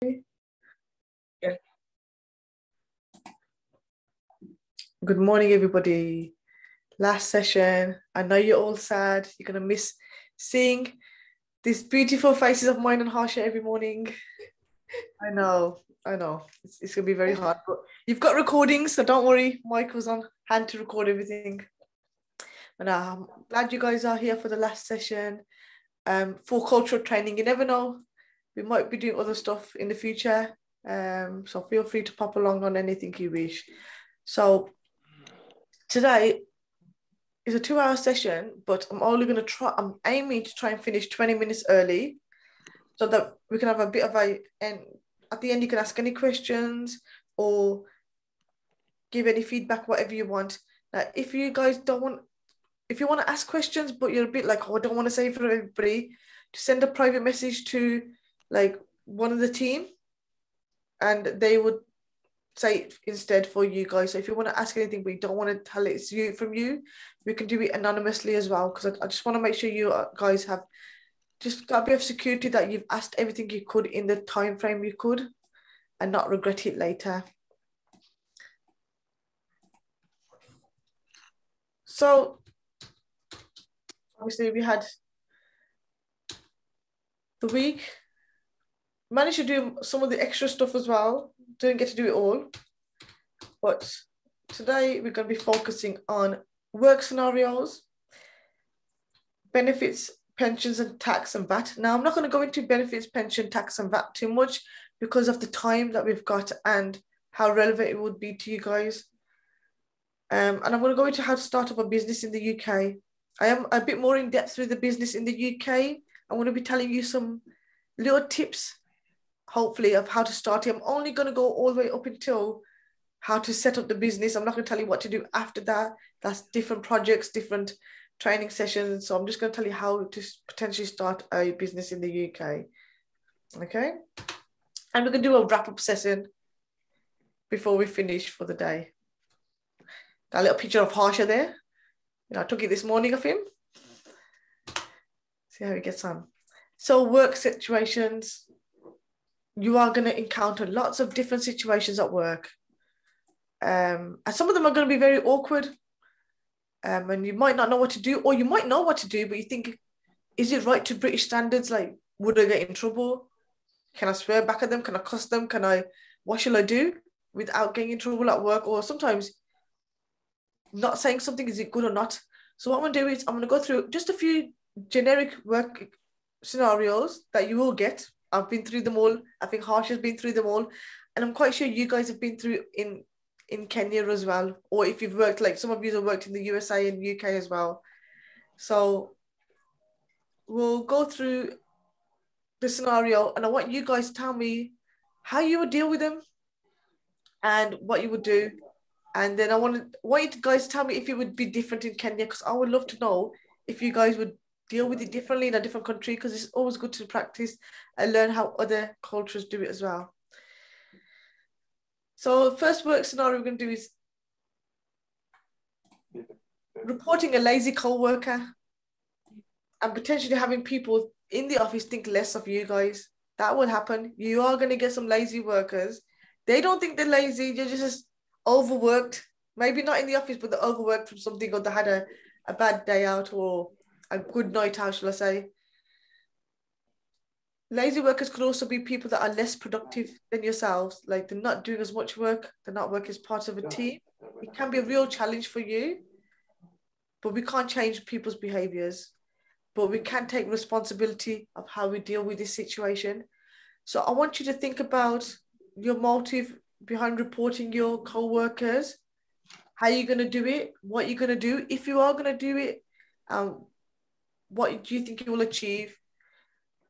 Yeah. Good morning, everybody. Last session. I know you're all sad. You're gonna miss seeing these beautiful faces of mine and Harsha every morning. I know. It's gonna be very hard, but you've got recordings, so don't worry. Michael's on hand to record everything. And I'm glad you guys are here for the last session. For cultural training, you never know. We might be doing other stuff in the future. So feel free to pop along on anything you wish. So today is a 2-hour session, but I'm aiming to try and finish 20 minutes early so that we can have a bit of and at the end you can ask any questions or give any feedback, whatever you want. Now, if you want to ask questions, but you're a bit like, oh, I don't want to say for everybody, to send a private message to like one of the team and they would say it instead for you guys. So if you want to ask anything, but you don't want to tell it's you from you, we can do it anonymously as well. Because I just want to make sure you guys have just got a bit of security that you've asked everything you could in the time frame you could and not regret it later. So obviously we had the week, managed to do some of the extra stuff as well. Didn't get to do it all. But today we're going to be focusing on work scenarios, benefits, pensions and tax and VAT. Now, I'm not going to go into benefits, pension, tax and VAT too much because of the time that we've got and how relevant it would be to you guys. And I'm going to go into how to start up a business in the UK. I am a bit more in depth with the business in the UK. I'm going to be telling you some little tips, hopefully, of how to start it. I'm only going to go all the way up until how to set up the business. I'm not going to tell you what to do after that. That's different projects, different training sessions. So I'm just going to tell you how to potentially start a business in the UK. Okay. And we're going to do a wrap-up session before we finish for the day. Got a little picture of Harsha there. I took it this morning of him. See how he gets on. So work situations. You are going to encounter lots of different situations at work. And some of them are going to be very awkward. And you might not know what to do, or you might know what to do, but you think, is it right to British standards? Like, would I get in trouble? Can I swear back at them? Can I cuss them? What shall I do without getting in trouble at work? Or sometimes not saying something, is it good or not? So what I'm going to do is I'm going to go through just a few generic work scenarios that you will get. I've been through them all. I think Harsh has been through them all. And I'm quite sure you guys have been through in Kenya as well. Or if you've worked, like some of you have worked in the USA and UK as well. So we'll go through the scenario and I want you guys to tell me how you would deal with them and what you would do. And then I want you guys to tell me if it would be different in Kenya, because I would love to know if you guys would deal with it differently in a different country, because it's always good to practice and learn how other cultures do it as well. So first work scenario we're going to do is reporting a lazy co-worker and potentially having people in the office think less of you guys. That will happen. You are going to get some lazy workers. They don't think they're lazy. They're just overworked. Maybe not in the office, but they're overworked from something, or they had a bad day out or a good night out, shall I say. Lazy workers could also be people that are less productive than yourselves. Like they're not doing as much work. They're not working as part of a team. It can be a real challenge for you, but we can't change people's behaviors. But we can take responsibility of how we deal with this situation. So I want you to think about your motive behind reporting your co-workers, how you're going to do it, what you're going to do, if you are going to do it, what do you think you will achieve?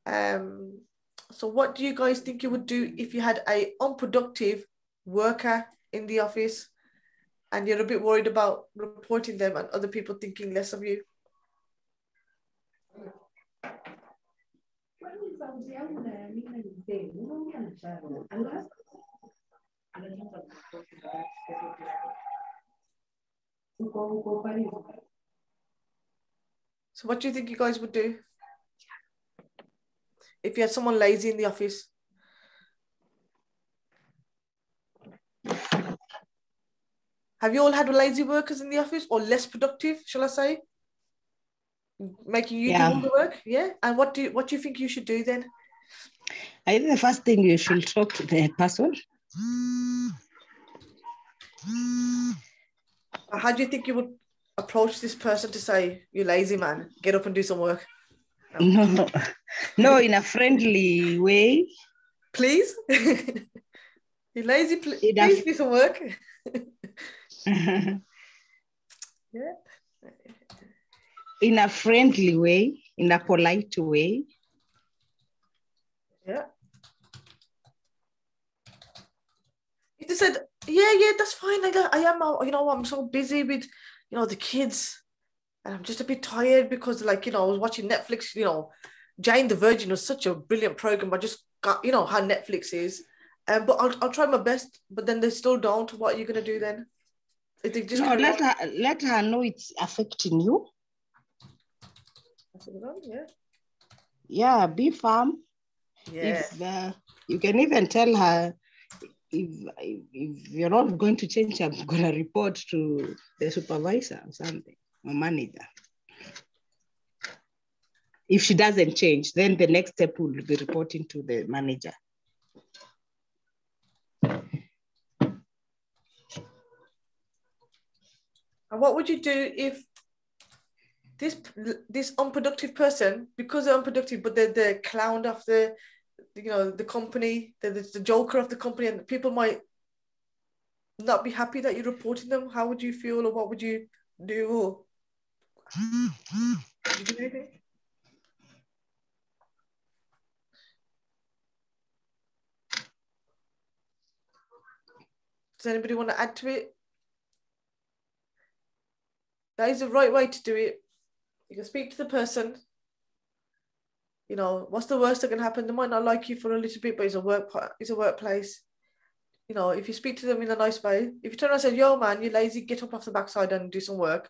So what do you guys think you would do if you had an unproductive worker in the office and you're a bit worried about reporting them and other people thinking less of you? So what do you think you guys would do if you had someone lazy in the office? Have you all had lazy workers in the office, or less productive, shall I say? Making you do all the work? Yeah. And what do you think you should do then? I think the first thing you should talk to the person. How do you think you would approach this person to say, you lazy man, get up and do some work? No, in a friendly way. Please? You lazy, please do some work. Yeah. In a friendly way, in a polite way. Yeah. If they said, yeah, that's fine. Like I am, I'm so busy with, the kids, and I'm just a bit tired because, I was watching Netflix. Jane the Virgin was such a brilliant program. I just got, how Netflix is, but I'll try my best. But then they still don't. What are you gonna do then? If they just let her know it's affecting you. Yeah. Yeah, be firm. Yeah. If you can even tell her, if you're not going to change, I'm going to report to the supervisor or something, or manager. If she doesn't change, then the next step will be reporting to the manager. And what would you do if this unproductive person, because they're unproductive, but they're the clown of the company, the joker of the company, and people might not be happy that you're reporting them? How would you feel, or what would you do? Would you do anything? Does anybody want to add to it? That is the right way to do it. You can speak to the person. What's the worst that can happen? They might not like you for a little bit, but it's a workplace. If you speak to them in a nice way, if you turn around and say, yo man, you're lazy, get up off the backside and do some work.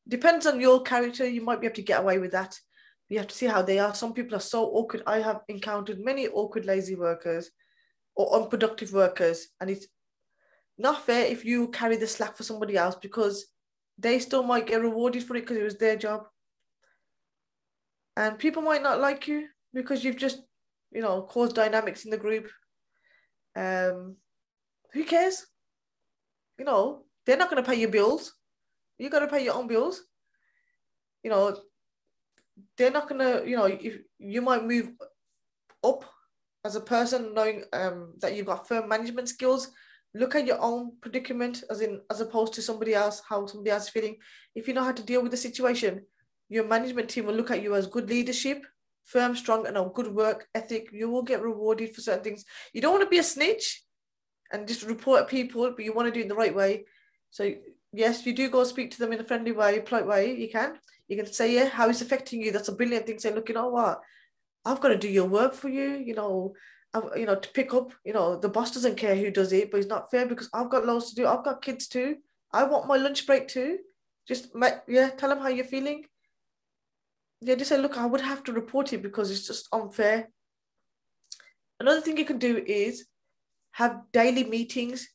Depends on your character. You might be able to get away with that. You have to see how they are. Some people are so awkward. I have encountered many awkward, lazy workers or unproductive workers. And it's not fair if you carry the slack for somebody else, because they still might get rewarded for it because it was their job. And people might not like you because you've just, caused dynamics in the group. Who cares? They're not going to pay your bills. You got to pay your own bills. They're not going to, if you might move up as a person, knowing that you've got firm management skills. Look at your own predicament as opposed to somebody else, how somebody else is feeling. If you know how to deal with the situation, your management team will look at you as good leadership, firm, strong, and a good work ethic. You will get rewarded for certain things. You don't want to be a snitch and just report at people, but you want to do it in the right way. So yes, you do go speak to them in a friendly way, polite way. You can say, yeah, how it's affecting you. That's a brilliant thing. Say, look, you know what? I've got to do your work for you, to pick up, the boss doesn't care who does it, but it's not fair because I've got loads to do. I've got kids too. I want my lunch break too. Just, tell them how you're feeling. Yeah, just say, look, I would have to report it because it's just unfair. Another thing you can do is have daily meetings.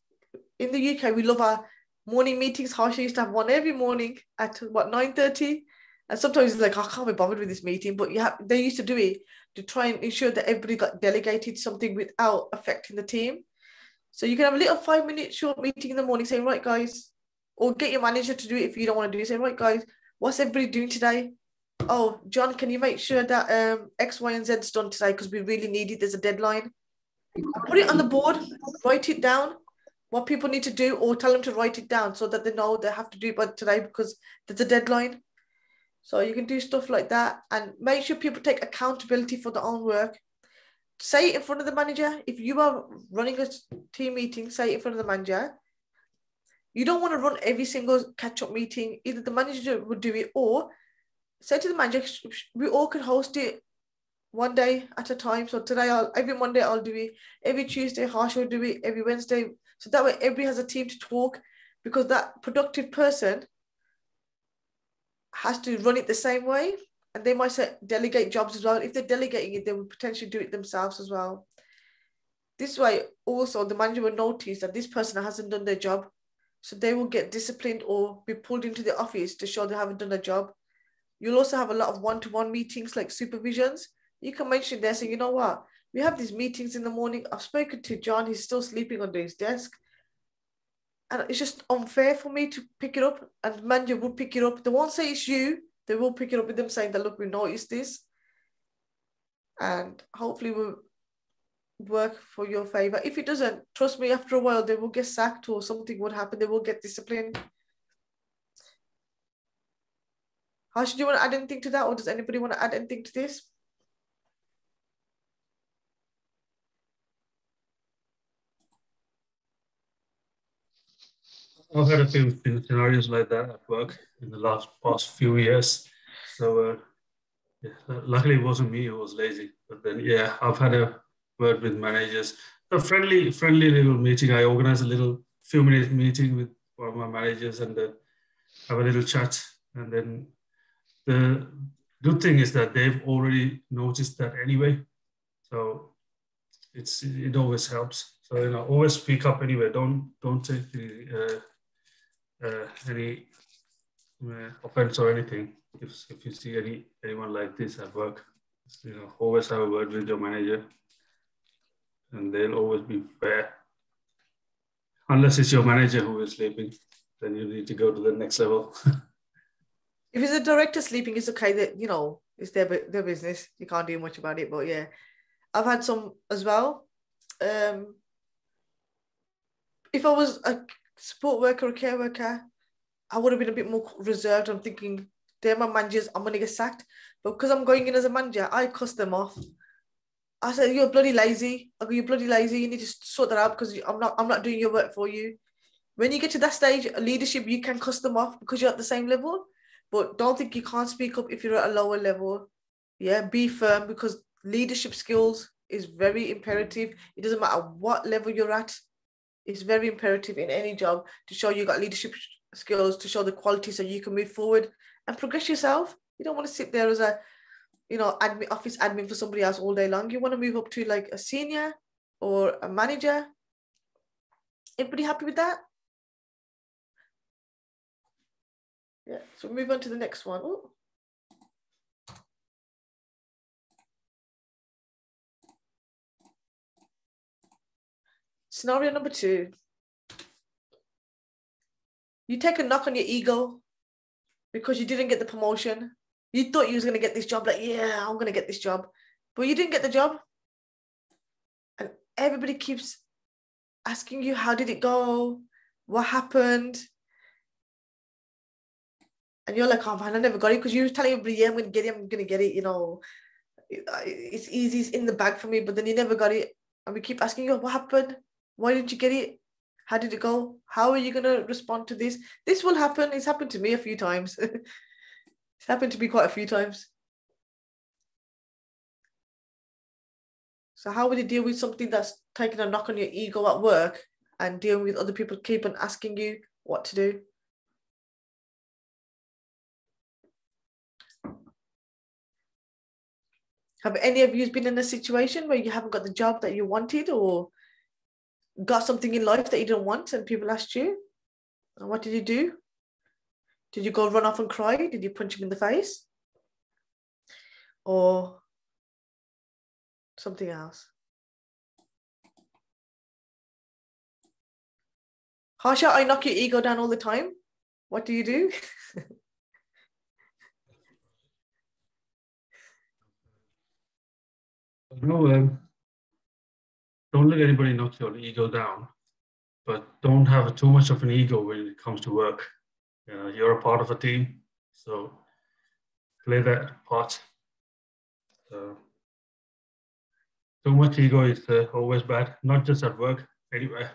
In the UK, we love our morning meetings. Harsha used to have one every morning at 9:30. And sometimes it's like, I can't be bothered with this meeting, but they used to do it to try and ensure that everybody got delegated something without affecting the team. So you can have a little 5-minute short meeting in the morning saying, right, guys, or get your manager to do it if you don't want to do it. Say, right, guys, what's everybody doing today? Oh, John, can you make sure that X, Y, and Z is done today because we really need it. There's a deadline. Put it on the board, write it down, what people need to do, or tell them to write it down so that they know they have to do it by today because there's a deadline. So you can do stuff like that and make sure people take accountability for their own work. Say it in front of the manager. If you are running a team meeting, say it in front of the manager. You don't want to run every single catch-up meeting. Either the manager would do it, or say to the manager, we all can host it one day at a time. So today, every Monday I'll do it. Every Tuesday, Harsh will do it. Every Wednesday. So that way everybody has a team to talk, because that productive person has to run it the same way. And they might say delegate jobs as well. If they're delegating it, they will potentially do it themselves as well. This way, also, the manager will notice that this person hasn't done their job. So they will get disciplined or be pulled into the office to show they haven't done their job. You'll also have a lot of one-to-one meetings like supervisions. You can mention there, saying, you know what, we have these meetings in the morning. I've spoken to John, he's still sleeping under his desk. And it's just unfair for me to pick it up, and manager will pick it up. They won't say it's you, they will pick it up with them saying that, look, we noticed this. And hopefully we'll work for your favor. If it doesn't, trust me, after a while, they will get sacked or something would happen. They will get disciplined. Harsh, do you want to add anything to that, or does anybody want to add anything to this? I've had a few scenarios like that at work in the past few years. So yeah, luckily it wasn't me who was lazy. But then yeah, I've had a word with managers. A friendly little meeting. I organized a little few-minute meeting with one of my managers and have a little chat. And then the good thing is that they've already noticed that anyway. So it always helps. So always speak up anyway. Don't take any offense or anything if you see anyone like this at work. Always have a word with your manager, and they'll always be fair. Unless it's your manager who is sleeping, then you need to go to the next level. If it's a director sleeping, it's okay. That it's their business. You can't do much about it. But yeah, I've had some as well. If I was a support worker or care worker, I would have been a bit more reserved. I'm thinking, they're my managers, I'm going to get sacked. But because I'm going in as a manager, I cuss them off. I said, you're bloody lazy. I go, you're bloody lazy. You need to sort that out because I'm not doing your work for you. When you get to that stage, leadership, you can cuss them off because you're at the same level. But don't think you can't speak up if you're at a lower level. Yeah, be firm, because leadership skills is very imperative. It doesn't matter what level you're at. It's very imperative in any job to show you got leadership skills, to show the quality so you can move forward and progress yourself. You don't want to sit there as a office admin for somebody else all day long. You want to move up to like a senior or a manager. Everybody happy with that? Yeah, so move on to the next one. Ooh. Scenario number 2. You take a knock on your ego because you didn't get the promotion. You thought you was going to get this job, like, yeah, I'm going to get this job. But you didn't get the job. And everybody keeps asking you, how did it go? What happened? And you're like, oh man, I never got it, because you were telling everybody, yeah, I'm going to get it, It's easy, it's in the bag for me, but then you never got it. And we keep asking you, what happened? Why didn't you get it? How did it go? How are you going to respond to this? This will happen. It's happened to me a few times. It's happened to me quite a few times. So how would you deal with something that's taking a knock on your ego at work and dealing with other people keep on asking you what to do? Have any of you been in a situation where you haven't got the job that you wanted, or got something in life that you didn't want and people asked you? And what did you do? Did you go run off and cry? Did you punch him in the face? Or something else? Harsha, I knock your ego down all the time. What do you do? No, don't let anybody knock your ego down, but don't have too much of an ego when it comes to work. You're a part of a team, so play that part. So, too much ego is always bad, not just at work, anywhere.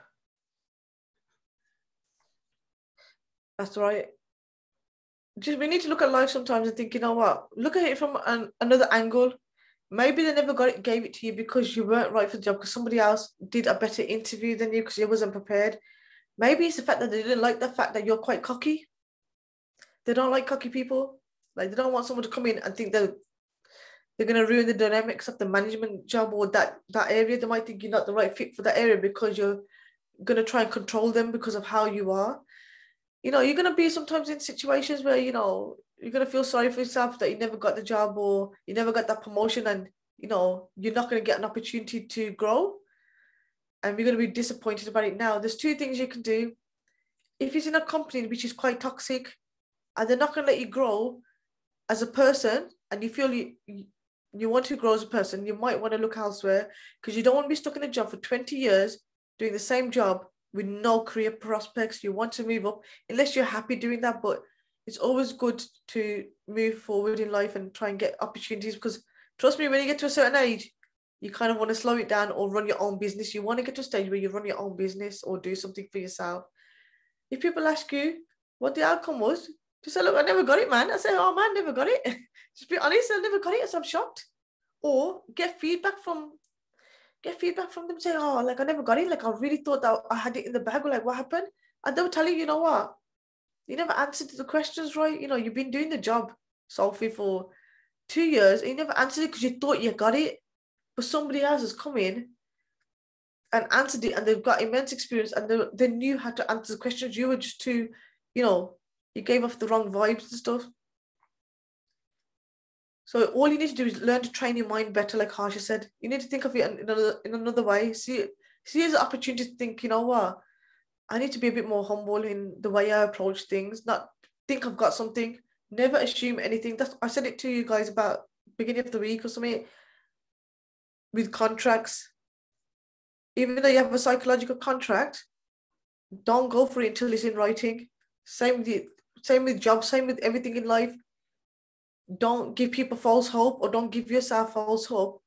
That's right. We need to look at life sometimes and think, you know what? Look at it from another angle. Maybe they never gave it to you because you weren't right for the job, because somebody else did a better interview than you because you wasn't prepared. Maybe it's the fact that they didn't like the fact that you're quite cocky. They don't like cocky people. Like, they don't want someone to come in and think that they're going to ruin the dynamics of the management job or that area. They might think you're not the right fit for that area because you're going to try and control them because of how you are. you know, you're going to be sometimes in situations where, you know, you're going to feel sorry for yourself that you never got the job or you never got that promotion, and, you know, you're not going to get an opportunity to grow, and you're going to be disappointed about it now. There's two things you can do. If it's in a company which is quite toxic and they're not going to let you grow as a person, and you feel you want to grow as a person, you might want to look elsewhere, because you don't want to be stuck in a job for 20 years doing the same job with no career prospects. You want to move up unless you're happy doing that, but it's always good to move forward in life and try and get opportunities, because trust me, when you get to a certain age, you kind of want to slow it down or run your own business. You want to get to a stage where you run your own business or do something for yourself. If people ask you what the outcome was, just say, look, I never got it, man. I say, oh man, never got it. Just be honest, I never got it, so I'm shocked. Or get feedback from them, say, oh, like, I never got it. Like, I really thought that I had it in the bag, or like, what happened? And they'll tell you know what? You never answered the questions right. You know, you've been doing the job, Sophie, for 2 years, and you never answered it because you thought you got it. But somebody else has come in and answered it, and they've got immense experience, and they knew how to answer the questions. You were just too, you know, you gave off the wrong vibes and stuff. So all you need to do is learn to train your mind better, like Harsha said. You need to think of it in another way. See it as an opportunity to think, you know what, I need to be a bit more humble in the way I approach things, not think I've got something. Never assume anything. I said it to you guys about beginning of the week or something with contracts. Even though you have a psychological contract, don't go for it until it's in writing. Same with jobs, same with everything in life. Don't give people false hope, or don't give yourself false hope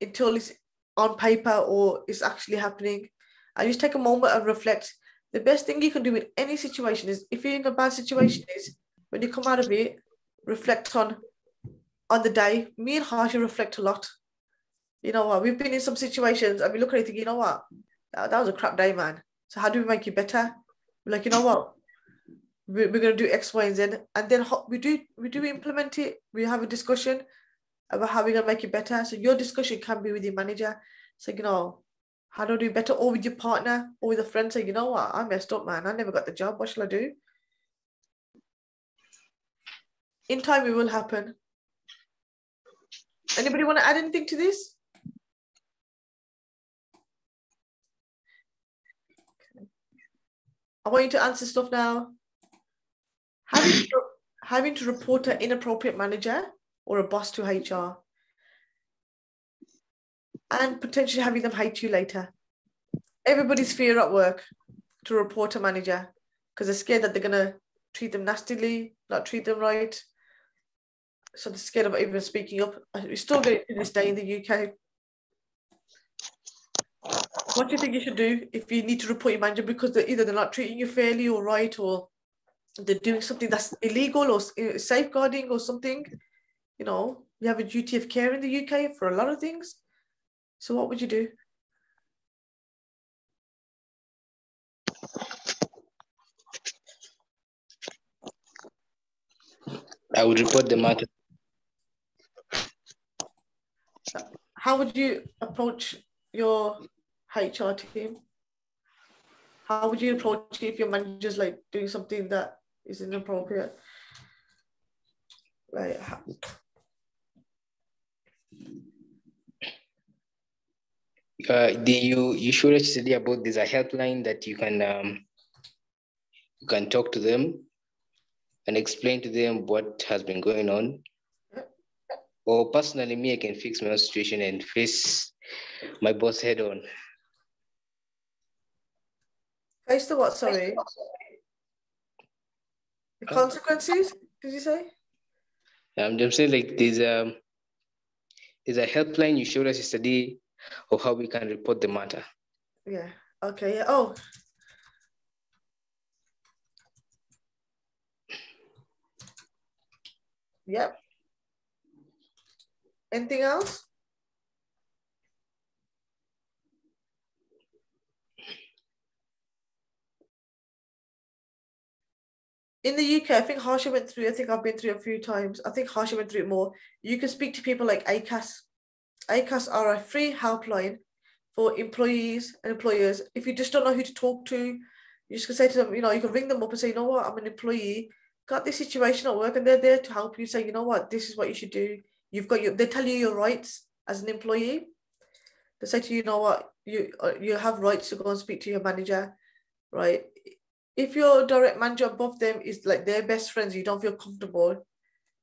until it's on paper or it's actually happening. And just take a moment and reflect. The best thing you can do with any situation is, if you're in a bad situation, is when you come out of it, reflect on the day. Me and Harsha reflect a lot. You know what? We've been in some situations and we look at it and think, you know what? That was a crap day, man. So how do we make it better? We're like, you know what? We're going to do X, Y, and Z. And then we do implement it. We have a discussion about how we're going to make it better. So your discussion can be with your manager. So, you know, how do I do better? Or with your partner or with a friend. Say, you know what? I messed up, man. I never got the job. What shall I do? In time, it will happen. Anybody want to add anything to this? I want you to answer stuff now. Having to report an inappropriate manager or a boss to HR, and potentially having them hate you later. Everybody's fear at work to report a manager because they're scared that they're going to treat them nastily, not treat them right. So they're scared of even speaking up. We still get it to this day in the UK. What do you think you should do if you need to report your manager because they're not treating you fairly or right, or they're doing something that's illegal or safeguarding or something? You know, you have a duty of care in the UK for a lot of things. So what would you do? I would report the matter. How would you approach your HR team? How would you approach it if your manager's like doing something that is inappropriate? Like, You should study about. There's a helpline that you can talk to them and explain to them what has been going on. Or personally, me, I can fix my own situation and face my boss head on. face the what, sorry? The consequences, did you say? I'm just saying, like, there's a helpline you showed us yesterday of how we can report the matter. Yeah, okay, yeah. Oh. Yep. Anything else? In the UK, I think Harsha went through, I think I've been through it a few times. I think Harsha went through it more. You can speak to people like ACAS. ACAS are a free helpline for employees and employers. If you just don't know who to talk to, You just can say to them, you know, you can ring them up and say, you know what, I'm an employee, got this situation at work, and they're there to help you. Say, you know what, this is what you should do. You've got they tell you your rights as an employee. They say to you, you know what, you have rights to go and speak to your manager, right? If your direct manager above them is like their best friends, you don't feel comfortable,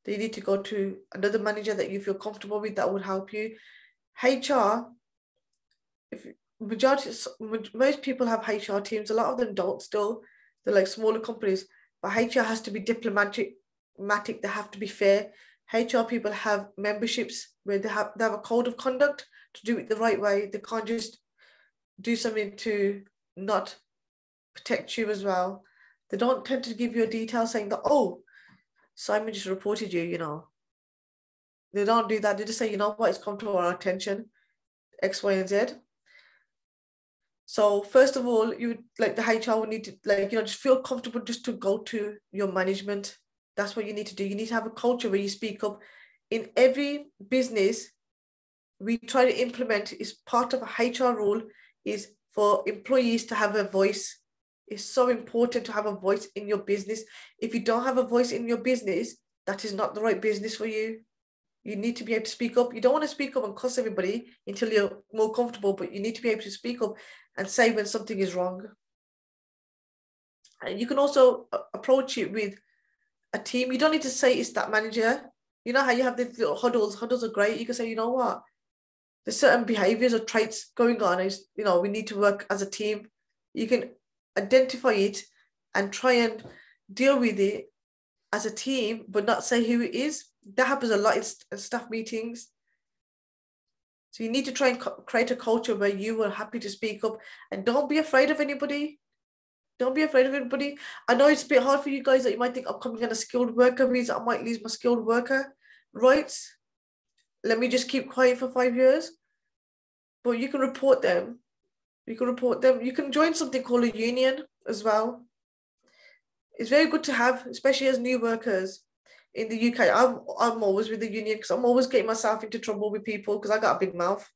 then you need to go to another manager that you feel comfortable with that would help you. HR, most people have HR teams. A lot of them don't still. They're like smaller companies, but HR has to be diplomatic. They have to be fair. HR people have memberships where they have a code of conduct to do it the right way. They can't just do something to not protect you as well. They don't tend to give you a detail saying that, oh, Simon just reported you, you know. They don't do that. They just say, you know what, it's come to our attention, X, Y, and Z. So first of all, you like the HR would need to, like, you know, just feel comfortable just to go to your management. That's what you need to do. You need to have a culture where you speak up. In every business, we try to implement, is part of a HR rule, is for employees to have a voice. It's so important to have a voice in your business. If you don't have a voice in your business, that is not the right business for you. You need to be able to speak up. You don't want to speak up and cuss everybody until you're more comfortable, but you need to be able to speak up and say when something is wrong. And you can also approach it with a team. You don't need to say it's that manager. You know how you have these little huddles. Huddles are great. You can say, you know what? There's certain behaviors or traits going on. You know, we need to work as a team. You can identify it and try and deal with it as a team, but not say who it is. That happens a lot in staff meetings. So you need to try and create a culture where you are happy to speak up and don't be afraid of anybody. Don't be afraid of anybody. I know it's a bit hard for you guys that you might think I'm coming on a skilled worker visa. I might lose my skilled worker rights. Let me just keep quiet for 5 years. But you can report them. You can report them. You can join something called a union as well. It's very good to have, especially as new workers in the UK. I'm always with the union because I'm always getting myself into trouble with people because I got a big mouth.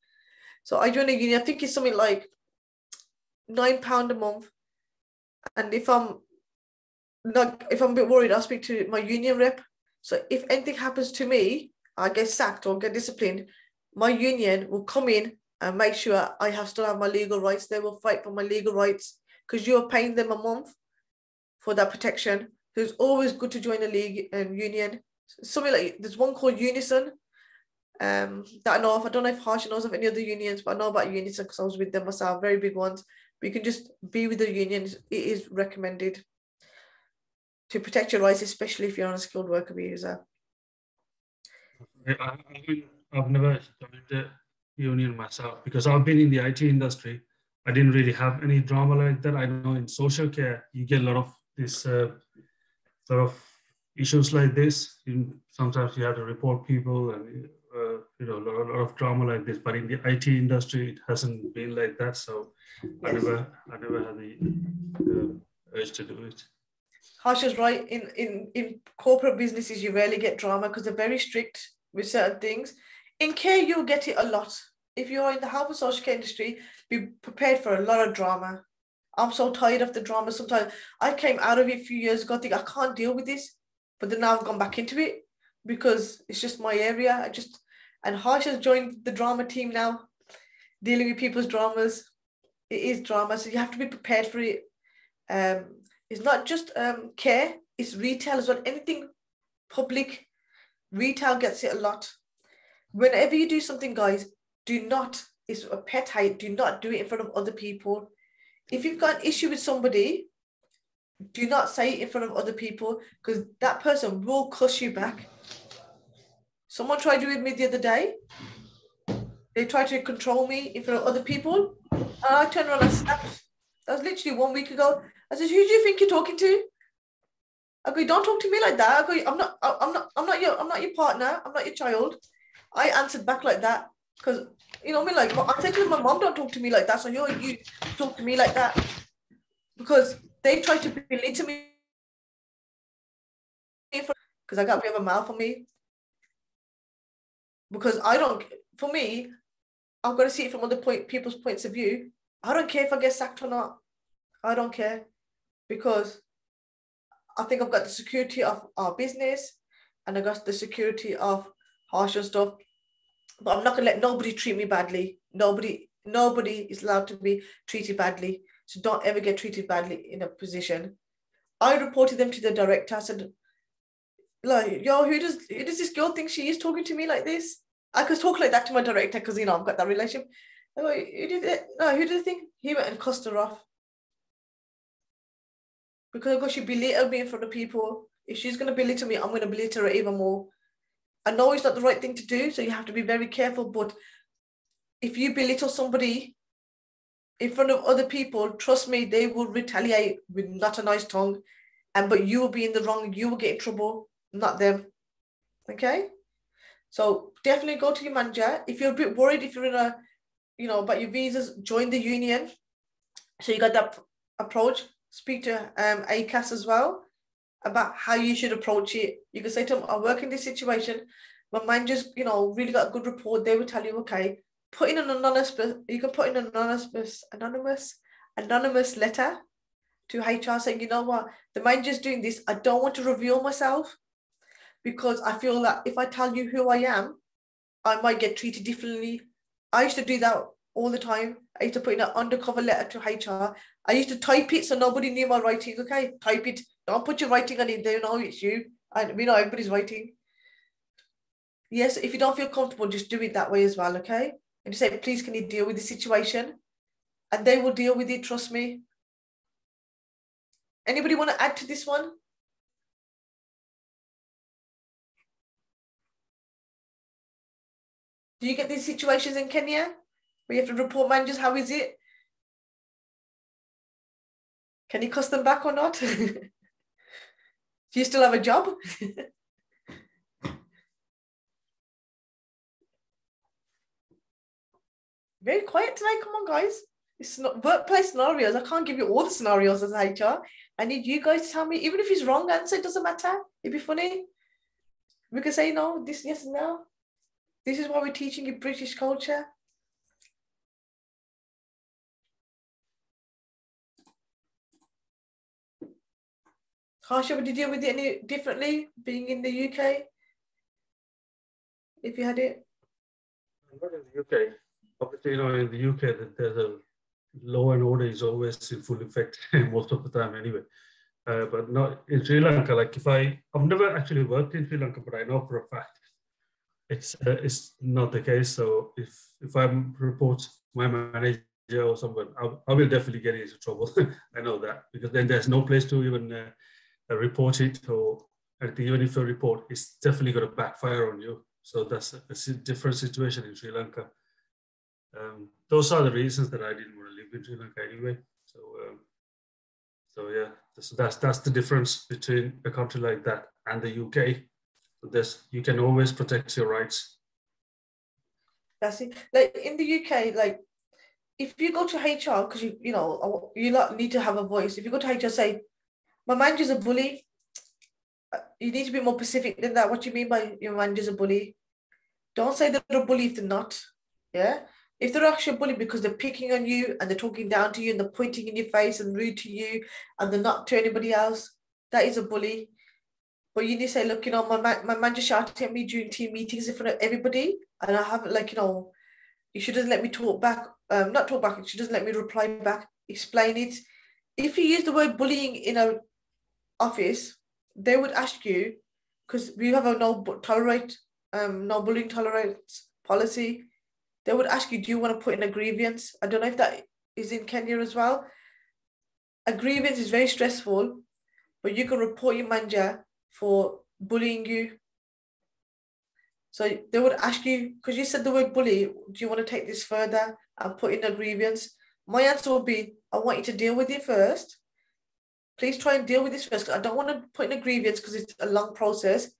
So I joined a union. I think it's something like £9 a month. And if I'm a bit worried, I'll speak to my union rep. So if anything happens to me, I get sacked or get disciplined, my union will come in and make sure I still have my legal rights. They will fight for my legal rights because you're paying them a month for that protection. So it's always good to join a league and union. Something like, there's one called Unison that I know of. I don't know if Harsha knows of any other unions, but I know about Unison because I was with them myself, very big ones. But you can just be with the union. It is recommended to protect your rights, especially if you're on a skilled worker visa. I've never joined the union myself because I've been in the IT industry. I didn't really have any drama like that. I know in social care, you get a lot of this sort of issues like this. Sometimes you have to report people and you know, a lot of drama like this. But in the IT industry, it hasn't been like that. So I never had the urge to do it. Harsha's right. In corporate businesses, you rarely get drama because they're very strict with certain things. In care, you'll get it a lot. If you're in the health and social care industry, be prepared for a lot of drama. I'm so tired of the drama sometimes. I came out of it a few years ago, thinking I can't deal with this. But then now I've gone back into it because it's just my area. And Harsh has joined the drama team now, dealing with people's dramas. It is drama, so you have to be prepared for it. It's not just care, it's retail as well. Anything public, retail gets it a lot. Whenever you do something, guys, it's a pet hate, do not do it in front of other people. If you've got an issue with somebody, do not say it in front of other people because that person will cuss you back. Someone tried to do it with me the other day. They tried to control me in front of other people. And I turned around and snapped. That was literally 1 week ago. I said, who do you think you're talking to? I go, don't talk to me like that. I go, I'm not your partner. I'm not your child. I answered back like that because, you know, I mean, like, I said to my mom, don't talk to me like that. So you talk to me like that because they tried to belittle me because I got a bit of a mouth on me. Because for me, I've got to see it from other people's points of view. I don't care if I get sacked or not. I don't care. because I think I've got the security of our business and I got the security of Harsh and stuff. But I'm not gonna let nobody treat me badly. Nobody is allowed to be treated badly. So don't ever get treated badly in a position. I reported them to the director. I said, like, yo, who does this girl think she is talking to me like this? I could talk like that to my director because, you know, I've got that relationship. I'm like, who did it? No, who did you think? He went and cussed her off. Because she belittled me in front of people. If she's going to belittle me, I'm going to belittle her even more. I know it's not the right thing to do, so you have to be very careful. But if you belittle somebody in front of other people, trust me, they will retaliate with not a nice tongue. But you will be in the wrong. You will get in trouble, not them. Okay? So definitely go to your manager. If you're a bit worried, if you're in a, you know, about your visas, join the union. So you got that approach. Speak to ACAS as well about how you should approach it. You can say to them, I work in this situation. My manager's, you know, really got a good report. They will tell you, okay, put in an anonymous letter to HR saying, you know what, the manager's doing this. I don't want to reveal myself because I feel that if I tell you who I am, I might get treated differently. I used to do that all the time. I used to put in an undercover letter to HR. I used to type it so nobody knew my writing. Okay, type it. Don't put your writing on it. They know it's you. And we know everybody's writing. Yes, if you don't feel comfortable, just do it that way as well, okay? And just say, please, can you deal with the situation? And they will deal with it, trust me. Anybody want to add to this one? Do you get these situations in Kenya where you have to report managers? How is it? Can you cuss them back or not? Do you still have a job? Very quiet tonight. Come on, guys. It's not workplace scenarios. I can't give you all the scenarios as HR. I need you guys to tell me, even if it's wrong answer, it doesn't matter. It'd be funny. We can say no, this, yes, no. This is why we're teaching you British culture. Harsha, would you deal with it any differently being in the UK? If you had it? Not in the UK. Obviously, you know, in the UK, there's a law and order is always in full effect most of the time anyway. But not in Sri Lanka. Like I've never actually worked in Sri Lanka, but I know for a fact it's not the case. So if I report my manager or someone, I will definitely get into trouble. I know that, because then there's no place to even report it, or anything. Even if you report, it's definitely going to backfire on you. So that's a different situation in Sri Lanka. Those are the reasons that I didn't want to live in Sri Lanka anyway. So yeah, that's the difference between a country like that and the UK. You can always protect your rights. That's it. Like in the UK, like if you go to HR, because you need to have a voice. If you go to HR, say, my manager's a bully. You need to be more specific than that. What do you mean by your manager's a bully? Don't say they're a bully if they're not. Yeah. If they're actually a bully because they're picking on you and they're talking down to you and they're pointing in your face and rude to you and they're not to anybody else, that is a bully. But you need to say, look, you know, my manager shouted at me during team meetings in front of everybody, and I haven't, like, you know, she doesn't let me talk back. Not talk back. She doesn't let me reply back. Explain it. If you use the word bullying in an office, they would ask you, because we have a no bullying tolerance policy. They would ask you, do you want to put in a grievance? I don't know if that is in Kenya as well. A grievance is very stressful, but you can report your manager for bullying you. So they would ask you, because you said the word bully, do you want to take this further and put in a grievance? My answer would be, I want you to deal with it first. Please try and deal with this first. I don't want to put in a grievance because it's a long process.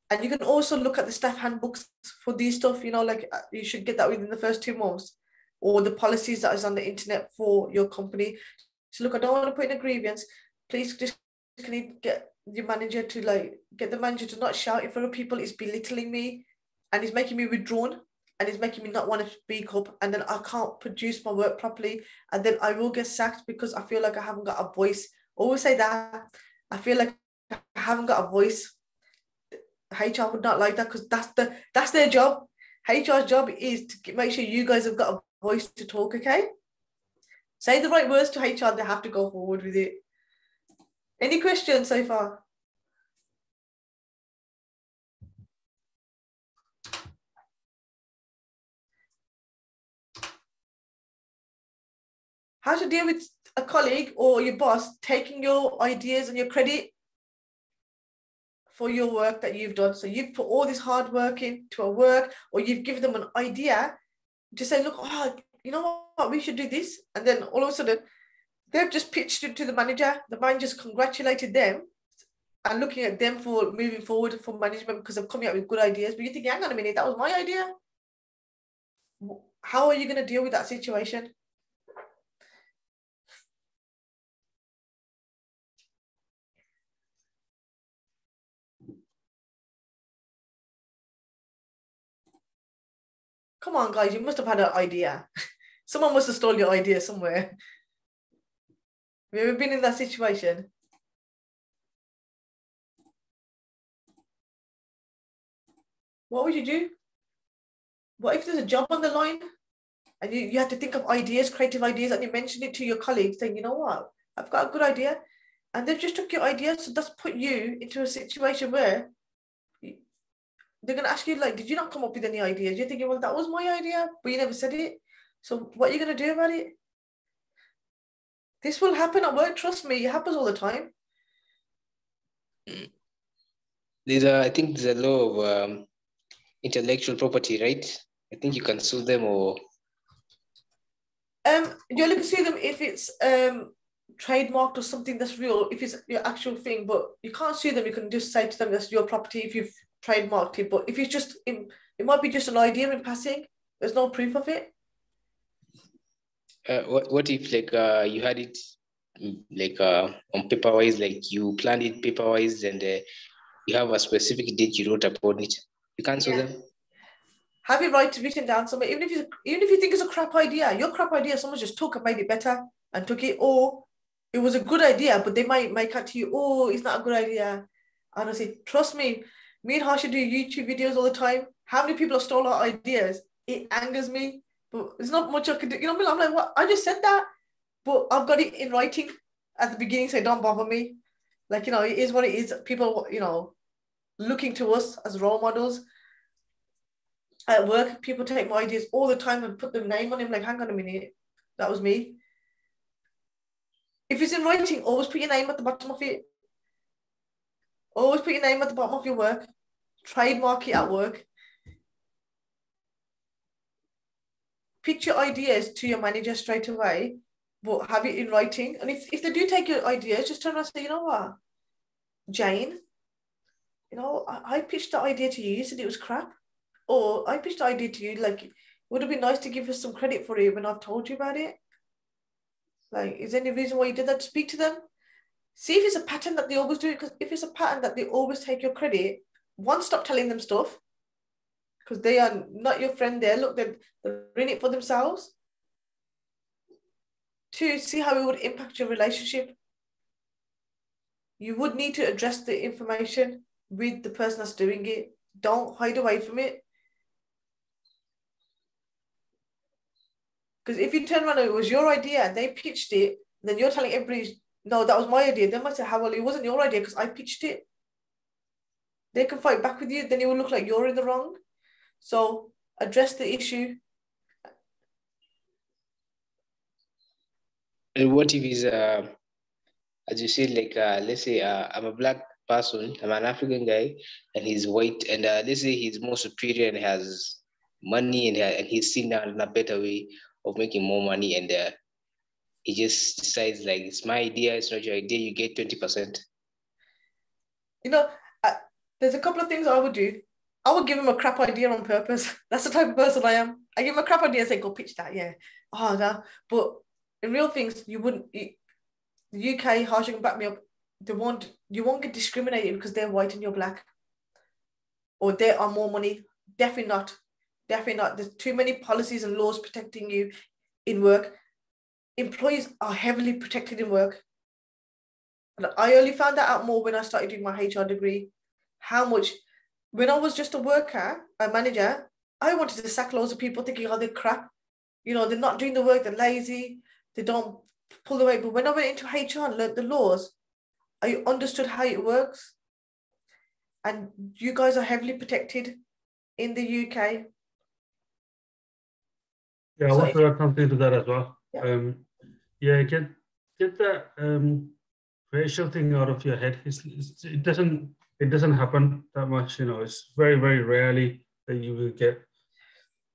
And you can also look at the staff handbooks for these stuff, you know, like you should get that within the first 2 months, or the policies that is on the internet for your company. So look, I don't want to put in a grievance. Please just can you get your manager to get the manager to not shout in front of people. It's belittling me and it's making me withdrawn and it's making me not want to speak up. And then I can't produce my work properly. And then I will get sacked because I feel like I haven't got a voice Always say that. I feel like I haven't got a voice. HR would not like that because that's their job. HR's job is to make sure you guys have got a voice to talk, okay? Say the right words to HR, they have to go forward with it. Any questions so far? How to deal with a colleague or your boss taking your ideas and your credit for your work that you've done. So you've put all this hard work into a work, or you've given them an idea, just say, look, oh, you know what, we should do this. And then all of a sudden, they've just pitched it to the manager. The manager's congratulated them and looking at them for moving forward for management because they've come out with good ideas. But you think, hang on a minute, that was my idea. How are you going to deal with that situation? Come on, guys, you must have had an idea. Someone must have stolen your idea somewhere. Have you ever been in that situation? What would you do? What if there's a job on the line and you had to think of ideas, creative ideas, and you mentioned it to your colleagues saying, you know what, I've got a good idea. And they've just took your idea, so that's put you into a situation where they're going to ask you, like, did you not come up with any ideas? You're thinking, well, that was my idea, but you never said it. So what are you going to do about it? This will happen at work. Trust me, it happens all the time. I think there's a law of intellectual property, right? I think you can sue them or... You only can sue them if it's trademarked or something that's real, if it's your actual thing, but you can't sue them. You can just say to them that's your property if you've trademarked it, but if it's just, it might be just an idea in passing, there's no proof of it. What if like you had it like on paper-wise, like you planned it paper-wise and you have a specific date you wrote upon it? You can't sue them? Have it written down somewhere, even if you think it's a crap idea, your crap idea, someone just took and made it better and took it, or it was a good idea, but they might make out to you, oh, it's not a good idea. Honestly, trust me, me and Harsha do YouTube videos all the time. How many people have stolen our ideas? It angers me, but there's not much I can do. You know what I mean? I'm like, what? I just said that, but I've got it in writing at the beginning, so don't bother me. Like, you know, it is what it is. People, you know, looking to us as role models. At work, people take my ideas all the time and put their name on them. Like, hang on a minute, that was me. If it's in writing, always put your name at the bottom of it. Always put your name at the bottom of your work. Trademark it at work. Pitch your ideas to your manager straight away, but have it in writing. And if they do take your ideas, just turn around and say, you know what, Jane, you know, I pitched the idea to you. You said it was crap. Or I pitched the idea to you, like, it would have been nice to give us some credit for it when I've told you about it. Like, is there any reason why you did that? Speak to them. See if it's a pattern that they always do it. Because if it's a pattern that they always take your credit, one, stop telling them stuff. Because they are not your friend there. Look, they're in it for themselves. Two, see how it would impact your relationship. You would need to address the information with the person that's doing it. Don't hide away from it. Because if you turn around and it was your idea and they pitched it, then you're telling everybody, no, that was my idea. They might say, how well, it wasn't your idea because I pitched it. They can fight back with you. Then it will look like you're in the wrong. So address the issue. And what if he's, as you said, like, let's say I'm a black person, I'm an African guy, and he's white, and let's say he's more superior and has money and he's seen a better way of making more money, and he just decides like, it's my idea, it's not your idea, you get 20%. You know, there's a couple of things I would do. I would give him a crap idea on purpose. That's the type of person I am. I give him a crap idea and say, go pitch that, yeah. Oh, no. But in real things, you wouldn't, the UK, Harsha can back me up, you won't get discriminated because they're white and you're black. Or they are more money. Definitely not. Definitely not. There's too many policies and laws protecting you in work. Employees are heavily protected in work. And I only found that out more when I started doing my HR degree. How much, when I was just a worker, a manager, I wanted to sack loads of people thinking, oh, they're crap. You know, they're not doing the work, they're lazy, they don't pull the weight. But when I went into HR and learned the laws, I understood how it works. And you guys are heavily protected in the UK. Yeah, I want to add something to that as well. Yeah. Get that racial thing out of your head. It doesn't happen that much. You know, it's very, very rarely that you will get.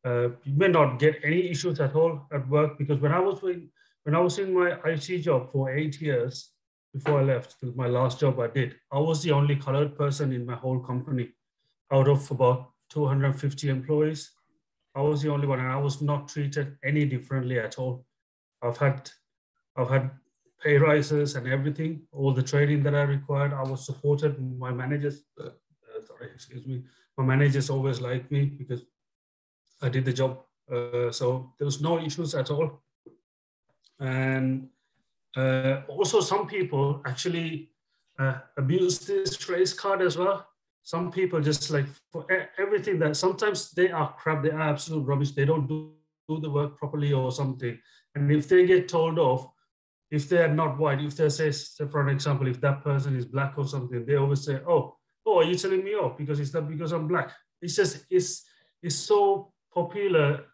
You may not get any issues at all at work, because when I was in my IT job for 8 years before I left, my last job I was the only colored person in my whole company out of about 250 employees. I was the only one, and I was not treated any differently at all. I've had pay rises and everything, all the training that I required. I was supported. My managers, my managers always liked me because I did the job. So there was no issues at all. And also some people actually abuse this race card as well. Some people just like for everything that sometimes they are crap, they are absolute rubbish. They don't do the work properly or something. And if they get told off, if they are not white, if they say, for an example, if that person is black or something, they always say, oh, are you telling me off because it's not because I'm black? It's just, it's so popular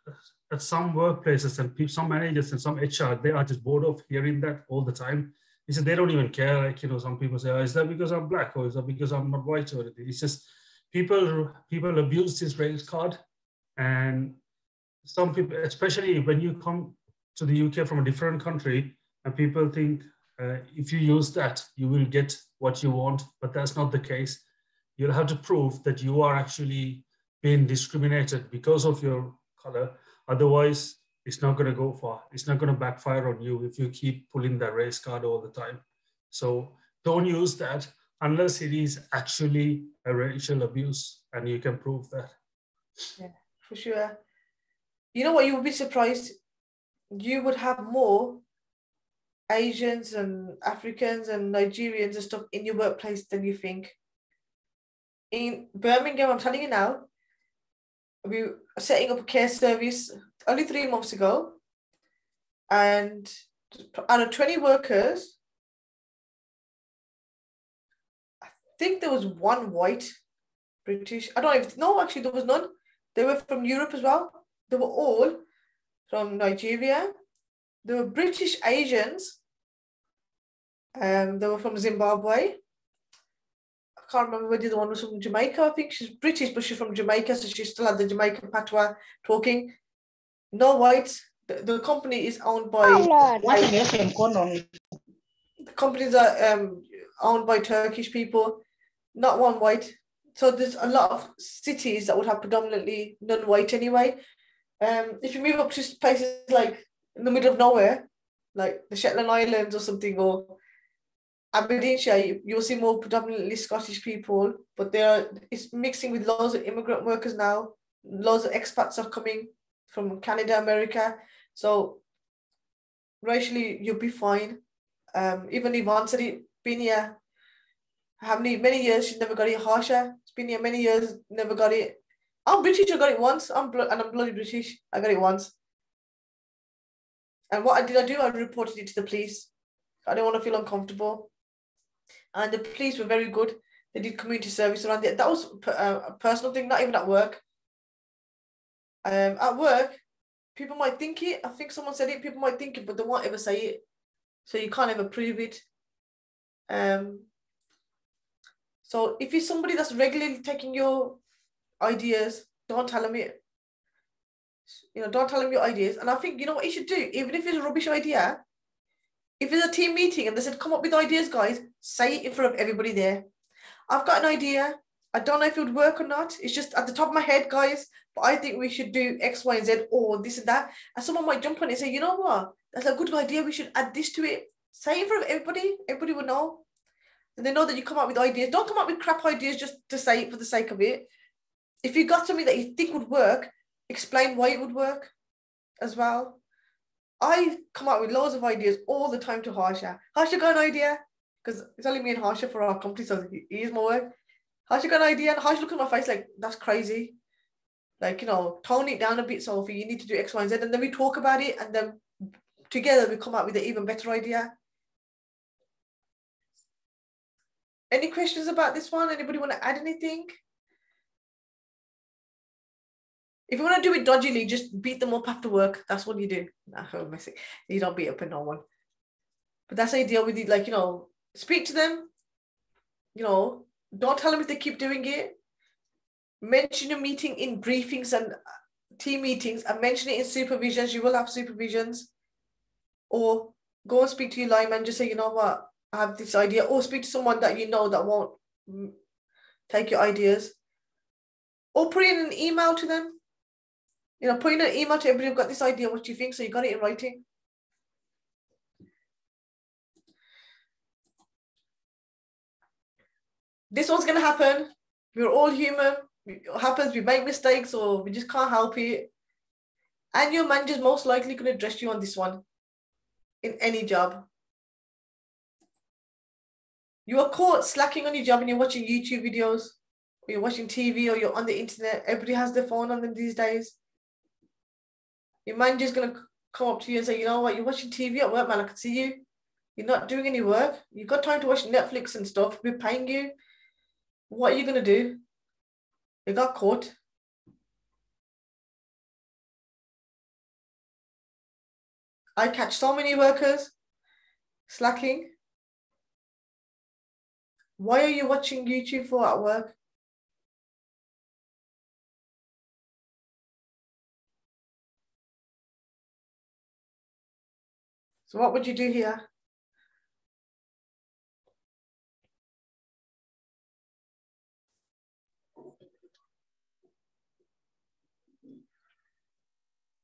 at some workplaces, and some managers and some HR, they are just bored of hearing that all the time. He said they don't even care. Like, you know, some people say, oh, is that because I'm black, or is that because I'm not white or anything? It's just people abuse this race card. And some people, especially when you come to the UK from a different country, and people think if you use that, you will get what you want, but that's not the case. You'll have to prove that you are actually being discriminated because of your color. Otherwise, it's not going to go far. It's not going to backfire on you if you keep pulling that race card all the time. So don't use that unless it is actually a racial abuse and you can prove that. Yeah, for sure. You know what? You would be surprised. You would have more Asians and Africans and Nigerians and stuff in your workplace than you think. In Birmingham, I'm telling you now, we were setting up a care service only 3 months ago, and out of 20 workers, I think there was one white British. I don't even know, actually, there was none. They were from Europe as well. They were all from Nigeria. They were British Asians. They were from Zimbabwe. I can't remember whether the one was from Jamaica. I think she's British, but she's from Jamaica, so she still had the Jamaican patois talking. No whites. The company is owned by. The companies are owned by Turkish people. Not one white. So there's a lot of cities that would have predominantly non-white anyway. If you move up to places like in the middle of nowhere, like the Shetland Islands or something, or Aberdeenshire, you'll see more predominantly Scottish people, but it's mixing with loads of immigrant workers now. Loads of expats are coming from Canada, America. So racially, you'll be fine. Even Yvonne said it, been here many years, she's never got it. Harsha, it's been here many years, never got it. I'm British, I got it once. I'm bloody British, I got it once. And what did I do? I reported it to the police. I didn't want to feel uncomfortable. And the police were very good. They did community service around it. That was a personal thing, not even at work. At work, people might think it. I think someone said it, people might think it, but they won't ever say it. So you can't ever prove it. So if you're somebody that's regularly taking your ideas, don't tell them it. You know, don't tell them your ideas. And I think, you know what you should do? Even if it's a rubbish idea, if it's a team meeting and they said, come up with ideas, guys, say it in front of everybody there. I've got an idea. I don't know if it would work or not. It's just at the top of my head, guys, but I think we should do X, Y, and Z, or this and that. And someone might jump on it and say, you know what? That's a good idea. We should add this to it. Say it in front of everybody. Everybody will know. And they know that you come up with ideas. Don't come up with crap ideas just to say it for the sake of it. If you got something that you think would work, explain why it would work as well. I come up with loads of ideas all the time to Harsha. Harsha, got an idea? because it's only me and Harsha for our company, so he is my work. Harsha got an idea, and Harsha looked at my face like, that's crazy. Like, you know, tone it down a bit, Sophie, you need to do X, Y, and Z. And then we talk about it, and then together we come up with an even better idea. Any questions about this one? Anybody want to add anything? If you want to do it dodgily, just beat them up after work. That's what you do. Nah, I'm messing. You don't beat up no one. But that's how you deal with it. Like, you know, speak to them. You know, don't tell them if they keep doing it. Mention your meeting in briefings and team meetings, and mention it in supervisions. You will have supervisions. Or go and speak to your line manager, say, you know what, I have this idea. Or speak to someone that you know that won't take your ideas. Or put in an email to them. You know, put in an email to everybody who've got this idea, what do you think? So you got it in writing. This one's going to happen. We're all human. It happens, we make mistakes, or we just can't help it. And your manager's most likely going to address you on this one in any job. You are caught slacking on your job and you're watching YouTube videos, or you're watching TV, or you're on the internet. Everybody has their phone on them these days. Your manager's going to come up to you and say, you know what, you're watching TV at work, man, I can see you. You're not doing any work. You've got time to watch Netflix and stuff. We're paying you. What are you going to do? You got caught. I catch so many workers slacking. Why are you watching YouTube for at work? So what would you do here?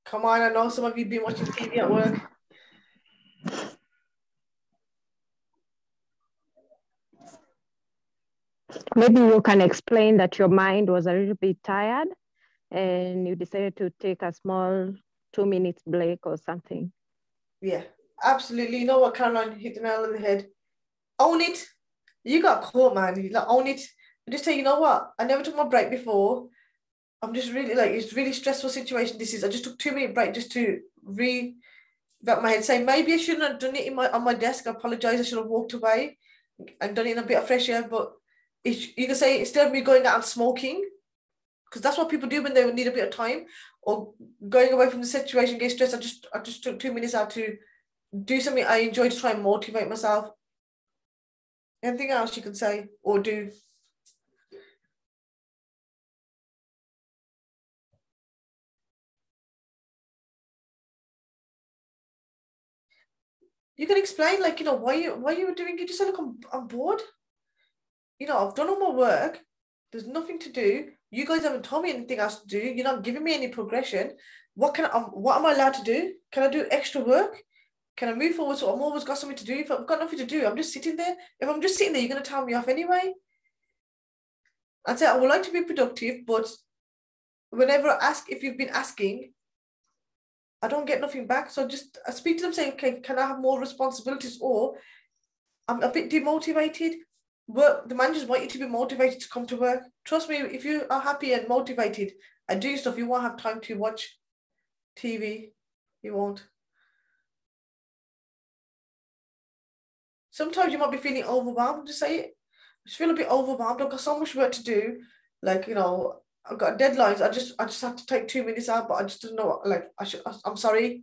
Come on, I know some of you have been watching TV at work. Maybe you can explain that your mind was a little bit tired and you decided to take a small 2-minute break or something. Yeah, absolutely. You know what, Caroline, hit the nail on the head. Own it. You got caught, man. You like, own it. And just say, you know what? I never took my break before. I'm just really like, it's a really stressful situation. This is, I just took 2-minute break just to wrap my head, say maybe I shouldn't have done it on my desk. I apologize. I should have walked away and done it in a bit of fresh air. But you can say, instead of me going out and smoking, because that's what people do when they need a bit of time, or going away from the situation, get stressed. I just took 2 minutes out to do something I enjoy, to try and motivate myself. Anything else you can say or do? You can explain, like, you know, why you were doing it. Just say, look, I'm bored. You know, I've done all my work. There's nothing to do. You guys haven't told me anything else to do. You're not giving me any progression. What am I allowed to do? Can I do extra work? Can I move forward? So I'm always got something to do. If I've got nothing to do, I'm just sitting there. If I'm just sitting there, you're going to tell me off anyway. I'd say I would like to be productive, but whenever I ask, if you've been asking, I don't get nothing back. So I speak to them saying, okay, can I have more responsibilities? Or I'm a bit demotivated. The managers want you to be motivated to come to work. Trust me, if you are happy and motivated and doing stuff, you won't have time to watch TV. You won't. Sometimes you might be feeling overwhelmed. Just say it. I just feel a bit overwhelmed. I've got so much work to do. Like, you know, I've got deadlines. I just have to take 2 minutes out, but I just don't know. Like, I'm sorry.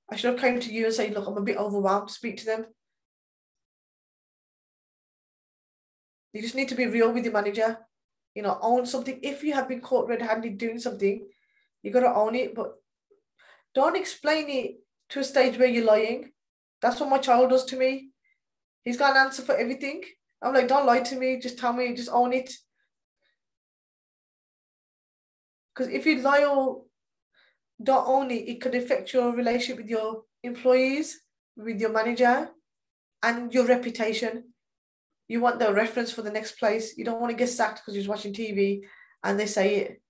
I should have come to you and say, look, I'm a bit overwhelmed. Speak to them. You just need to be real with your manager. You know, own something. If you have been caught red-handed doing something, you got to own it. But don't explain it to a stage where you're lying. That's what my child does to me. He's got an answer for everything. I'm like, don't lie to me. Just tell me. Just own it. Because if you lie or don't own it, it could affect your relationship with your employees, with your manager, and your reputation. You want the reference for the next place. You don't want to get sacked because you're watching TV and they say it.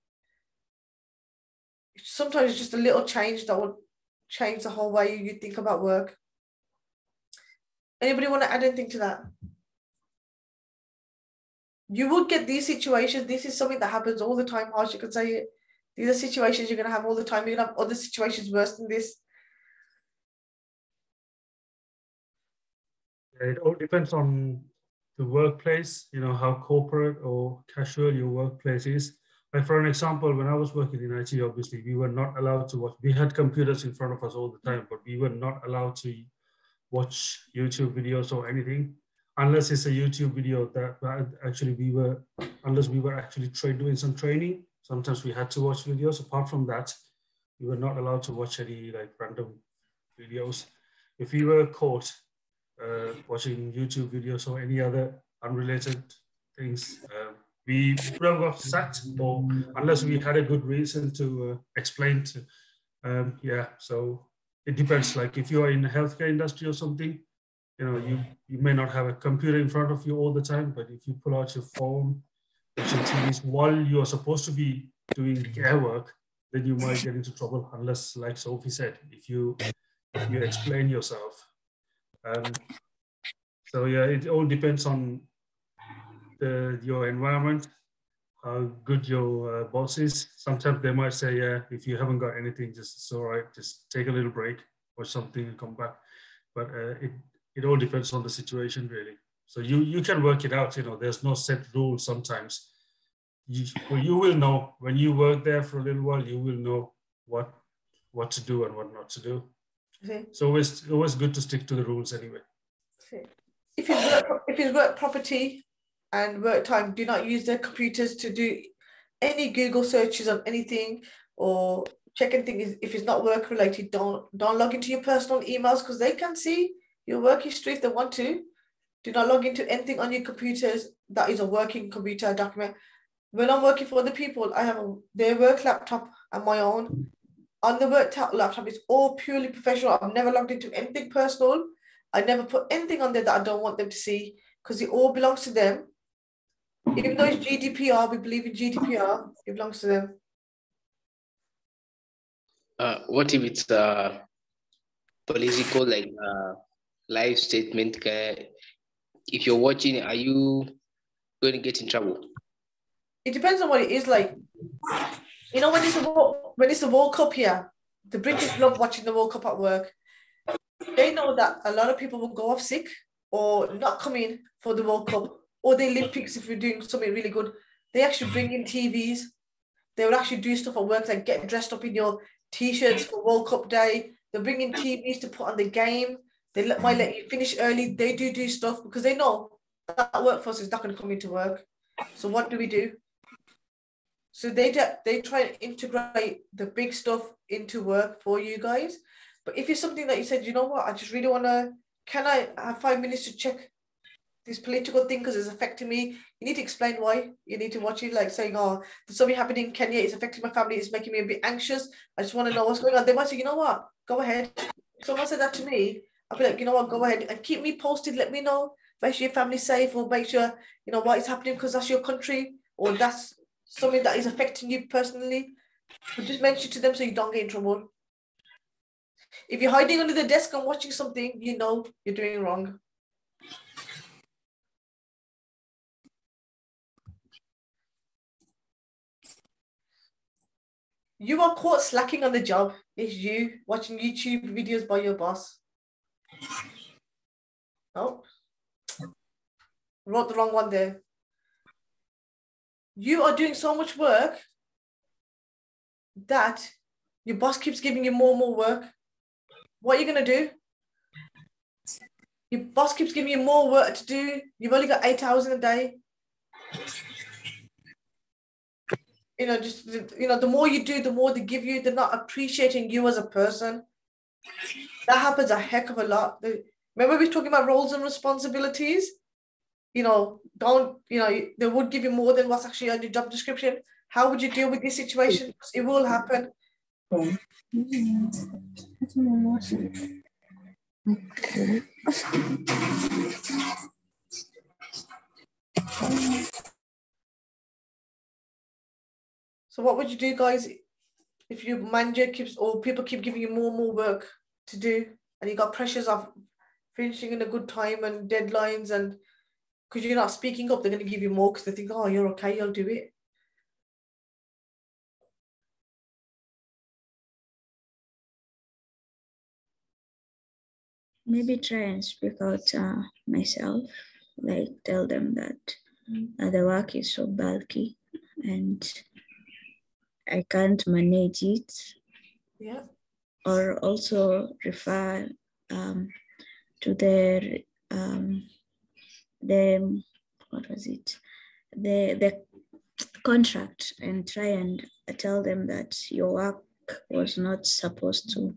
Sometimes it's just a little change that will change the whole way you think about work. Anybody want to add anything to that? you would get these situations. This is something that happens all the time, Harsh, you can say it. These are situations you're going to have all the time. You're going to have other situations worse than this. It all depends on the workplace, you know, how corporate or casual your workplace is. Like for an example, when I was working in IT, obviously, we were not allowed to watch. We had computers in front of us all the time, but we were not allowed to watch YouTube videos or anything, unless it's a YouTube video that actually unless we were actually doing some training. Sometimes we had to watch videos. Apart from that, we were not allowed to watch any like random videos. If we were caught watching YouTube videos or any other unrelated things, we would have got sacked, or unless we had a good reason to explain to. Yeah, so it depends. Like if you are in the healthcare industry or something, you know, you may not have a computer in front of you all the time, but if you pull out your phone, watching TVs while you are supposed to be doing care work, then you might get into trouble, unless, like Sophie said, if you explain yourself. So yeah, it all depends on your environment, how good your boss is. Sometimes they might say, yeah, if you haven't got anything, just it's all right, just take a little break or something and come back. But it all depends on the situation, really. So you can work it out. You know, there's no set rules. Sometimes you will know when you work there for a little while. You will know what to do and what not to do. Okay. So it's always good to stick to the rules anyway. Okay. If it's work property and work time, do not use their computers to do any Google searches on anything or check anything. If it's not work related, don't log into your personal emails, because they can see your work history if they want to. Do not log into anything on your computers that is a working computer document. When I'm working for other people, I have their work laptop and my own. On the work laptop, it's all purely professional. I've never logged into anything personal. I never put anything on there that I don't want them to see, because it all belongs to them. Even though it's GDPR, we believe in GDPR, it belongs to them. What if it's political, like live statement? If you're watching, are you going to get in trouble? It depends on what it is like. You know, when it's the World Cup here, the British love watching the World Cup at work. They know that a lot of people will go off sick or not come in for the World Cup or the Olympics if you're doing something really good. They actually bring in TVs. They will actually do stuff at work, like get dressed up in your T-shirts for World Cup Day. They'll bring in TVs to put on the game. They might let you finish early. They do stuff because they know that workforce is not going to come into work. So what do? So they try and integrate the big stuff into work for you guys. But if it's something that you said, you know what, I just really want to, can I have 5 minutes to check this political thing because it's affecting me? You need to explain why. You need to watch it, like saying, oh, there's something happening in Kenya, it's affecting my family, it's making me a bit anxious. I just want to know what's going on. They might say, you know what, go ahead. If someone said that to me, I'll be like, you know what, go ahead and keep me posted. Let me know. Make sure your family's safe, or make sure, you know, what is happening because that's your country, or that's something that is affecting you personally. But just mention to them so you don't get in trouble. If you're hiding under the desk and watching something, you know you're doing wrong. You are caught slacking on the job. It's you watching YouTube videos by your boss. Oh, wrote the wrong one there. You are doing so much work that your boss keeps giving you more and more work. What are you going to do? Your boss keeps giving you more work to do. You've only got 8 hours in a day. You know, just, you know, the more you do, the more they give you. They're not appreciating you as a person. That happens a heck of a lot. Remember we were talking about roles and responsibilities? You know, they would give you more than what's actually on your job description. How would you deal with this situation? It will happen. So what would you do, guys, if your manager keeps, or people keep giving you more and more work to do, and you got pressures of finishing in a good time and deadlines, and because you're not speaking up, they're going to give you more because they think, oh, you're okay, you'll do it. Maybe try and speak out myself, like tell them that the work is so bulky and I can't manage it. Yeah. Or also refer to the what was it? The contract, and try and tell them that your work was not supposed to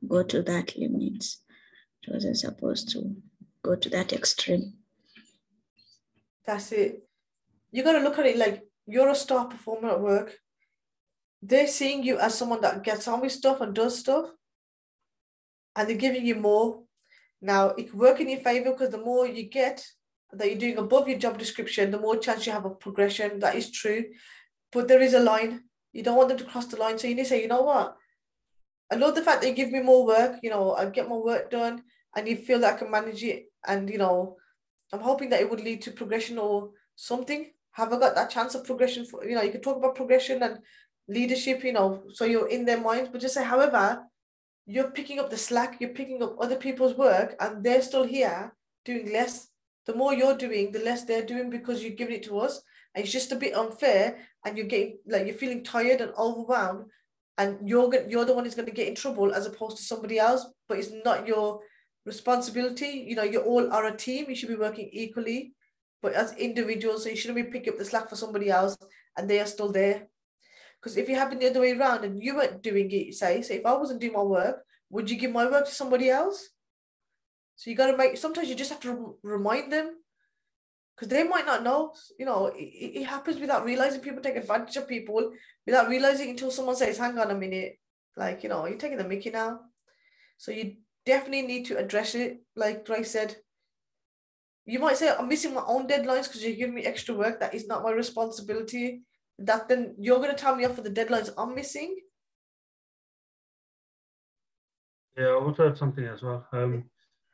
go to that limit. It wasn't supposed to go to that extreme. That's it. You got to look at it like you're a star performer at work. They're seeing you as someone that gets on with stuff and does stuff, and they're giving you more. Now, it can work in your favor because the more you get that you're doing above your job description, the more chance you have of progression. That is true. But there is a line. You don't want them to cross the line. So you need to say, you know what? I love the fact that you give me more work. You know, I get more work done and you feel that I can manage it. And, you know, I'm hoping that it would lead to progression or something. Have I got that chance of progression? For, you know, you can talk about progression and leadership, you know, so you're in their minds. But just say, however, you're picking up the slack, you're picking up other people's work and they're still here doing less. The more you're doing, the less they're doing because you're giving it to us. And it's just a bit unfair and you're getting, like, you're feeling tired and overwhelmed and you're the one who's going to get in trouble as opposed to somebody else, but it's not your responsibility. You know, you all are a team. You should be working equally, but as individuals, so you shouldn't be picking up the slack for somebody else and they are still there. Because if it happened the other way around and you weren't doing it, say if I wasn't doing my work, would you give my work to somebody else? So you got to make, sometimes you just have to remind them because they might not know. You know, it happens without realizing. People take advantage of people without realizing until someone says, hang on a minute, like, you know, you're taking the mickey now. So you definitely need to address it. Like Grace said, you might say, I'm missing my own deadlines because you're giving me extra work. That is not my responsibility. That then you're going to tell me off for the deadlines I'm missing. Yeah, I want to add something as well.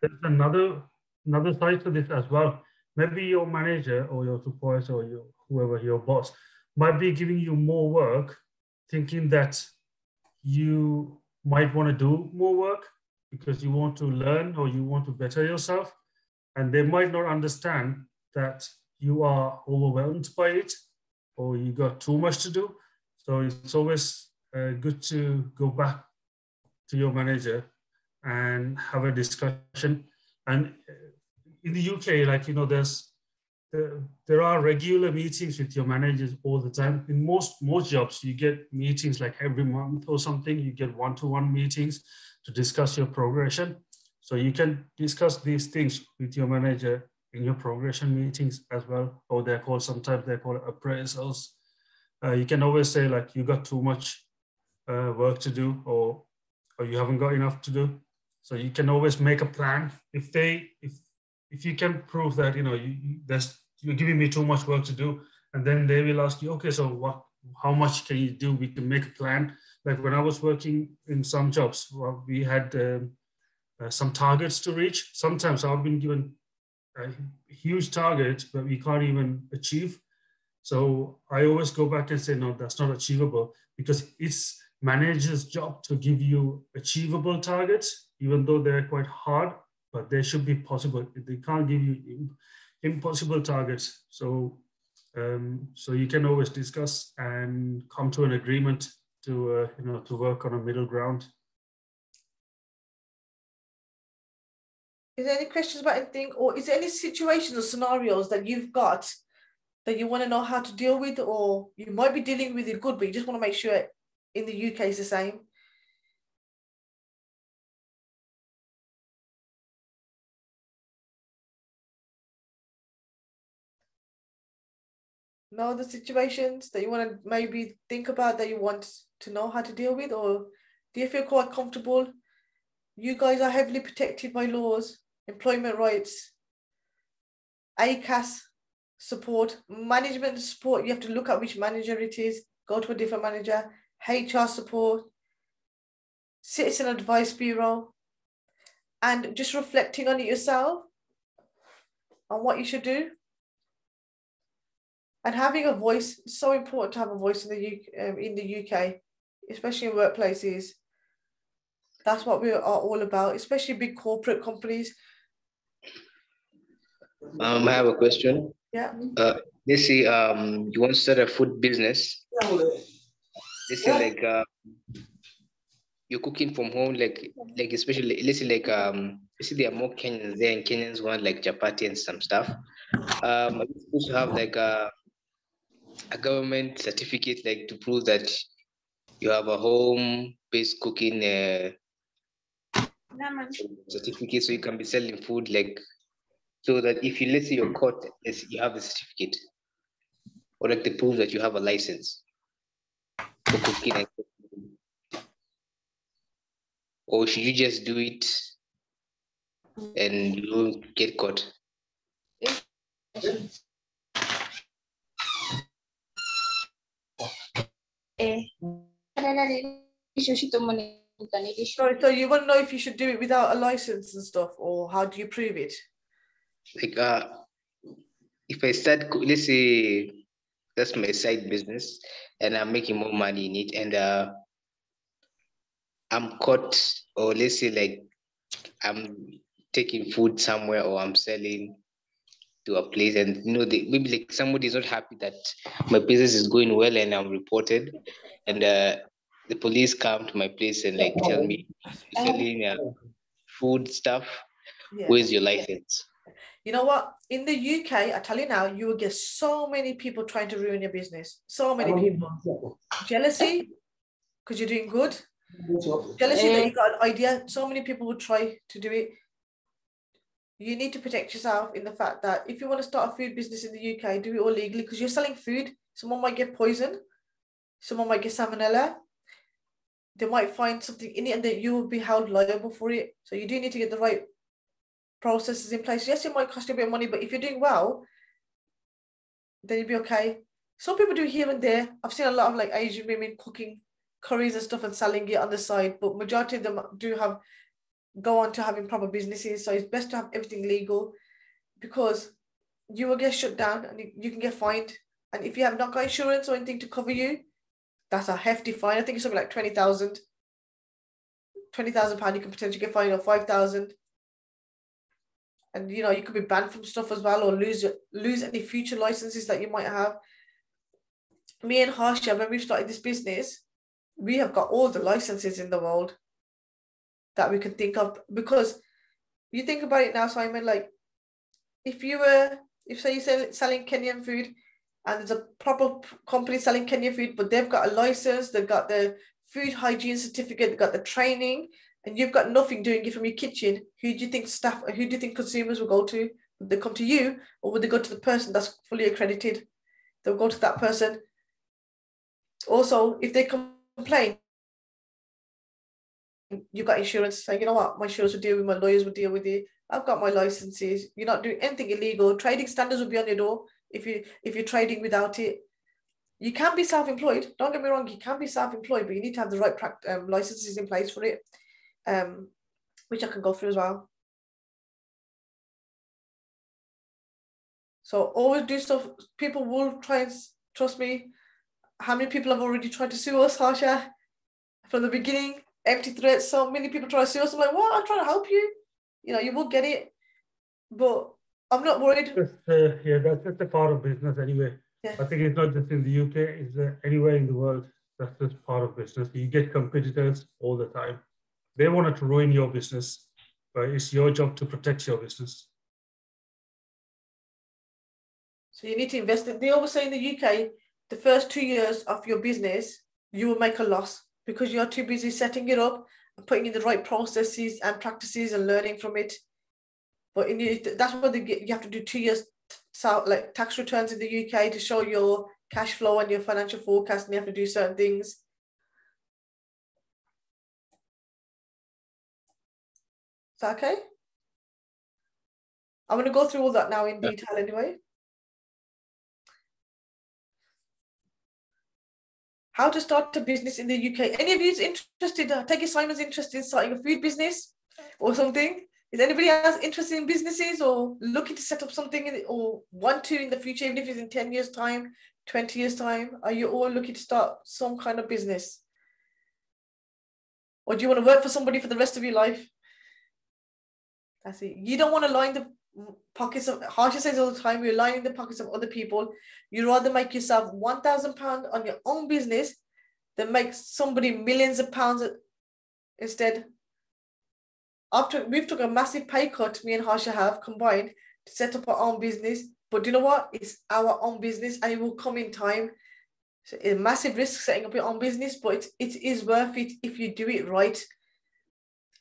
There's another side to this as well. Maybe your manager or your supervisor or whoever your boss might be giving you more work, thinking that you might want to do more work because you want to learn or you want to better yourself, and they might not understand that you are overwhelmed by it or you got too much to do. So it's always good to go back to your manager and have a discussion. And in the UK, like, you know, there are regular meetings with your managers all the time. In most jobs, you get meetings like every month or something. You get one-to-one meetings to discuss your progression. So you can discuss these things with your manager in your progression meetings as well, or sometimes they're called appraisals. You can always say, like, you got too much work to do, or you haven't got enough to do. So you can always make a plan. If you can prove that, you know, you're giving me too much work to do, and then they will ask you, okay, so how much can you do? We can make a plan. Like when I was working in some jobs, well, we had some targets to reach. Sometimes I've been given a huge target, but we can't even achieve. So I always go back and say, no, that's not achievable, because it's manager's job to give you achievable targets, even though they're quite hard, but they should be possible. They can't give you impossible targets. So you can always discuss and come to an agreement to to work on a middle ground. Is there any questions about anything, or is there any situations or scenarios that you've got that you want to know how to deal with, or you might be dealing with it good, but you just want to make sure in the UK it's the same? No other situations that you want to maybe think about that you want to know how to deal with, or do you feel quite comfortable? You guys are heavily protected by laws, employment rights, ACAS support, management support. You have to look at which manager it is, go to a different manager, HR support, Citizen Advice Bureau, and just reflecting on it yourself, on what you should do. And having a voice is so important to have a voice in the UK, especially in workplaces. That's what we are all about, especially big corporate companies. I have a question. Yeah. Let's say you want to start a food business. Let's say like you're cooking from home, like especially let's say like let's say there are more Kenyans there, and Kenyans want like chapati and some stuff. Are you supposed to have like a government certificate like to prove that you have a home-based cooking certificate, so you can be selling food like, so that if you, let's say you're caught, you have the certificate, or like the proof that you have a license for cooking and cooking. Or should you just do it and you don't get caught? So you want to know if you should do it without a license and stuff, or how do you prove it? Like if I start, let's say that's my side business and I'm making more money in it, and I'm caught, or let's say like I'm taking food somewhere, or I'm selling to a place, and maybe like somebody's not happy that my business is going well and I'm reported, and the police come to my place and like tell me you're selling food stuff. Yes. Where's your license? You know what? In the UK, I tell you now, you will get so many people trying to ruin your business. So many people. Jealousy, because you're doing good. Jealousy that you got an idea. So many people will try to do it. You need to protect yourself in the fact that if you want to start a food business in the UK, do it all legally, because you're selling food. Someone might get poison. Someone might get salmonella. They might find something in it and that you will be held liable for it. So you do need to get the right processes in place. Yes, it might cost you a bit of money, but if you're doing well, then you'll be okay. Some people do here and there. I've seen a lot of like Asian women cooking curries and stuff and selling it on the side, but majority of them do go on to having proper businesses. So it's best to have everything legal, because you will get shut down and you can get fined. And if you have not got insurance or anything to cover you, that's a hefty fine. I think it's something like £20,000 you can potentially get fined, or 5,000. And you could be banned from stuff as well, or lose any future licenses that you might have. Me and Harsha, when we started this business, we have got all the licenses in the world that we can think of. Because you think about it now, Simon, like if say you're selling Kenyan food and there's a proper company selling Kenyan food, but they've got a license, they've got the food hygiene certificate, they've got the training, and you've got nothing doing it from your kitchen, who do you think consumers will go to? Would they come to you, or would they go to the person that's fully accredited? They'll go to that person. Also, if they complain, you've got insurance. So you know what? My insurance will deal with, my lawyers will deal with it. I've got my licenses. You're not doing anything illegal. Trading standards will be on your door if you're trading without it. You can be self-employed. Don't get me wrong. You can be self-employed, but you need to have the right licenses in place for it, which I can go through as well. So always do stuff. People will try and trust me. How many people have already tried to sue us, Harsha? From the beginning, empty threats. So many people try to sue us. I'm like, what? I'm trying to help you. You will get it. But I'm not worried. That's just a part of business anyway. Yeah. I think it's not just in the UK, it's anywhere in the world. That's just part of business. You get competitors all the time. They wanted to ruin your business, but it's your job to protect your business. So you need to invest in. They always say in the UK, the first 2 years of your business, you will make a loss because you're too busy setting it up and putting in the right processes and practices and learning from it. But that's what you have to do 2 years, like tax returns in the UK to show your cash flow and your financial forecast, and you have to do certain things. Is that okay? I'm going to go through all that now in detail anyway. How to start a business in the UK. Any of you is interested? Take Simon's interest in starting a food business or something? Is anybody else interested in businesses or looking to set up something or want to in the future, even if it's in 10 years' time, 20 years' time? Are you all looking to start some kind of business? Or do you want to work for somebody for the rest of your life? That's it. You don't want to line the pockets of, Harsha says all the time, you're lining the pockets of other people. You'd rather make yourself £1,000 on your own business than make somebody millions of pounds instead. After we've took a massive pay cut, me and Harsha have combined to set up our own business. But do you know what? It's our own business and it will come in time. So it's a massive risk setting up your own business, but it is worth it if you do it right.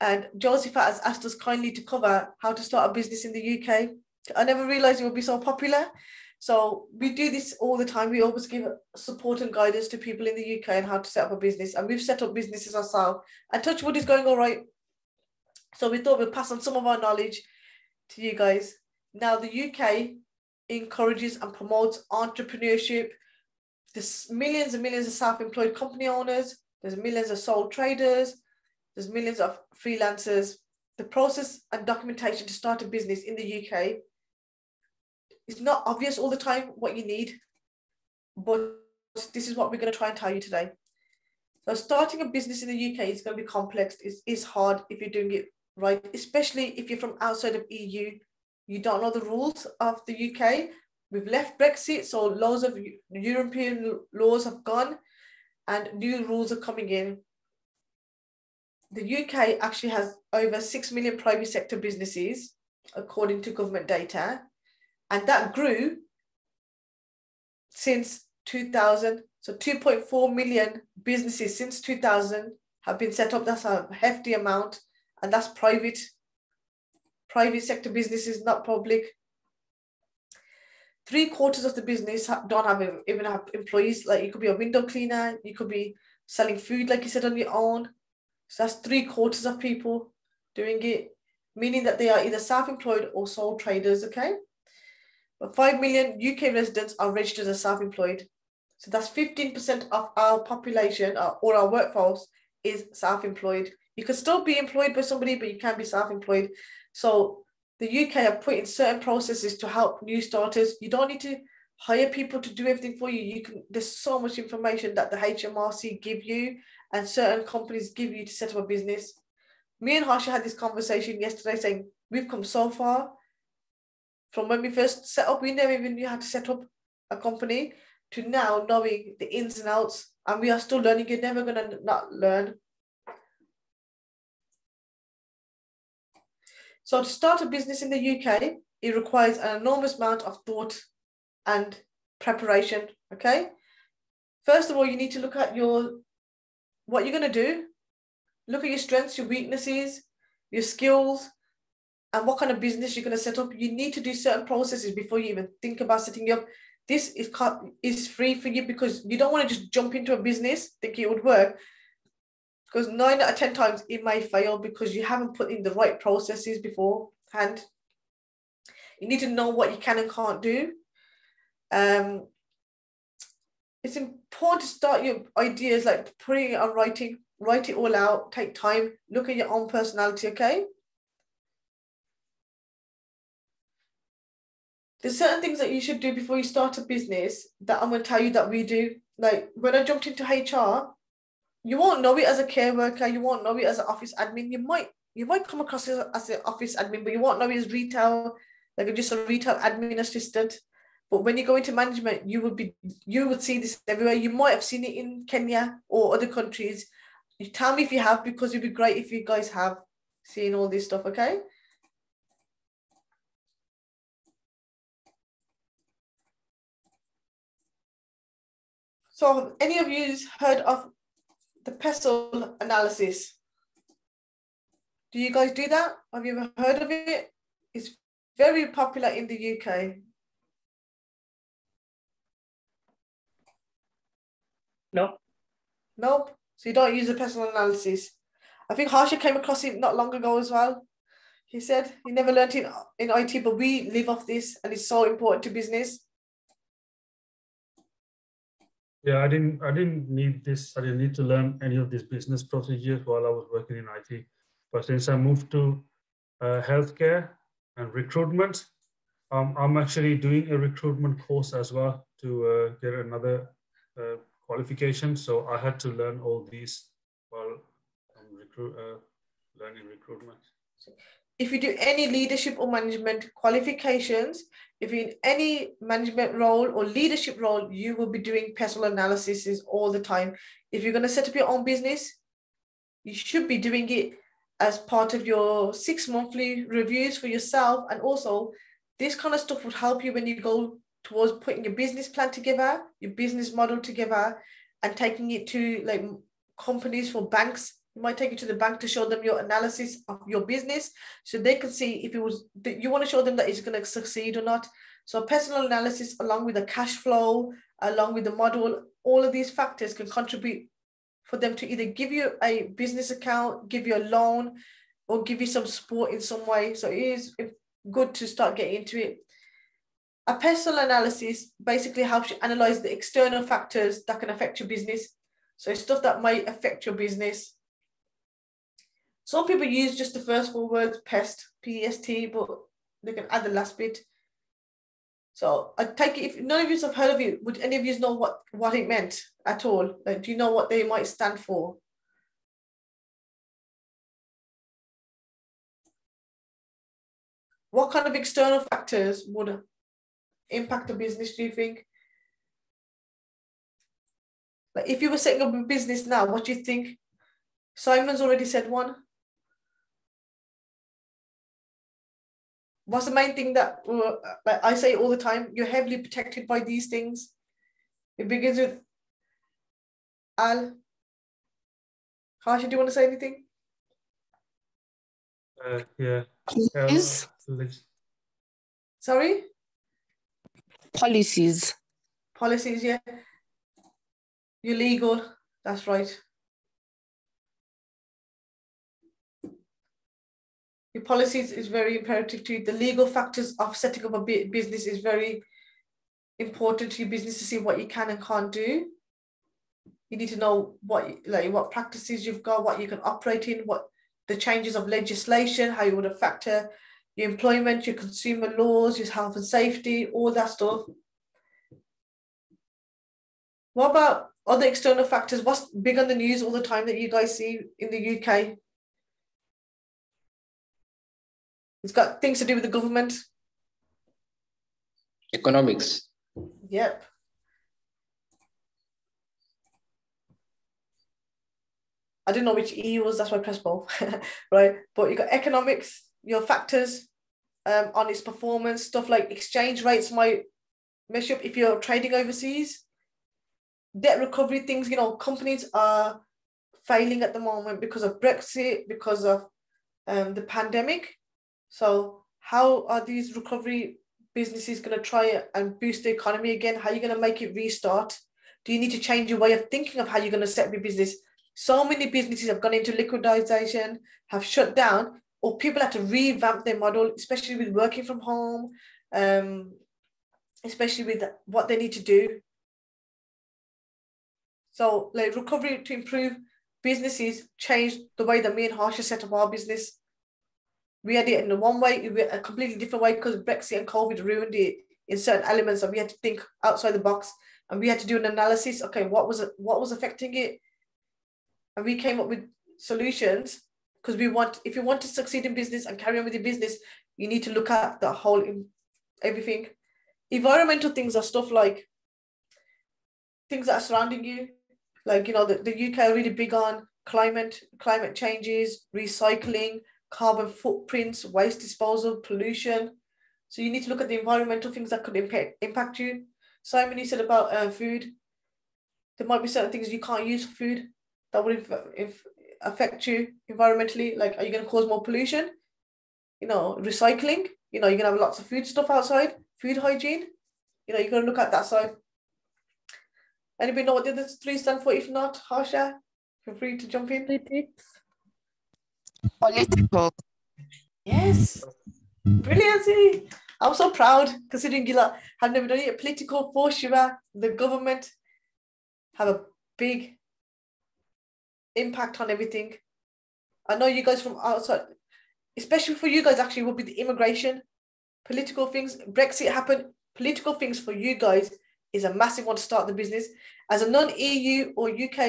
And Joseph has asked us kindly to cover how to start a business in the UK. I never realized it would be so popular. So we do this all the time. We always give support and guidance to people in the UK on how to set up a business. And we've set up businesses ourselves. And Touchwood is going all right. So we thought we'd pass on some of our knowledge to you guys. Now, the UK encourages and promotes entrepreneurship. There's millions and millions of self-employed company owners. There's millions of sole traders. There's millions of freelancers. The process and documentation to start a business in the UK is not obvious all the time what you need, but this is what we're going to try and tell you today. So starting a business in the UK is going to be complex. It's hard if you're doing it right, especially if you're from outside of EU. You don't know the rules of the UK. We've left Brexit, so loads of European laws have gone and new rules are coming in. The UK actually has over 6 million private sector businesses, according to government data, and that grew since 2000. So 2.4 million businesses since 2000 have been set up. That's a hefty amount, and that's private sector businesses, not public. 3/4 of the business don't even have employees. Like you could be a window cleaner, you could be selling food, like you said, on your own. So that's 3/4 of people doing it, meaning that they are either self-employed or sole traders, okay? But 5 million UK residents are registered as self-employed. So that's 15% of our population or our workforce is self-employed. You can still be employed by somebody, but you can't be self-employed. So the UK have put in certain processes to help new starters. You don't need to hire people to do everything for you. There's so much information that the HMRC give you and certain companies give you to set up a business. Me and Harsha had this conversation yesterday saying, we've come so far from when we first set up, we never even knew how to set up a company, to now knowing the ins and outs, and we are still learning. You're never going to not learn. So to start a business in the UK, it requires an enormous amount of thought and preparation, okay? First of all, you need to look at what you're going to do. Look at your strengths, your weaknesses, your skills, and what kind of business you're going to set up. You need to do certain processes before you even think about setting up. This is free for you because you don't want to just jump into a business thinking it would work, because 9 out of 10 times it may fail because you haven't put in the right processes beforehand. You need to know what you can and can't do. It's important to start your ideas, like putting it on writing, write it all out, take time, look at your own personality, okay? There's certain things that you should do before you start a business that I'm going to tell you that we do. Like when I jumped into HR, you won't know it as a care worker, you won't know it as an office admin. You might come across it as an office admin, but you won't know it as retail, like just a retail admin assistant. But when you go into management, you would see this everywhere. You might have seen it in Kenya or other countries. You tell me if you have, because it'd be great if you guys have seen all this stuff, okay? So have any of you heard of the Pestle Analysis? Do you guys do that? Have you ever heard of it? It's very popular in the UK. No. Nope. So you don't use the Pestle Analysis. I think Harsha came across it not long ago as well. He said he never learned it in IT, but we live off this and it's so important to business. Yeah, I didn't need this. I didn't need to learn any of these business procedures while I was working in IT. But since I moved to healthcare and recruitment. I'm actually doing a recruitment course as well to get another qualification. So I had to learn all these while I'm learning recruitment. If you do any leadership or management qualifications, if you're in any management role or leadership role, you will be doing Pestle analysis all the time. If you're going to set up your own business, you should be doing it as part of your 6 monthly reviews for yourself. And also, this kind of stuff would help you when you go towards putting your business plan together, your business model together, and taking it to like companies for banks. You might take it to the bank to show them your analysis of your business so they can see if it was, you want to show them that it's going to succeed or not. So personal analysis, along with the cash flow, along with the model, all of these factors can contribute for them to either give you a business account, give you a loan, or give you some support in some way. So it is good to start getting into it. A personal analysis basically helps you analyze the external factors that can affect your business. So stuff that might affect your business. Some people use just the first 4 words, PEST, P-E-S-T, but they can add the last bit. So I take it, if none of you have heard of it, would any of you know what it meant at all? Like, do you know what they might stand for? What kind of external factors would impact the business, do you think? Like if you were setting up a business now, what do you think? Simon's already said one. What's the main thing that, like I say all the time, you're heavily protected by these things? It begins with Al. Harsha, do you want to say anything? Yeah. Sorry? Policies. Policies, yeah. You're legal, that's right. Your policies is very imperative to you. The legal factors of setting up a business is very important to your business to see what you can and can't do. You need to know what practices you've got, what you can operate in, what the changes of legislation, how you would affect your employment, your consumer laws, your health and safety, all that stuff. What about other external factors? What's big on the news all the time that you guys see in the UK? It's got things to do with the government. Economics. Yep. I didn't know which E was, that's why I pressed both, right? But you got economics, your factors on its performance, stuff like exchange rates might mess up if you're trading overseas. Debt recovery things, companies are failing at the moment because of Brexit, because of the pandemic. So how are these recovery businesses going to try and boost the economy again? How are you going to make it restart? Do you need to change your way of thinking of how you're going to set up your business? So many businesses have gone into liquidation, have shut down, or people have to revamp their model, especially with working from home, especially with what they need to do. So like recovery to improve businesses changed the way that me and Harsha set up our business. We had it in one way, a completely different way because Brexit and COVID ruined it in certain elements, and we had to think outside the box, and we had to do an analysis. Okay, what was affecting it? And we came up with solutions because if you want to succeed in business and carry on with your business, you need to look at the whole, everything. Environmental things are stuff like things that are surrounding you. Like, the UK are really big on climate changes, recycling, carbon footprints, waste disposal, pollution. So you need to look at the environmental things that could impact you. Simon, you said about food. There might be certain things you can't use for food that would affect you environmentally. Like, are you going to cause more pollution? Recycling. You're going to have lots of food stuff outside. Food hygiene. You're going to look at that side. Anybody know what the other 3 stand for? If not, Harsha, feel free to jump in. Political. Yes. Brilliant. I'm so proud considering you have never done it. Political for sure. The government have a big impact on everything. I know you guys from outside. especially for you guys actually, will be the immigration, political things. Brexit happened, political things for you guys is a massive one to start the business. As a non-EU or UK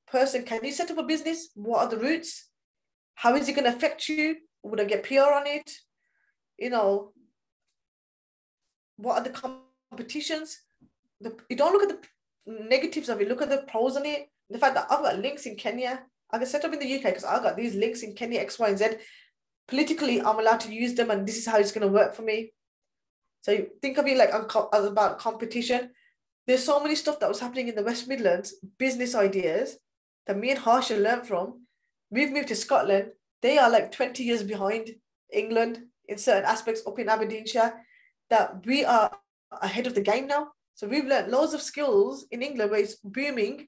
person, can you set up a business? What are the routes? How is it going to affect you? Would I get PR on it? You know, what are the competitions? You don't look at the negatives of it, look at the pros on it. The fact that I've got links in Kenya, I can set up in the UK because I've got these links in Kenya, X, Y, and Z. Politically, I'm allowed to use them, and this is how it's going to work for me. So think of it like about competition. There's so many stuff that was happening in the West Midlands, business ideas that me and Harsha learned from. We've moved to Scotland. They are like 20 years behind England in certain aspects up in Aberdeenshire, that we are ahead of the game now. So we've learned loads of skills in England where it's booming.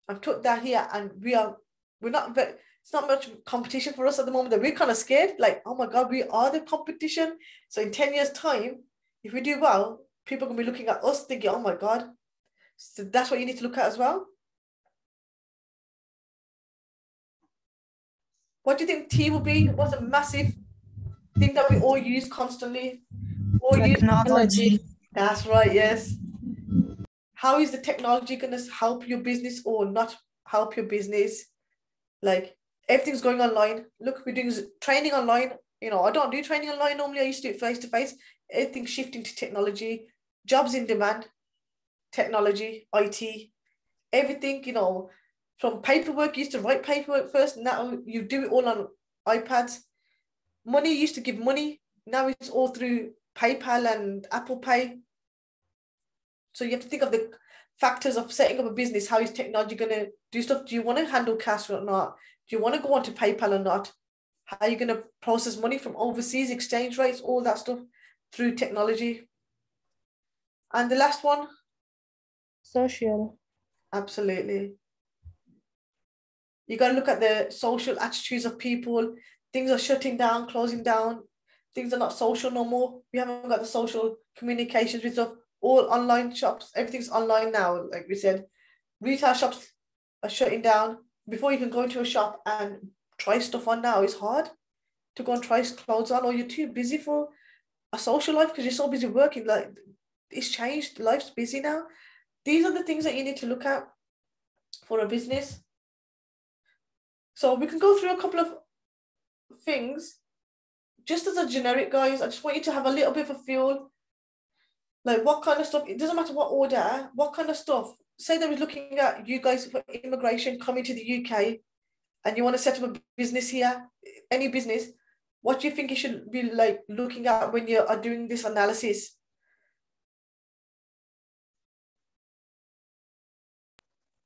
I've took that here, and it's not much competition for us at the moment, that we're kind of scared, like, oh my God, we are the competition. So in 10 years time, if we do well, people are gonna be looking at us thinking, oh my God. So that's what you need to look at as well. What do you think tea will be? What's a massive thing that we all use constantly? Technology. That's right, yes. How is the technology going to help your business or not help your business? Like, everything's going online. Look, we're doing training online. You know, I don't do training online normally. I used to do it face-to-face. Everything's shifting to technology. Jobs in demand, technology, IT, everything, you know, from paperwork, you used to write paperwork first. Now you do it all on iPads. Money, used to give money. Now it's all through PayPal and Apple Pay. So you have to think of the factors of setting up a business. How is technology going to do stuff? Do you want to handle cash or not? Do you want to go onto PayPal or not? How are you going to process money from overseas, exchange rates, all that stuff through technology? And the last one? Social. Absolutely. You got to look at the social attitudes of people. Things are shutting down, closing down. Things are not social no more. We haven't got the social communications with stuff. All online shops, everything's online now. Like we said, retail shops are shutting down. Before you can go into a shop and try stuff on now, it's hard to go and try clothes on, or you're too busy for a social life because you're so busy working. Like, it's changed. Life's busy now. These are the things that you need to look at for a business. So we can go through a couple of things. Just as a generic, guys, I just want you to have a little bit of a feel. Like, what kind of stuff, it doesn't matter what order, what kind of stuff. Say they was looking at you guys for immigration coming to the UK and you want to set up a business here, any business, what do you think you should be like looking at when you are doing this analysis?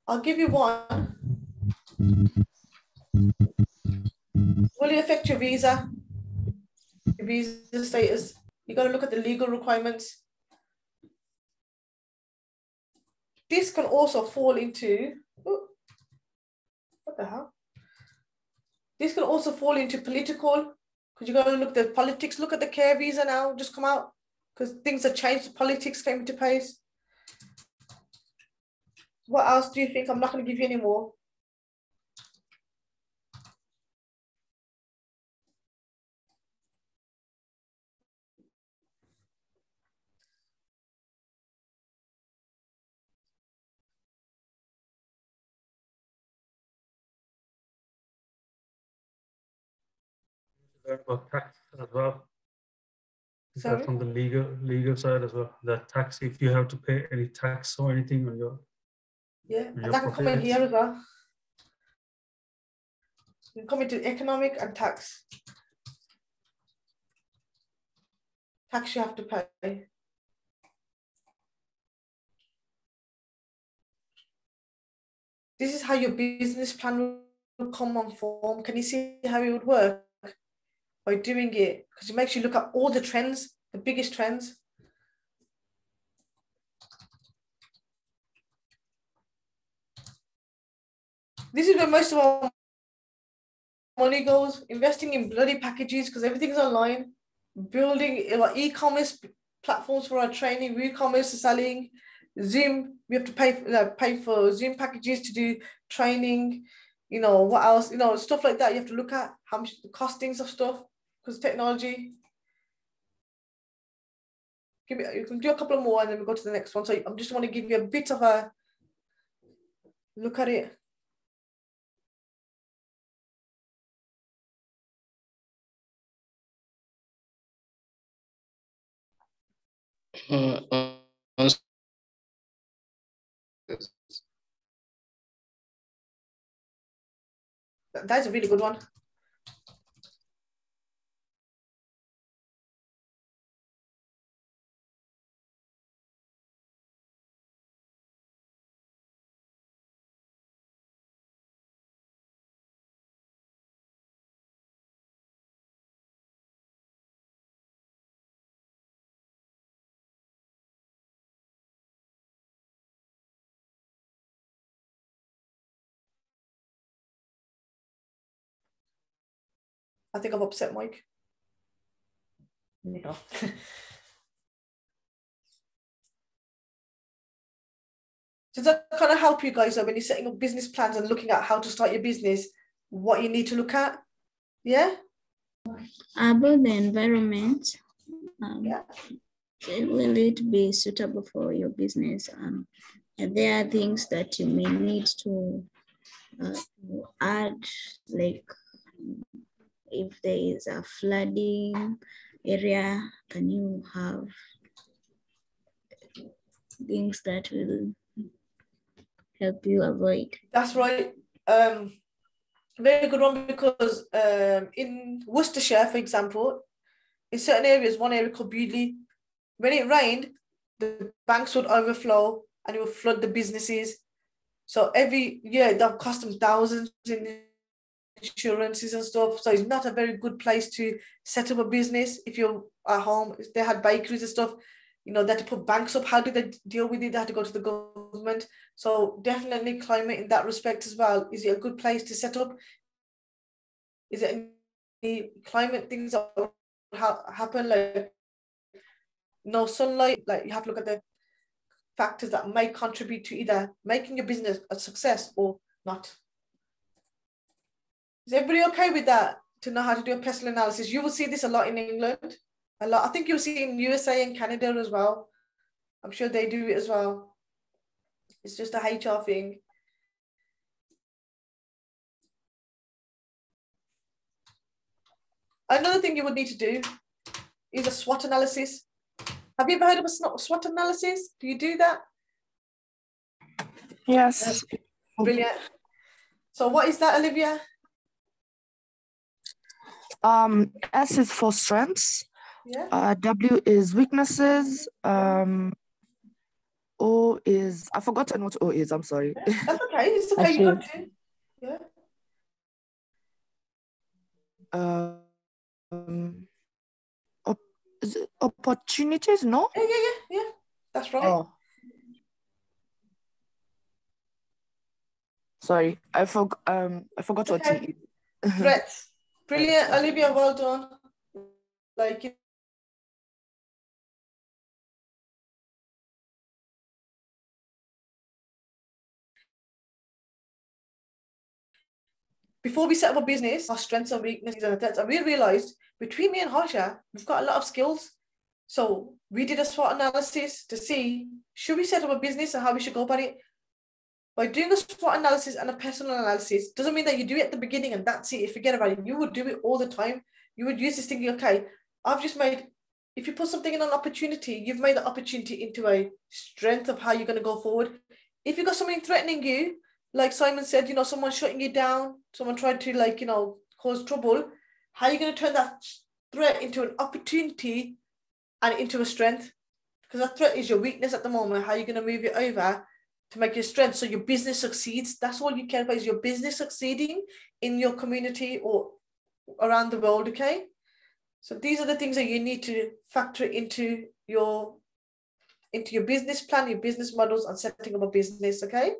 I'll give you one. Will it affect your visa? Your visa status? You got to look at the legal requirements. This can also fall into, what the hell? This can also fall into political, because you got to look at the politics. Look at the care visa now, just come out, because things have changed. Politics came into place. What else do you think? I'm not going to give you any more. About tax as well. Is Sorry? that from the legal side as well? That tax, if you have to pay any tax or anything on your and that can come in here as well. You can come into economic and tax. Tax you have to pay. This is how your business plan will come on form. Can you see how it would work? By doing it, because it makes you look at all the trends, the biggest trends. This is where most of our money goes, investing in bloody packages because everything's online, building e-commerce platforms for our training, e-commerce selling, Zoom, we have to pay for Zoom packages to do training, You know, what else? You know, stuff like that. You have to look at how much the costings of stuff, because technology. You can do a couple more and then we go to the next one. So I just want to give you a bit of a look at it. That's a really good one. I think I've upset Mike. Yeah. Does that kind of help you guys when you're setting up business plans and looking at how to start your business, what you need to look at? Yeah? About the environment, Yeah. will it be suitable for your business? And there are things that you may need to add, like if there is a flooding area, can you have things that will help you avoid? That's right. Very good one, because in Worcestershire, for example, in certain areas, one area called Bewdley, when it rained, the banks would overflow and it would flood the businesses. So every year they'll cost them thousands in insurances and stuff. So it's not a very good place to set up a business. If you're at home, if they had bakeries and stuff, you know, they had to put banks up. How do they deal with it? They had to go to the government. So definitely climate in that respect as well. Is it a good place to set up? Is it any climate things that happen, like no sunlight? Like you have to look at the factors that may contribute to either making your business a success or not. Is everybody okay with that? To know how to do a pestle analysis? You will see this a lot in England. A lot. I think you'll see it in USA and Canada as well. I'm sure they do it as well. It's just a HR thing. Another thing you would need to do is a SWOT analysis. Have you ever heard of a SWOT analysis? Do you do that? Yes. Brilliant. So what is that, Olivia? S is for strengths. Yeah. W is weaknesses. O is, I've forgotten what O is, I'm sorry. Yeah, that's okay. It's okay. You got to. Yeah. Is it opportunities? No. Yeah. That's right. Oh. Sorry, I forgot what T is. Threats. Brilliant, Olivia. Well done. Like. Before we set up a business, our strengths and weaknesses and threats, and we realized between me and Harsha, we've got a lot of skills. So we did a SWOT analysis to see, should we set up a business and how we should go about it? By doing a SWOT analysis and a personal analysis, doesn't mean that you do it at the beginning and that's it, you forget about it. You would do it all the time. You would use this thinking, okay, if you put something in an opportunity, you've made the opportunity into a strength of how you're going to go forward. If you've got something threatening you, like Simon said, you know, someone shutting you down, someone tried to, like, you know, cause trouble, how are you going to turn that threat into an opportunity and into a strength? Because that threat is your weakness at the moment. How are you going to move it over to make your strength so your business succeeds? That's all you care about, is your business succeeding in your community or around the world, okay? So these are the things that you need to factor into your business plan, your business models, and setting up a business, okay?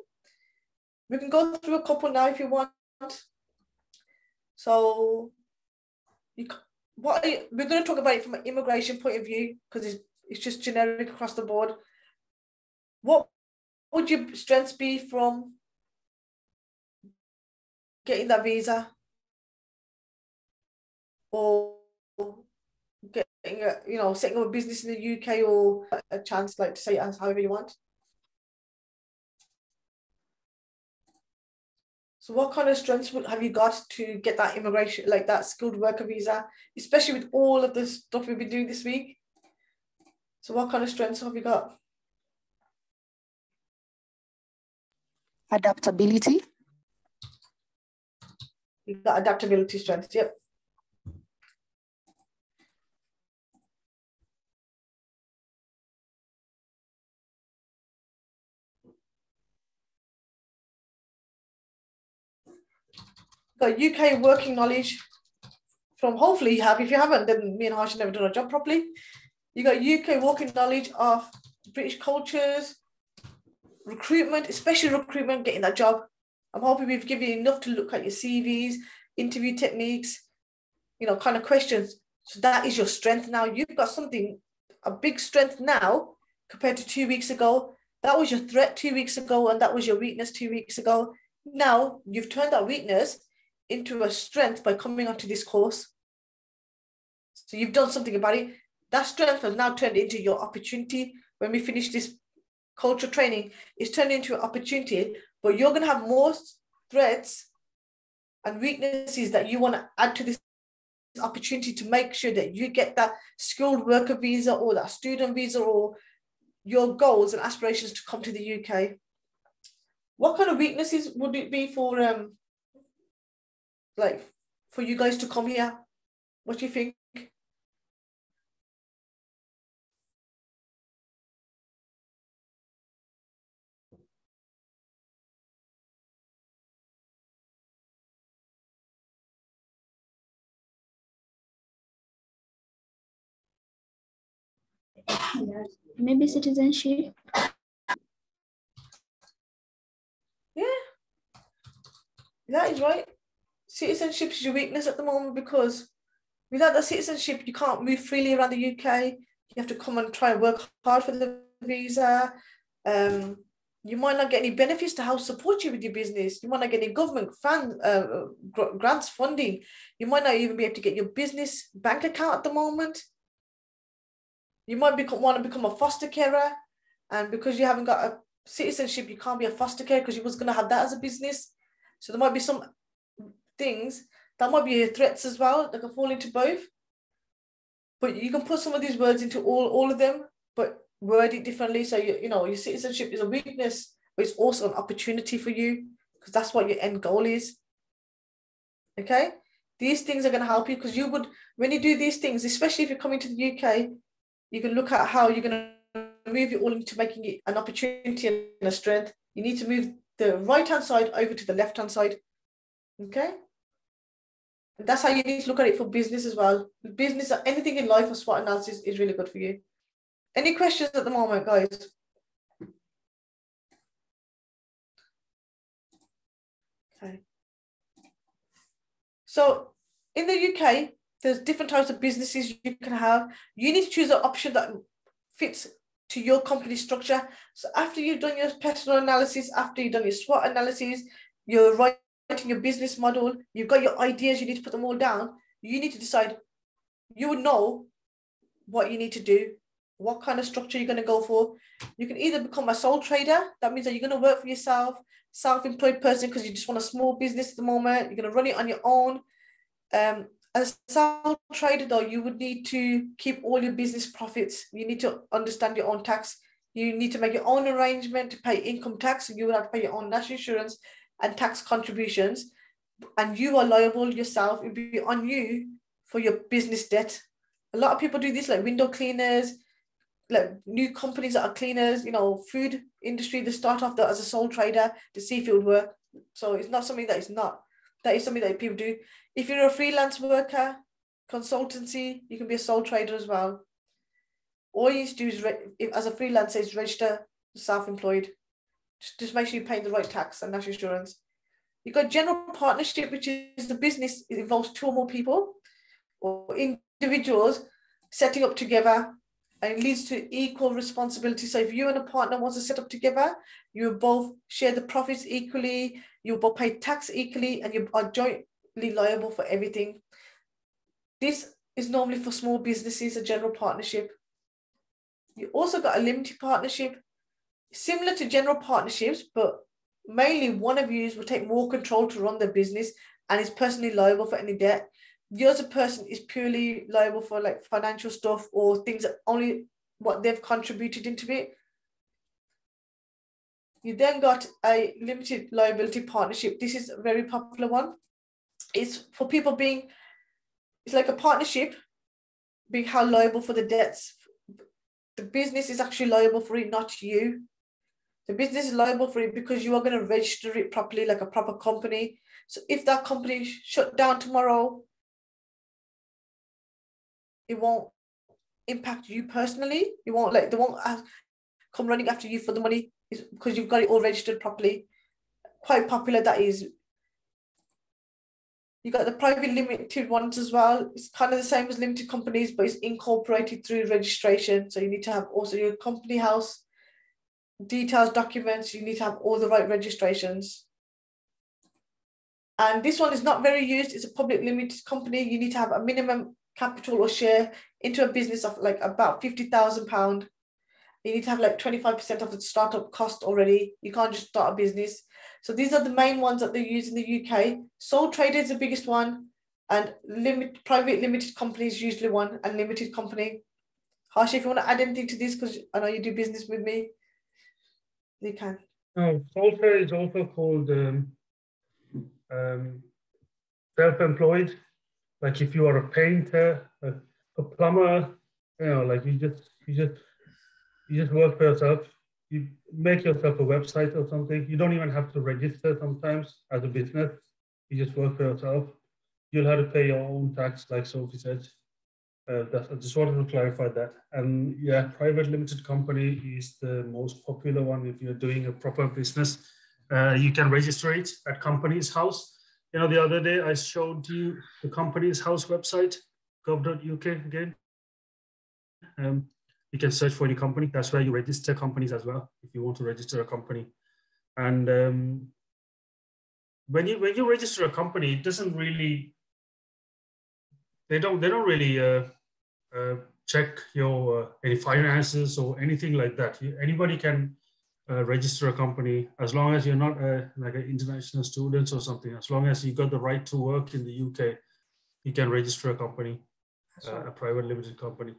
We can go through a couple now if you want. So we're going to talk about it from an immigration point of view, because it's just generic across the board. What would your strengths be from getting that visa or getting a, setting up a business in the UK, or a chance, like, to say it as however you want? So what kind of strengths have you got to get that immigration, like that skilled worker visa, especially with all of the stuff we've been doing this week? So what kind of strengths have you got? Adaptability. You've got adaptability strengths, yep. Got UK working knowledge from, hopefully you have. If you haven't, then me and Harsh have never done our job properly. You got UK working knowledge of British cultures, recruitment, especially recruitment, getting that job. I'm hoping we've given you enough to look at your CVs, interview techniques, kind of questions. So that is your strength now. You've got something, a big strength now compared to 2 weeks ago. That was your threat 2 weeks ago, and that was your weakness 2 weeks ago. Now you've turned that weakness into a strength by coming onto this course. So you've done something about it. That strength has now turned into your opportunity. When we finish this culture training, it's turned into an opportunity, but you're going to have more threats and weaknesses that you want to add to this opportunity to make sure that you get that skilled worker visa or that student visa or your goals and aspirations to come to the UK. What kind of weaknesses would it be for for you guys to come here? What do you think? Maybe citizenship. Yeah, that is right. Citizenship is your weakness at the moment, because without that citizenship, you can't move freely around the UK. You have to come and try and work hard for the visa. You might not get any benefits to help support you with your business. You might not get any government grants, funding. You might not even be able to get your business bank account at the moment. You might want to become a foster carer, and because you haven't got a citizenship, you can't be a foster carer because you was going to have that as a business. So there might be some things that might be threats as well that can fall into both. But you can put some of these words into all of them, but word it differently. So your citizenship is a weakness, but it's also an opportunity for you, because that's what your end goal is. Okay, these things are going to help you, because when you do these things, especially if you're coming to the UK, you can look at how you're going to move it all into making it an opportunity and a strength. You need to move the right-hand side over to the left-hand side. Okay? And that's how you need to look at it for business as well. Business or anything in life, a SWOT analysis is really good for you. Any questions at the moment, guys? Okay. So in the UK, there's different types of businesses you can have. You need to choose an option that fits to your company structure. So after you've done your Pestle analysis, after you've done your SWOT analysis, you're writing your business model, you've got your ideas, you need to put them all down. You need to decide, you would know what you need to do, what kind of structure you're going to go for. You can either become a sole trader. That means that you're going to work for yourself, self-employed person, because you just want a small business at the moment. You're going to run it on your own. As a sole trader, though, you would need to keep all your business profits. You need to understand your own tax. You need to make your own arrangement to pay income tax. You will have to pay your own national insurance and tax contributions. And you are liable yourself. It will be on you for your business debt. A lot of people do this, like window cleaners, like new companies that are cleaners, food industry, they start off as a sole trader to see if it would work. So it's not something that is not. That is something that people do. If you're a freelance worker, consultancy, you can be a sole trader as well. All you need to do is, as a freelancer, is register self-employed. Just make sure you're paying the right tax and national insurance. You've got general partnership, which is the business. It involves 2 or more people or individuals setting up together, and it leads to equal responsibility. So if you and a partner want to set up together, you both share the profits equally. You both pay tax equally and you are jointly liable for everything. This is normally for small businesses, a general partnership. You also got a limited partnership, similar to general partnerships, but mainly one of you will take more control to run the business and is personally liable for any debt. The other person is purely liable for like financial stuff or things that only what they've contributed into it. You then got a limited liability partnership. This is a very popular one. It's for people being, it's like a partnership being held liable for the debts. The business is actually liable for it, not you. The business is liable for it because you are going to register it properly like a proper company. So if that company shut down tomorrow, it won't impact you personally. It won't like, they won't come running after you for the money because you've got it all registered properly. Quite popular, that is. You got the private limited ones as well. It's kind of the same as limited companies, but it's incorporated through registration. So you need to have also your company house details, documents. You need to have all the right registrations. And this one is not very used. It's a public limited company. You need to have a minimum capital or share into a business of like about £50,000. You need to have like 25% of the startup cost already. You can't just start a business. So these are the main ones that they use in the UK. Sole trader is the biggest one, and private limited company is usually one, and limited company. Harsh, if you want to add anything to this, because I know you do business with me, you can. Sole trader is also called self-employed. Like if you are a painter, a plumber, you know, like you just work for yourself. You make yourself a website or something. You don't even have to register sometimes as a business. You just work for yourself. You'll have to pay your own tax, like Sophie said. I just wanted to clarify that. And yeah, private limited company is the most popular one if you're doing a proper business. You can register it at Companies House. You know, the other day I showed you the Companies House website, gov.uk again. You can search for any company. That's where you register companies as well, if you want to register a company. And when you register a company, it doesn't really, they don't really check your any finances or anything like that. Anybody can register a company as long as you're not like an international student or something. As long as you got the right to work in the UK, you can register a company, a private limited company.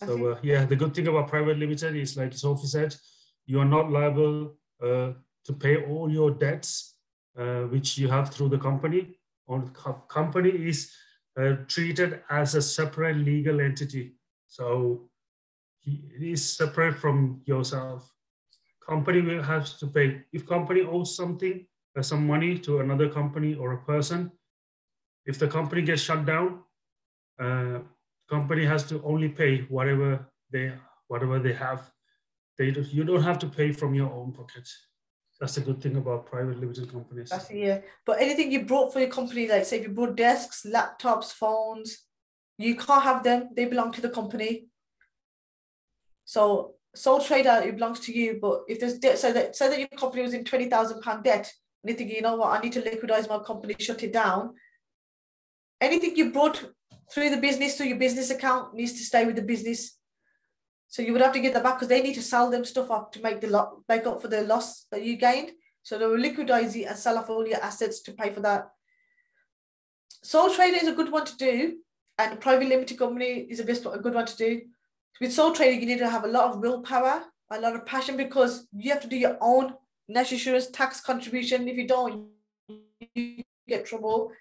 So yeah, the good thing about private limited is, like Sophie said, you are not liable to pay all your debts which you have through the company. Or the company is treated as a separate legal entity. So it is separate from yourself. Company will have to pay. If company owes something, some money to another company or a person, if the company gets shut down, company has to only pay whatever they have. You don't have to pay from your own pocket. That's the good thing about private limited companies. That's, yeah. But anything you brought for your company, like say if you brought desks, laptops, phones, you can't have them. They belong to the company. So sole trader, it belongs to you. But if there's debt, so that your company was in £20,000 debt, and you think, you know what, I need to liquidize my company, shut it down. Anything you brought through the business, through your business account, needs to stay with the business. So you would have to get that back because they need to sell them stuff up to make up for the loss that you gained. So they will liquidize it and sell off all your assets to pay for that. Sole trader is a good one to do, and private limited company is a good one to do. With sole trader, you need to have a lot of willpower, a lot of passion, because you have to do your own national insurance tax contribution. If you don't, you get trouble.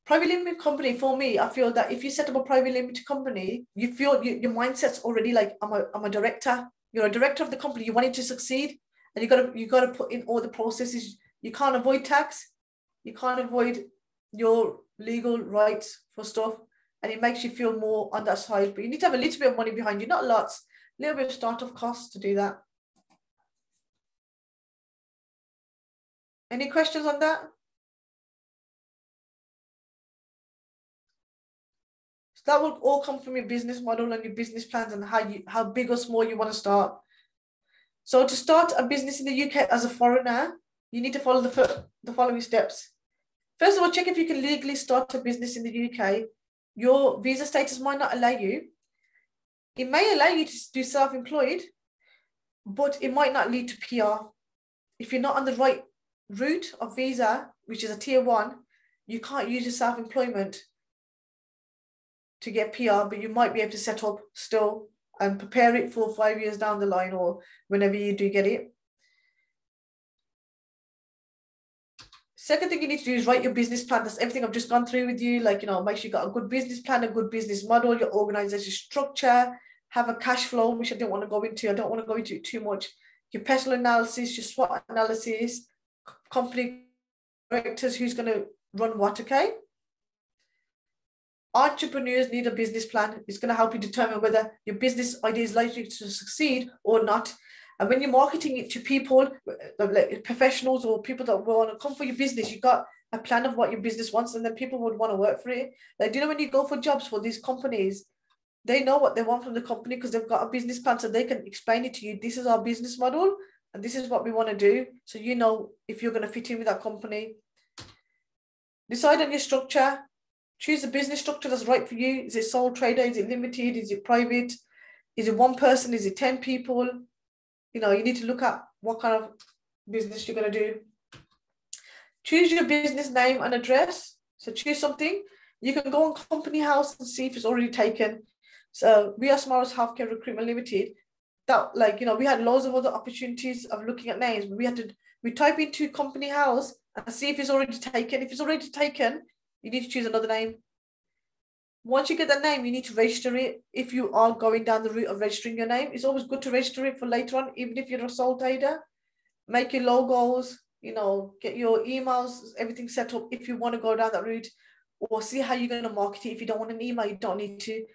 Private limited company, for me, I feel that if you set up a private limited company, you feel your mindset's already like, I'm a director. You're a director of the company. You want it to succeed, and you got to put in all the processes. You can't avoid tax. You can't avoid your legal rights for stuff, and it makes you feel more on that side. But you need to have a little bit of money behind you, not lots. A little bit of startup costs to do that. Any questions on that? That will all come from your business model and your business plans and how big or small you want to start. So to start a business in the UK as a foreigner, you need to follow the following steps. First of all, check if you can legally start a business in the UK. Your visa status might not allow you. It may allow you to do self-employed, but it might not lead to PR. If you're not on the right route of visa, which is a tier 1, you can't use your self-employment to get PR, but you might be able to set up still and prepare it for 5 years down the line or whenever you do get it. Second thing you need to do is write your business plan. That's everything I've just gone through with you. Like, make sure you got a good business plan, a good business model, your organization structure, have a cash flow, which I don't want to go into. I don't want to go into it too much. Your Pestle analysis, your Swot analysis, company directors, who's going to run what, okay? Entrepreneurs need a business plan. It's going to help you determine whether your business idea is likely to succeed or not. And when you're marketing it to people, like professionals or people that want to come for your business, you got a plan of what your business wants, and then people would want to work for it. Like, do you know when you go for jobs for these companies, they know what they want from the company because they've got a business plan, so they can explain it to you. This is our business model, and this is what we want to do. So you know if you're going to fit in with that company. Decide on your structure. Choose a business structure that's right for you. Is it sole trader? Is it limited? Is it private? Is it 1 person? Is it 10 people? You need to look at what kind of business you're going to do. Choose your business name and address. So choose something. You can go on Company House and see if it's already taken. So we are Smartest Healthcare Recruitment Limited. That, we had loads of other opportunities of looking at names, but we type into Company House and see if it's already taken. If it's already taken, you need to choose another name. Once you get that name, you need to register it. If you are going down the route of registering your name, it's always good to register it for later on, even if you're a sole trader. Make your logos, get your emails, everything set up if you want to go down that route, or see how you're going to market it. If you don't want an email, you don't need to.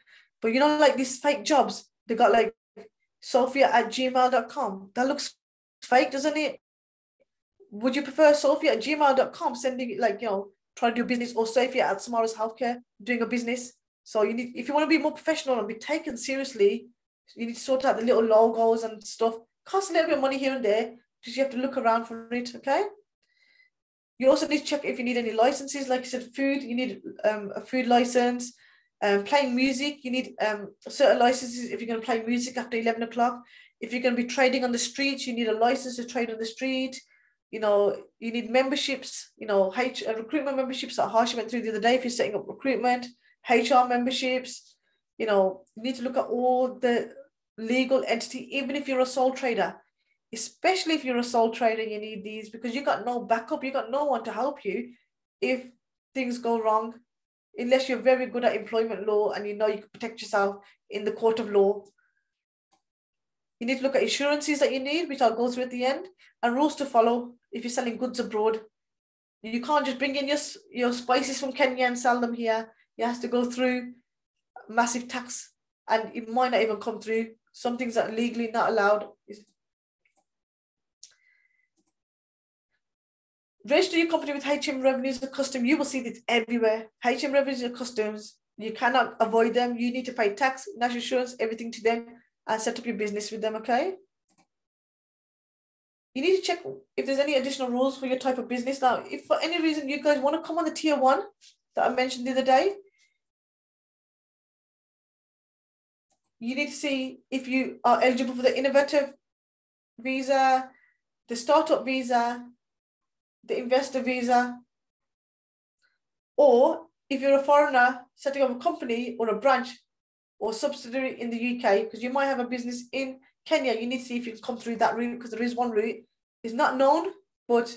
But like these fake jobs, they got like sophia@gmail.com. That looks fake, doesn't it? Would you prefer sophia@gmail.com sending it trying to do business, or Sophia@Smartest Healthcare doing a business? So if you want to be more professional and be taken seriously, you need to sort out the little logos and stuff. Costs a little bit of money here and there, because you have to look around for it, okay? You also need to check if you need any licenses. Like I said, food, you need a food license. Playing music, you need certain licenses if you're going to play music after 11 o'clock. If you're going to be trading on the streets, you need a license to trade on the street. You need memberships, recruitment memberships that Harsh went through the other day. If you're setting up recruitment, HR memberships, you need to look at all the legal entity, even if you're a sole trader. Especially if you're a sole trader, you need these, because you got no backup, you got no one to help you if things go wrong, unless you're very good at employment law and you can protect yourself in the court of law. You need to look at insurances that you need, which I'll go through at the end, and rules to follow if you're selling goods abroad. You can't just bring in your spices from Kenya and sell them here. You have to go through massive tax, and it might not even come through. Some things that are legally not allowed. Register your company with HM Revenues and Customs. You will see this everywhere. HM Revenues and Customs, you cannot avoid them. You need to pay tax, national insurance, everything to them, and set up your business with them, okay? You need to check if there's any additional rules for your type of business. Now, if for any reason you guys want to come on the tier 1 that I mentioned the other day, you need to see if you are eligible for the innovative visa, the startup visa, the investor visa, or if you're a foreigner setting up a company or a branch or subsidiary in the UK, because you might have a business in Kenya, you need to see if you can come through that route, because there is one route. It's not known, but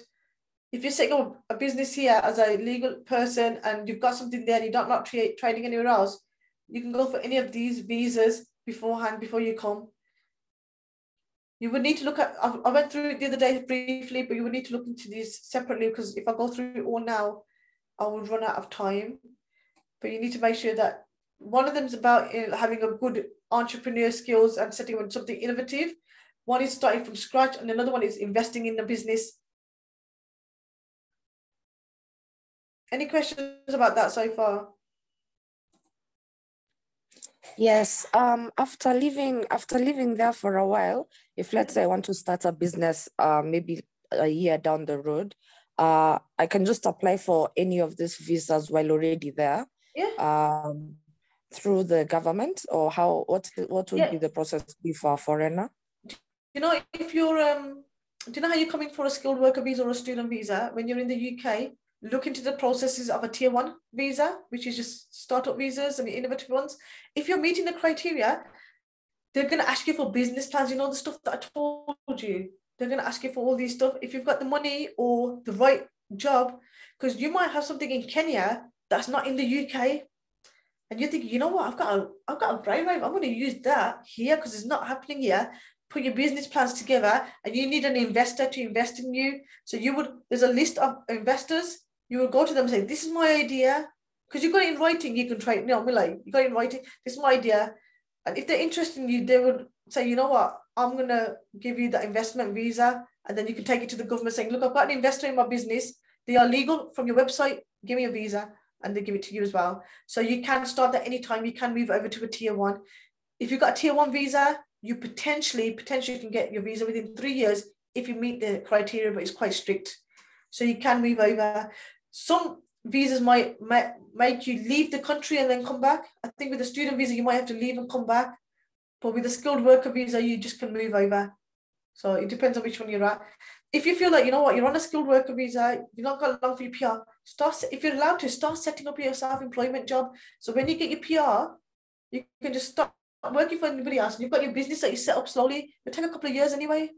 if you're setting up a business here as a legal person and you've got something there and you're not trading anywhere else, you can go for any of these visas beforehand, before you come. You would need to look at, I went through it the other day briefly, but you would need to look into these separately, because if I go through it all now, I would run out of time. But you need to make sure that one of them is about having a good entrepreneur skills and setting up something innovative. One is starting from scratch, and another one is investing in the business. Any questions about that so far? Yes. After living there for a while, if let's say I want to start a business, maybe a year down the road, I can just apply for any of these visas while already there. Yeah. Through the government, or what would be the process be for a foreigner? You know, if you're do you know how you're coming for a skilled worker visa or a student visa? When you're in the UK, look into the processes of a tier 1 visa, which is just startup visas and innovative ones. If you're meeting the criteria, they're going to ask you for business plans, you know, the stuff that I told you. They're going to ask you for all these stuff. If you've got the money or the right job, because you might have something in Kenya that's not in the UK. And you think, you know what, I've got a brainwave. I'm going to use that here because it's not happening here. Put your business plans together, and you need an investor to invest in you. So there's a list of investors. You would go to them and say, this is my idea. Because you've got it in writing, you can try, you know, you got it in writing, this is my idea. And if they're interested in you, they would say, you know what, I'm going to give you the investment visa. And then you can take it to the government saying, look, I've got an investor in my business. They are legal from your website. Give me a visa. And they give it to you as well. So you can start that anytime. You can move over to a tier 1. If you've got a tier 1 visa, you potentially can get your visa within 3 years if you meet the criteria, but it's quite strict. So you can move over. Some visas might make you leave the country and then come back. I think with a student visa, you might have to leave and come back. But with a skilled worker visa, you just can move over. So it depends on which one you're at. If you feel like, you know what, you're on a skilled worker visa, you're not got long for your PR, if you're allowed to, start setting up your self-employment job. So when you get your PR, you can just start working for anybody else. You've got your business that you set up slowly. It'll take a couple of years anyway.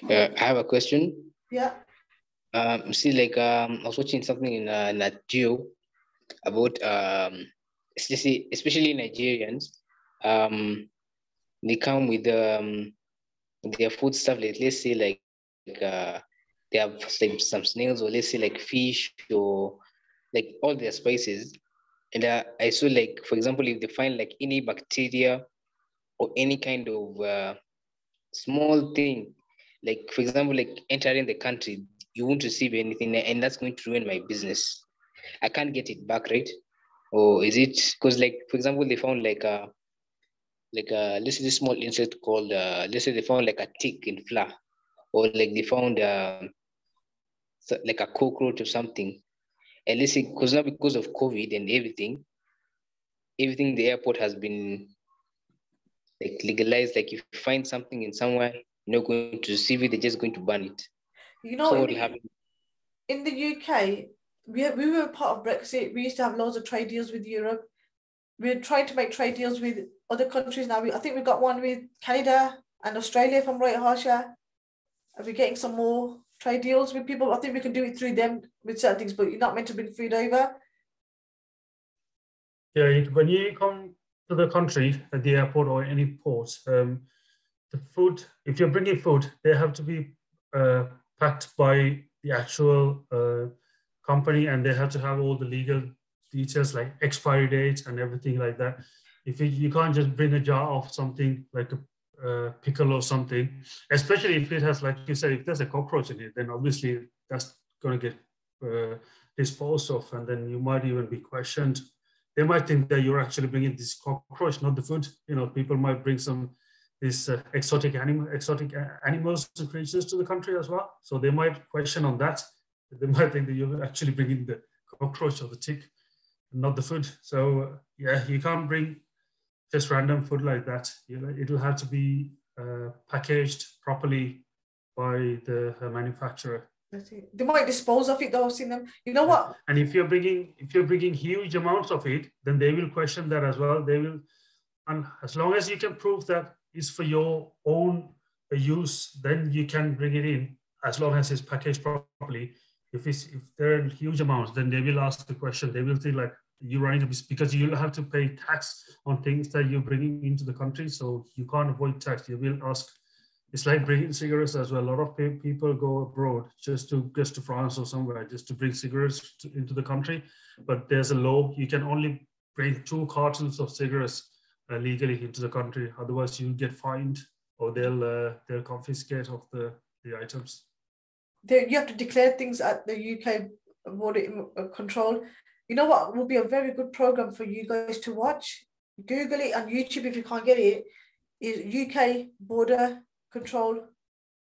I have a question. Yeah. I was watching something in Nat Geo about especially Nigerians. They come with their food stuff. Like, let's say they have like some snails, or let's say like fish, or like all their spices. And I saw, like, for example, if they find like any bacteria or any kind of small thing, like for example, like entering the country, you won't receive anything, and that's going to ruin my business. I can't get it back, right? Or is it because, like, for example, they found let's say this small insect called let's say they found like a tick in flour, or like they found like a cockroach or something, and let's say because now because of COVID and everything in the airport has been like legalized. Like if you find something in somewhere, you're not going to receive it, they're just going to ban it. You know, so what will happen? In the UK, we were part of Brexit. We used to have loads of trade deals with Europe. We're trying to make trade deals with other countries now. I think we've got one with Canada and Australia, if I'm right, Harsha. And we're getting some more trade deals with people. I think we can do it through them with certain things, but you're not meant to bring food over. Yeah, when you come to the country at the airport or any port, the food, if you're bringing food, they have to be packed by the actual company, and they have to have all the legal details like expiry dates and everything like that. If you can't just bring a jar of something like a pickle or something, especially if it has, like you said, if there's a cockroach in it, then obviously that's going to get disposed of, and then you might even be questioned. They might think that you're actually bringing this cockroach, not the food. You know, people might bring these exotic animals and creatures to the country as well. So they might question on that. They might think that you're actually bringing the cockroach or the tick, not the food. So yeah, you can't bring just random food like that. You know, it'll have to be packaged properly by the manufacturer. They might dispose of it though. I've seen them. You know what? And if you're bringing huge amounts of it, then they will question that as well. They will, and as long as you can prove that it's for your own use, then you can bring it in, as long as it's packaged properly. If there are huge amounts, then they will ask the question. They will think like you're running a business, because you'll have to pay tax on things that you're bringing into the country. So you can't avoid tax. You will ask. It's like bringing cigarettes as well. A lot of people go abroad just to France or somewhere just to bring cigarettes into the country. But there's a law. You can only bring 2 cartons of cigarettes legally into the country. Otherwise, you get fined, or they'll confiscate of the items. You have to declare things at the UK Border Control. You know what would be a very good program for you guys to watch? Google it on YouTube if you can't get it. Is UK Border Control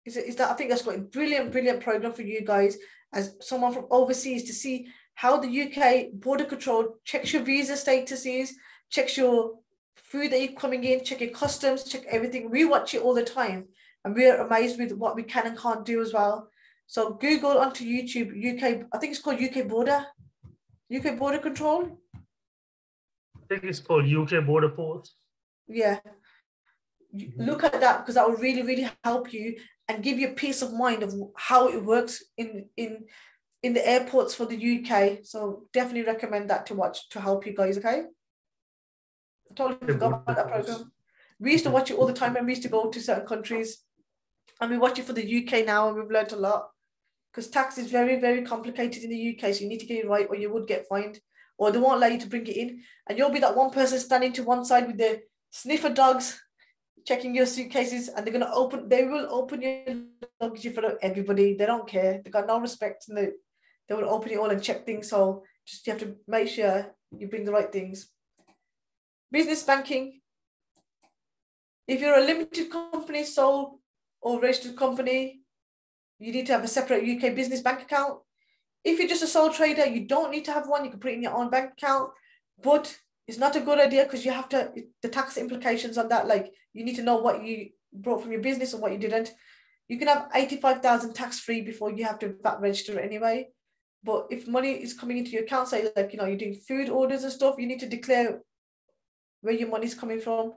is that I think that's got a brilliant program for you guys as someone from overseas to see how the UK border control checks your visa statuses, checks your food that you're coming in, check your customs, check everything. We watch it all the time, and we're amazed with what we can and can't do as well. So Google onto YouTube, UK, I think it's called UK border control. I think it's called UK Border Force. Yeah. Look at that, because that will really help you and give you peace of mind of how it works in the airports for the UK. So definitely recommend that to watch to help you guys, okay? I totally forgot about that program. We used to watch it all the time, and we used to go to certain countries, and we watch it for the UK now, and we've learned a lot, because tax is very complicated in the UK, so you need to get it right or you would get fined, or they won't allow you to bring it in, and you'll be that one person standing to one side with the sniffer dogs checking your suitcases, and they will open your luggage in front of everybody. They don't care. They got no respect, and they will open it all and check things. So just you have to make sure you bring the right things. Business banking. If you're a limited company, sole or registered company, you need to have a separate UK business bank account. If you're just a sole trader, you don't need to have one. You can put it in your own bank account, but it's not a good idea because you have to, the tax implications on that, like you need to know what you brought from your business and what you didn't. You can have 85,000 tax-free before you have to VAT register it anyway. But if money is coming into your account, say like, you're doing food orders and stuff, you need to declare where your money's coming from.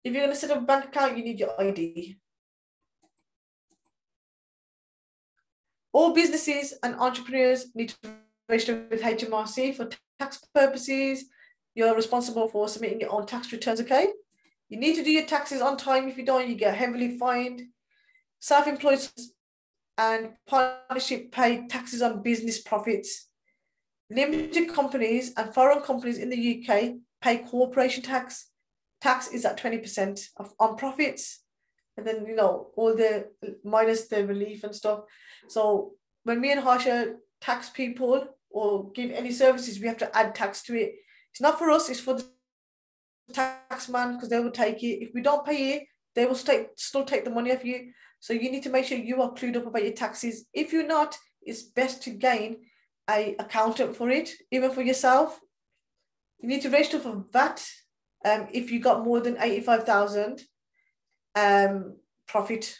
If you're going to set up a bank account, you need your ID. All businesses and entrepreneurs need to register with HMRC for tax purposes. You're responsible for submitting your own tax returns, okay? You need to do your taxes on time. If you don't, you get heavily fined. Self-employed and partnership pay taxes on business profits. Limited companies and foreign companies in the UK pay corporation tax. Tax is at 20% on profits. And then, all the minus the relief and stuff. So when me and Harsha tax people or give any services, we have to add tax to it. It's not for us, it's for the tax man, because they will take it. If we don't pay it, they will still take the money off you. So you need to make sure you are clued up about your taxes. If you're not, it's best to gain an accountant for it, even for yourself. You need to register for VAT if you got more than 85,000 profit.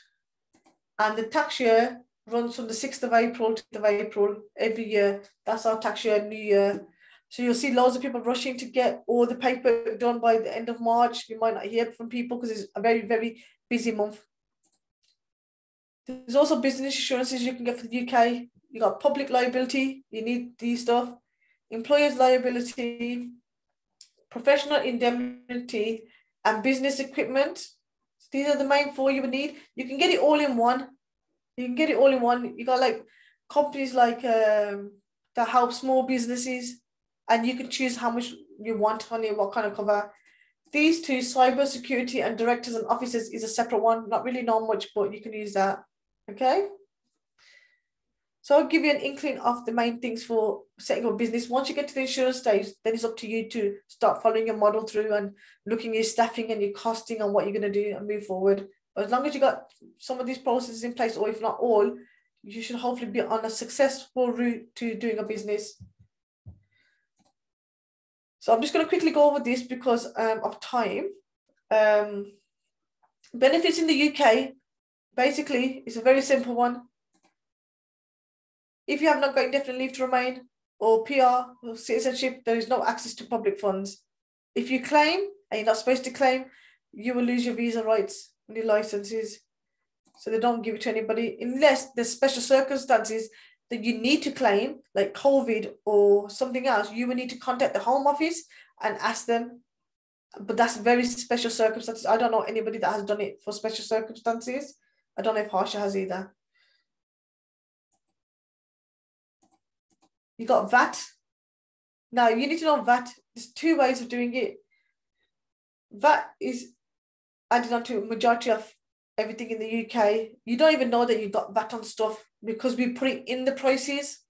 And the tax year runs from the 6th of April to the 5th of April every year. That's our tax year, new year. So you'll see loads of people rushing to get all the paper done by the end of March. You might not hear from people because it's a very busy month. There's also business insurances you can get for the UK. You got public liability, you need these stuff. Employer's liability, professional indemnity, and business equipment. These are the main 4 you would need. You can get it all in one. You got like companies like that help small businesses, and you can choose how much you want on it, what kind of cover. These two, cyber security and directors and officers, is a separate one. Not really know much, but you can use that. Okay. So I'll give you an inkling of the main things for setting up a business. Once you get to the insurance stage, then it's up to you to start following your model through and looking at your staffing and your costing and what you're going to do and move forward. But as long as you got some of these processes in place, or if not all, you should hopefully be on a successful route to doing a business. So I'm just going to quickly go over this because of time. Benefits in the UK, basically, it's a very simple one. If you have not got indefinite leave to remain or PR or citizenship, there is no access to public funds. If you claim and you're not supposed to claim, you will lose your visa rights and your licenses. So they don't give it to anybody unless there's special circumstances that you need to claim, like COVID or something else. You will need to contact the Home Office and ask them. But that's very special circumstances. I don't know anybody that has done it for special circumstances. I don't know if Harsha has either. You got VAT. Now you need to know VAT. There's 2 ways of doing it. VAT is added onto a majority of everything in the UK. You don't even know that you got VAT on stuff because we put it in the prices.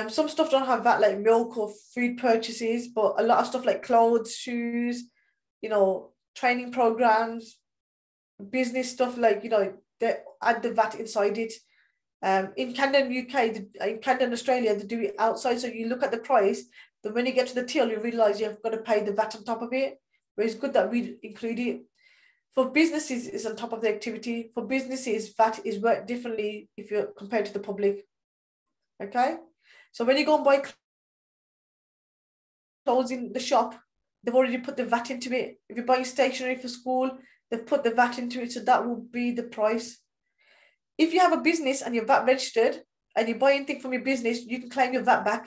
Some stuff don't have VAT, like milk or food purchases, but a lot of stuff like clothes, shoes, training programs, business stuff, like, they add the VAT inside it. In Canada and UK, in Canada and Australia, they do it outside. So you look at the price, then when you get to the till, you realize you've got to pay the VAT on top of it. But it's good that we include it. For businesses, it's on top of the activity. For businesses, VAT is worked differently if you're compared to the public. Okay? So when you go and buy clothes in the shop, they've already put the VAT into it. If you're buying stationery for school, they've put the VAT into it. So that will be the price. If you have a business and you're VAT registered and you buy anything from your business, you can claim your VAT back.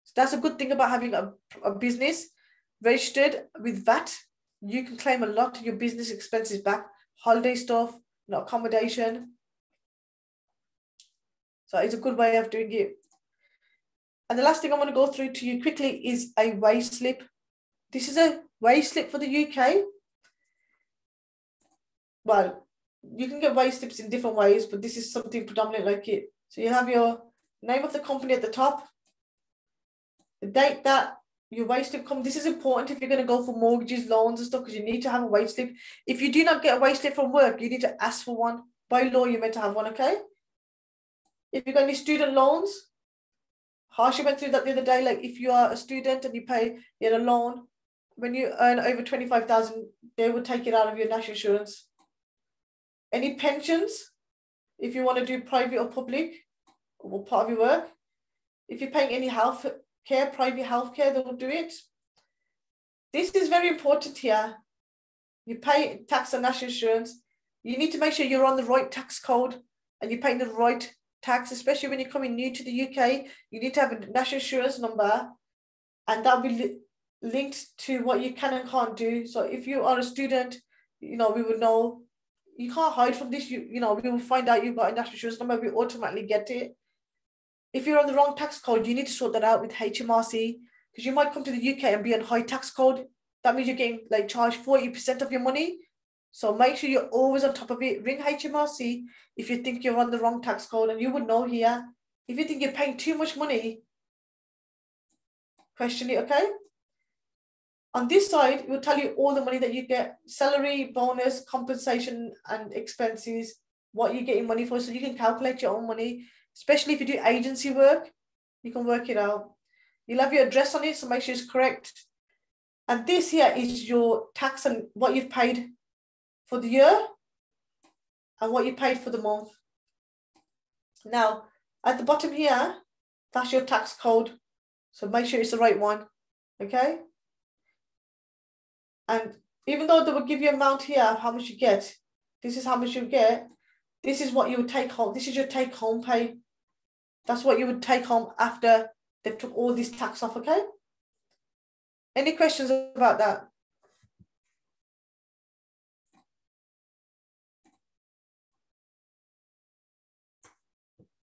So that's a good thing about having a business registered with VAT. You can claim a lot of your business expenses back, holiday stuff, accommodation. So it's a good way of doing it. And the last thing I want to go through to you quickly is a wage slip. This is a wage slip for the UK. Well, you can get wage slips in different ways, but this is something predominant like it. So you have your name of the company at the top, the date that your wage slip comes. This is important if you're going to go for mortgages, loans and stuff, because you need to have a wage slip. If you do not get a wage slip from work, you need to ask for one. By law, you're meant to have one, okay? If you've got any student loans, Harsha went through that the other day, like if you are a student and you had a loan, when you earn over 25,000, they will take it out of your national insurance. Any pensions, if you want to do private or public, or part of your work. If you're paying any health care, private health care, they will do it. This is very important here. You pay tax and national insurance. You need to make sure you're on the right tax code and you're paying the right tax, especially when you're coming new to the UK. You need to have a national insurance number, and that'll be linked to what you can and can't do. So if you are a student, we would know. You can't hide from this. We will find out you've got a national insurance number. We automatically get it. If you're on the wrong tax code, you need to sort that out with HMRC, because you might come to the UK and be on high tax code. That means you're getting charged 40% of your money. So make sure you're always on top of it. Ring HMRC if you think you're on the wrong tax code, and you would know here. If you think you're paying too much money, question it, okay? On this side, it will tell you all the money that you get, salary, bonus, compensation, and expenses, what you're getting money for, so you can calculate your own money. Especially if you do agency work, you can work it out. You'll have your address on it, so make sure it's correct. And this here is your tax and what you've paid for the year and what you paid for the month. Now, at the bottom here, that's your tax code. So make sure it's the right one, okay? And even though they will give you an amount here of how much you get, this is how much you get, this is what you would take home. This is your take home pay. That's what you would take home after they've took all this tax off, okay? Any questions about that?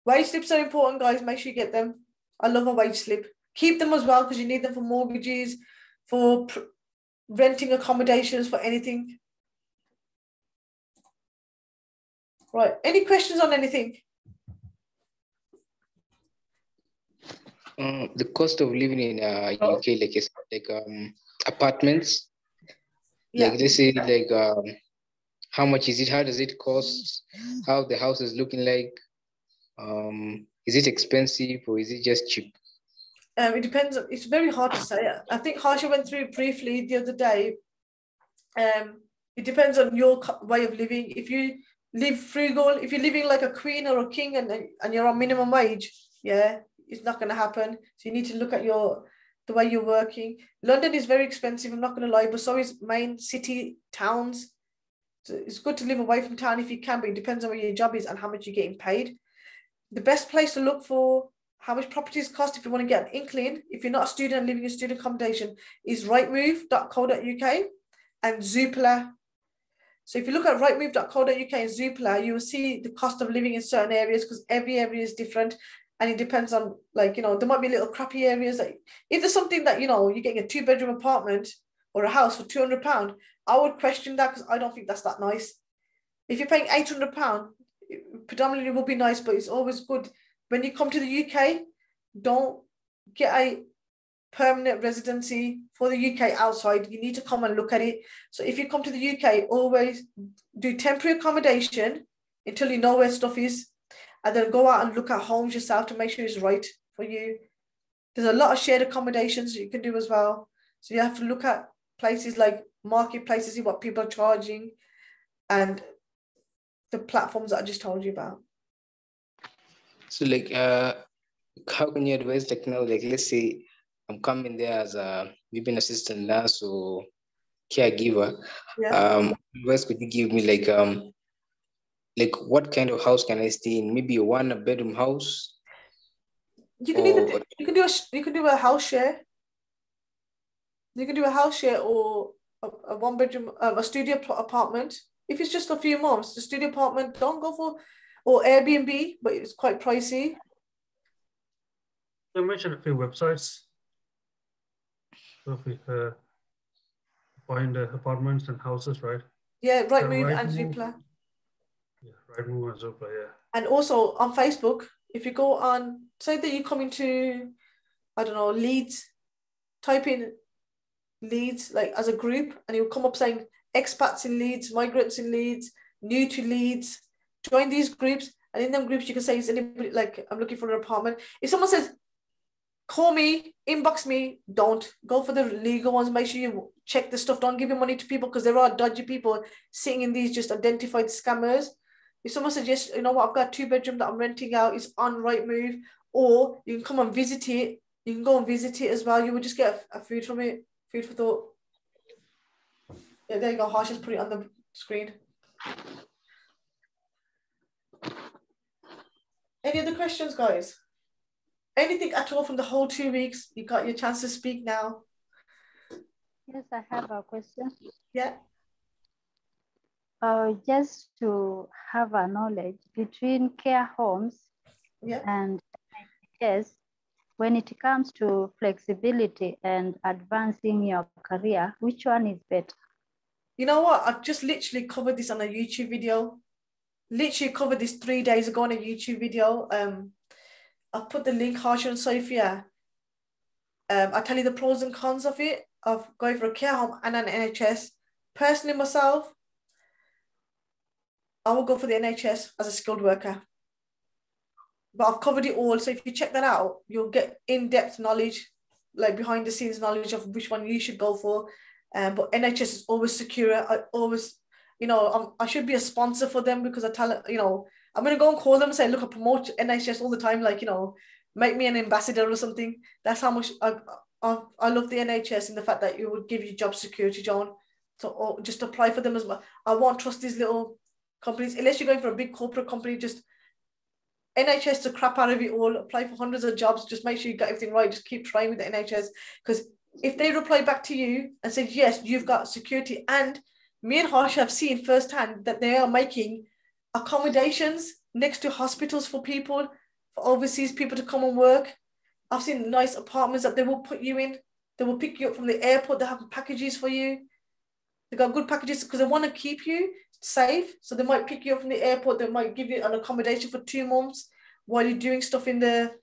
Wage slips are important, guys. Make sure you get them. I love a wage slip. Keep them as well, because you need them for mortgages, for renting accommodations, for anything. Right. Any questions on anything? The cost of living in UK, apartments. Yeah. Let's say, how much is it? How does it cost? How the house is looking like? Is it expensive or is it just cheap? It depends. It's very hard to say. I think Harsha went through it briefly the other day. It depends on your way of living. If you live frugal, if you're living like a queen or a king and you're on minimum wage, yeah, it's not going to happen. So you need to look at the way you're working. London is very expensive, I'm not going to lie, but so is main city towns. So it's good to live away from town if you can, but it depends on where your job is and how much you're getting paid. The best place to look for how much properties cost if you want to get an inkling, if you're not a student living in student accommodation, is rightmove.co.uk and Zoopla. So if you look at rightmove.co.uk and Zoopla, you will see the cost of living in certain areas, because every area is different. And it depends on, there might be little crappy areas. If there's something that, you're getting a 2-bedroom apartment or a house for £200, I would question that, because I don't think that's that nice. If you're paying £800, predominantly it will be nice, but it's always good. When you come to the UK, don't get a permanent residency for the UK outside, you need to come and look at it. So if you come to the UK, always do temporary accommodation until you know where stuff is, and then go out and look at homes yourself to make sure it's right for you. There's a lot of shared accommodations you can do as well. So you have to look at places like marketplaces, see what people are charging, and the platforms that I just told you about. So like, how can you advise, like, now, like, let's say I'm coming there as a maybe an assistant nurse or caregiver. Yeah. Advice could you give me, like what kind of house can I stay in? Maybe a one-bedroom house. You can either you can do a house share. You can do a house share or a one-bedroom, a studio apartment. If it's just a few months, the studio apartment, don't go for, or Airbnb, but it's quite pricey. I mentioned a few websites. So if we find apartments and houses, right? Yeah, Rightmove and Zoopla. Yeah, Rightmove and Zoopla, yeah. And also on Facebook, if you go on, say that you come into, I don't know, Leeds, type in Leeds like as a group, and you'll come up saying expats in Leeds, migrants in Leeds, new to Leeds. Join these groups, and in them groups you can say, is anybody, like, I'm looking for an apartment. If someone says call me, inbox me, don't go for the legal ones. Make sure you check the stuff. Don't give your money to people, because there are dodgy people sitting in these just identified scammers. If someone suggests, you know what, I've got a 2-bedroom that I'm renting out, it's on Rightmove, or you can come and visit it. You can go and visit it as well. You would just get a food from it. Food for thought. Yeah, there you go. Harsh has put it on the screen. Any other questions, guys? Anything at all from the whole 2 weeks? You got your chance to speak now. Yes, I have a question. Yeah. Just to have a knowledge between care homes, yeah, and NHS, when it comes to flexibility and advancing your career, which one is better? You know what? I've just literally covered this on a YouTube video. Literally covered this 3 days ago on a YouTube video. I've put the link, Harsha and Sophia. I'll tell you the pros and cons of it, of going for a care home and an NHS. Personally, myself, I will go for the NHS as a skilled worker. But I've covered it all. So if you check that out, you'll get in-depth knowledge, like behind the scenes knowledge of which one you should go for. But NHS is always secure. I always, you know, I should be a sponsor for them, because I tell, you know, I'm going to go and call them and say, look, I promote NHS all the time. Like, you know, make me an ambassador or something. That's how much I love the NHS, and the fact that it would give you job security, John. So just apply for them as well. I won't trust these little companies, unless you're going for a big corporate company. Just NHS to crap out of it all. Apply for hundreds of jobs. Just make sure you got everything right. Just keep trying with the NHS, because if they reply back to you and say, yes, you've got security, and me and Harsh have seen firsthand that they are making accommodations next to hospitals for people, for overseas people to come and work. I've seen nice apartments that they will put you in. They will pick you up from the airport. They have packages for you. They got good packages because they want to keep you safe. So they might pick you up from the airport. They might give you an accommodation for 2 months while you're doing stuff in the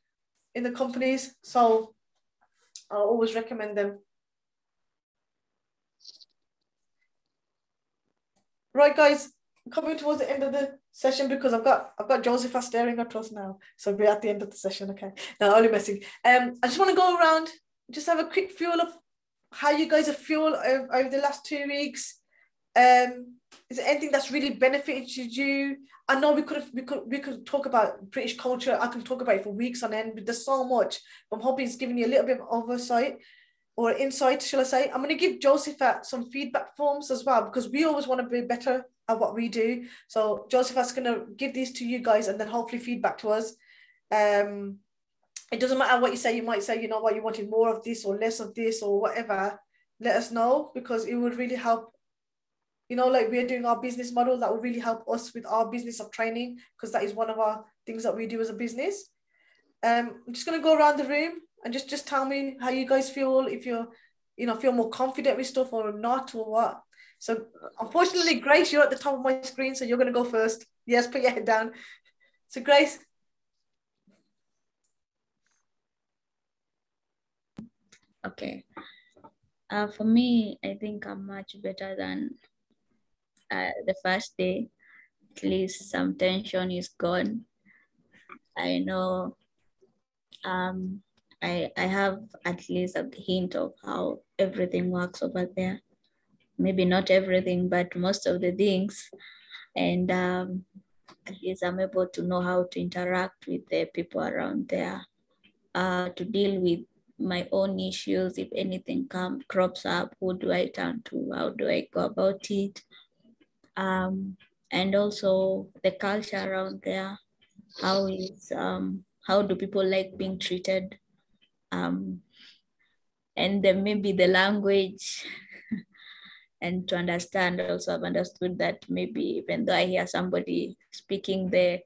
companies. So I always recommend them. Right, guys, coming towards the end of the session, because I've got Joseph staring at us now. So we're at the end of the session, okay? No, only messing. I just want to go around, just have a quick feel of how you guys have feel over the last 2 weeks. Is there anything that's really benefited you? I know we could talk about British culture. I can talk about it for weeks on end, but there's so much. I'm hoping it's giving you a little bit of oversight or insight, shall I say. I'm going to give Joseph some feedback forms as well, because we always want to be better at what we do. So Joseph's going to give these to you guys, and then hopefully feedback to us. It doesn't matter what you say. You might say, you know what, you wanted more of this or less of this or whatever. Let us know, because it would really help. You know, like we're doing our business model, that will really help us with our business of training, because that is one of our things that we do as a business. I'm just going to go around the room and just tell me how you guys feel, if you're, you know, feel more confident with stuff or not, or what. So unfortunately, Grace, you're at the top of my screen, so you're going to go first. Yes, put your head down. So Grace. Okay. For me, I think I'm much better than the first day. At least some tension is gone. I know I have at least a hint of how everything works over there. Maybe not everything, but most of the things. And at least I'm able to know how to interact with the people around there, to deal with my own issues. If anything crops up, who do I turn to? How do I go about it? And also the culture around there. How do people like being treated? And then maybe the language. And to understand also, I've understood that maybe even though I hear somebody speaking the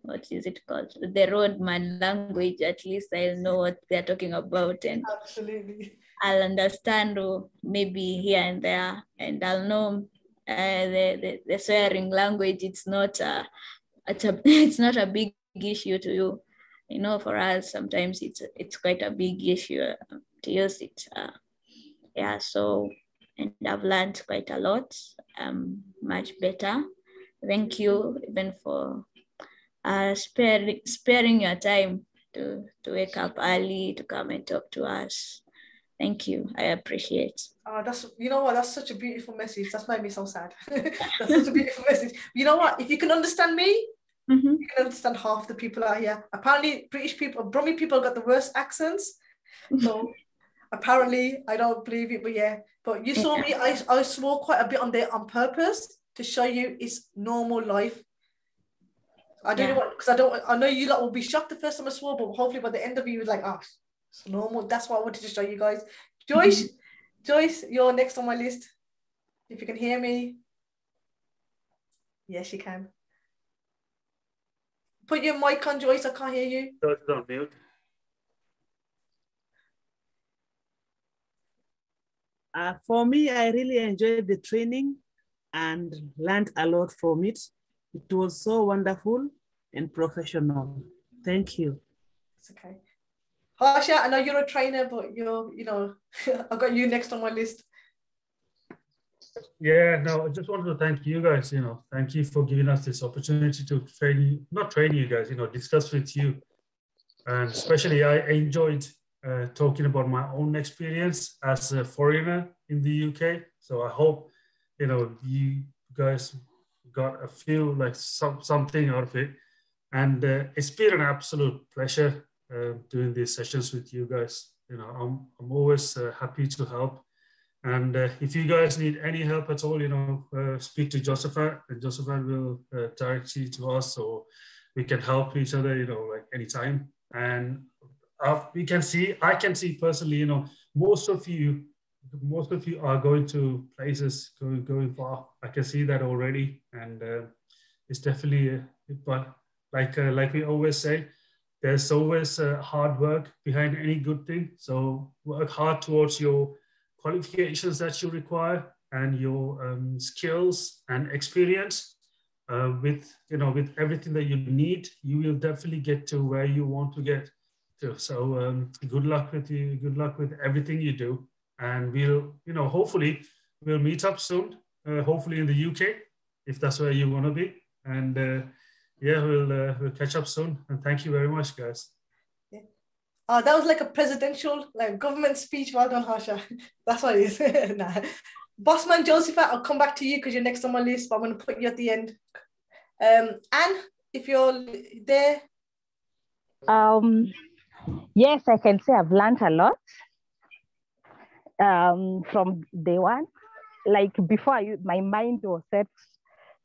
what is it called? The roadman language, at least I'll know what they're talking about, and Absolutely. I'll understand maybe here and there, and I'll know the swearing language. It's not it's not a big issue to you. You know, for us, sometimes it's quite a big issue to use it. Yeah, so, and I've learned quite a lot, much better. Thank you even for sparing your time to wake up early to come and talk to us. Thank you. I appreciate. That's, you know what, that's such a beautiful message. That's made me so sad. That's such a beautiful message. You know what, if you can understand me, you can understand half the people out here. Apparently British people, Brummy people got the worst accents. So apparently, I don't believe it, but yeah. But you saw me, I swore quite a bit on there on purpose to show you it's normal life. I don't know what, because I know you lot will be shocked the first time I swore, but hopefully by the end of it, you was like, it's normal. That's what I wanted to show you guys. Joyce, you're next on my list. If you can hear me. Yes, you can. Put your mic on, Joyce, I can't hear you. It's on mute. For me, I really enjoyed the training and learned a lot from it. It was so wonderful and professional. Thank you. It's okay. Harsha, I know you're a trainer, but I've got you next on my list. Yeah, no, I just wanted to thank you guys, thank you for giving us this opportunity to not train you guys, discuss with you. And especially I enjoyed talking about my own experience as a foreigner in the UK. So I hope, you guys got a few, like something out of it. And it's been an absolute pleasure doing these sessions with you guys. I'm always happy to help. And if you guys need any help at all, speak to Josephat, and Josephat will direct you to us, or we can help each other, like anytime. And I can see personally, most of you are going to places, going far. I can see that already, and it's definitely. But like we always say, there's always hard work behind any good thing. So work hard towards your qualifications that you require and your skills and experience. With everything that you need, you will definitely get to where you want to get to. So good luck with you. Good luck with everything you do, and we'll hopefully we'll meet up soon. Hopefully in the UK, if that's where you want to be. And yeah, we'll catch up soon. And thank you very much, guys. Yeah. That was like a presidential, government speech. Well done, Harsha. That's what it is. Nah. Bossman Josephat, I'll come back to you because you're next on my list, but I'm going to put you at the end. Anne, if you're there. Yes, I can say I've learned a lot from day one. Like before, my mind was set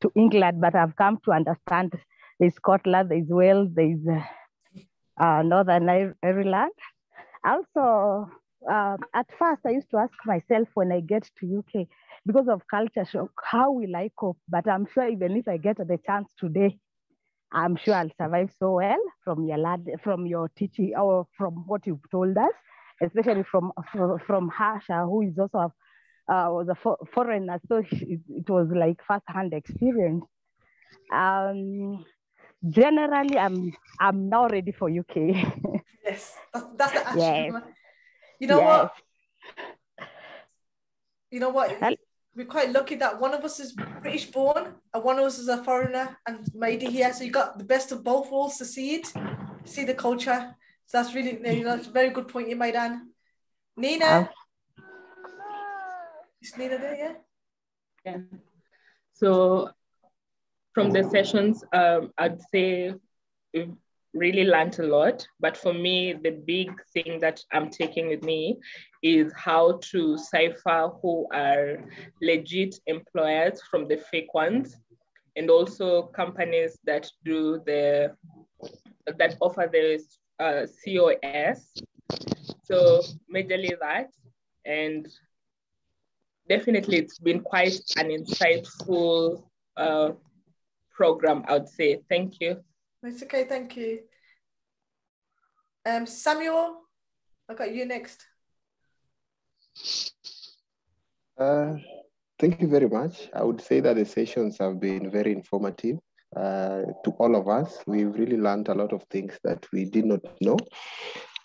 to England, but I've come to understand there's Scotland, there's Wales, there's Northern Ireland. Also, at first, I used to ask myself when I get to UK, because of culture shock, how will I cope? But I'm sure even if I get the chance today, I'm sure I'll survive so well from your teaching or from what you've told us, especially from Harsha, who is also was a foreigner, so it was like first-hand experience. Generally, I'm now ready for UK. Yes, that's the action. Yes. You know Yes. what? You know what? We're quite lucky that one of us is British born and one of us is a foreigner and made it here. So you got the best of both worlds to see it, see the culture. So that's really, that's a very good point you made, Anne. Nina? Is Nina there, yeah? Yeah. So from the sessions, I'd say we've really learned a lot. But for me, the big thing that I'm taking with me is how to cipher who are legit employers from the fake ones, and also companies that do that offer the COS. So majorly that, and definitely it's been quite an insightful program, I would say. Thank you. It's okay, thank you. Samuel, I got you next. Thank you very much. I would say that the sessions have been very informative to all of us. We've really learned a lot of things that we did not know.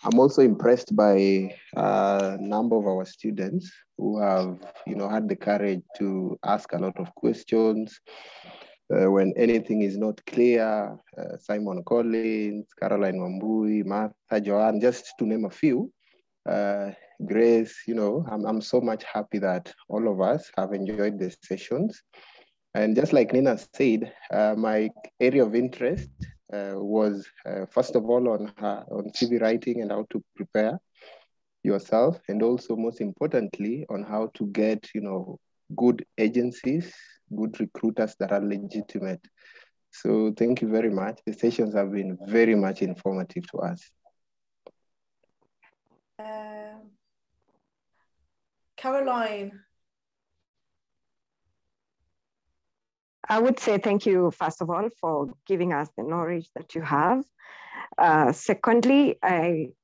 I'm also impressed by a number of our students who have, had the courage to ask a lot of questions when anything is not clear. Simon Collins, Caroline Wambui, Martha, Joanne, just to name a few. Grace, I'm so much happy that all of us have enjoyed the sessions. And just like Nina said, my area of interest was first of all on CV writing and how to prepare yourself, and also most importantly on how to get good agencies, good recruiters that are legitimate. So thank you very much. The sessions have been very much informative to us. Caroline. I would say thank you, first of all, for giving us the knowledge that you have. Secondly,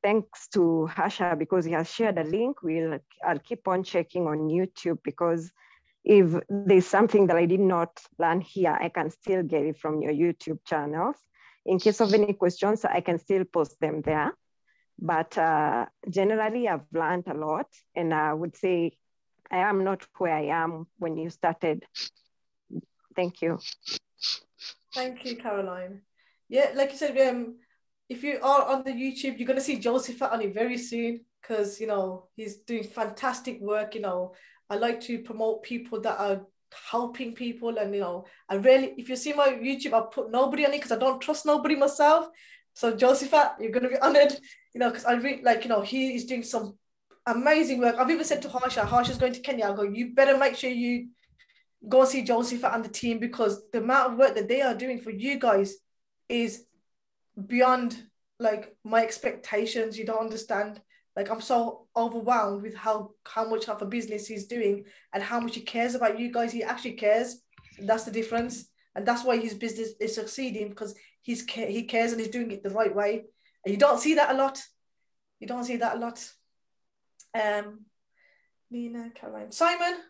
thanks to Harsha because he has shared a link. I'll keep on checking on YouTube because if there's something that I did not learn here, I can still get it from your YouTube channels. In case of any questions, I can still post them there. But generally, I've learned a lot. And I would say I am not where I am when you started. Thank you. Thank you, Caroline. Yeah, like you said, if you are on the YouTube, you're going to see Joseph on it very soon because, he's doing fantastic work. I like to promote people that are helping people. And, if you see my YouTube, I put nobody on it because I don't trust nobody myself. So Joseph, you're going to be honored, because I really he is doing some amazing work. I've even said to Harsha's going to Kenya. I go, you better make sure you go see Joseph and the team because the amount of work that they are doing for you guys is beyond my expectations. You don't understand. I'm so overwhelmed with how much of a business he's doing and how much he cares about you guys. He actually cares. And that's the difference. And that's why his business is succeeding because he cares and he's doing it the right way. And you don't see that a lot. Nina, Caroline, Simon.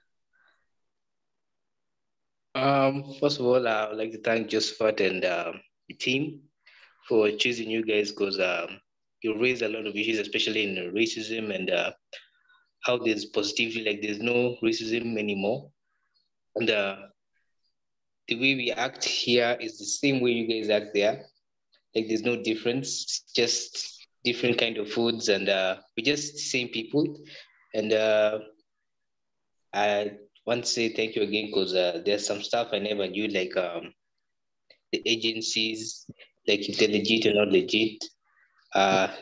First of all, I would like to thank Josephat and the team for choosing you guys because you raised a lot of issues, especially in racism and how there's positivity, there's no racism anymore. And the way we act here is the same way you guys act there. There's no difference, just different kind of foods, and we're just the same people. And I want to say thank you again because there's some stuff I never knew, the agencies, if they're legit or not legit.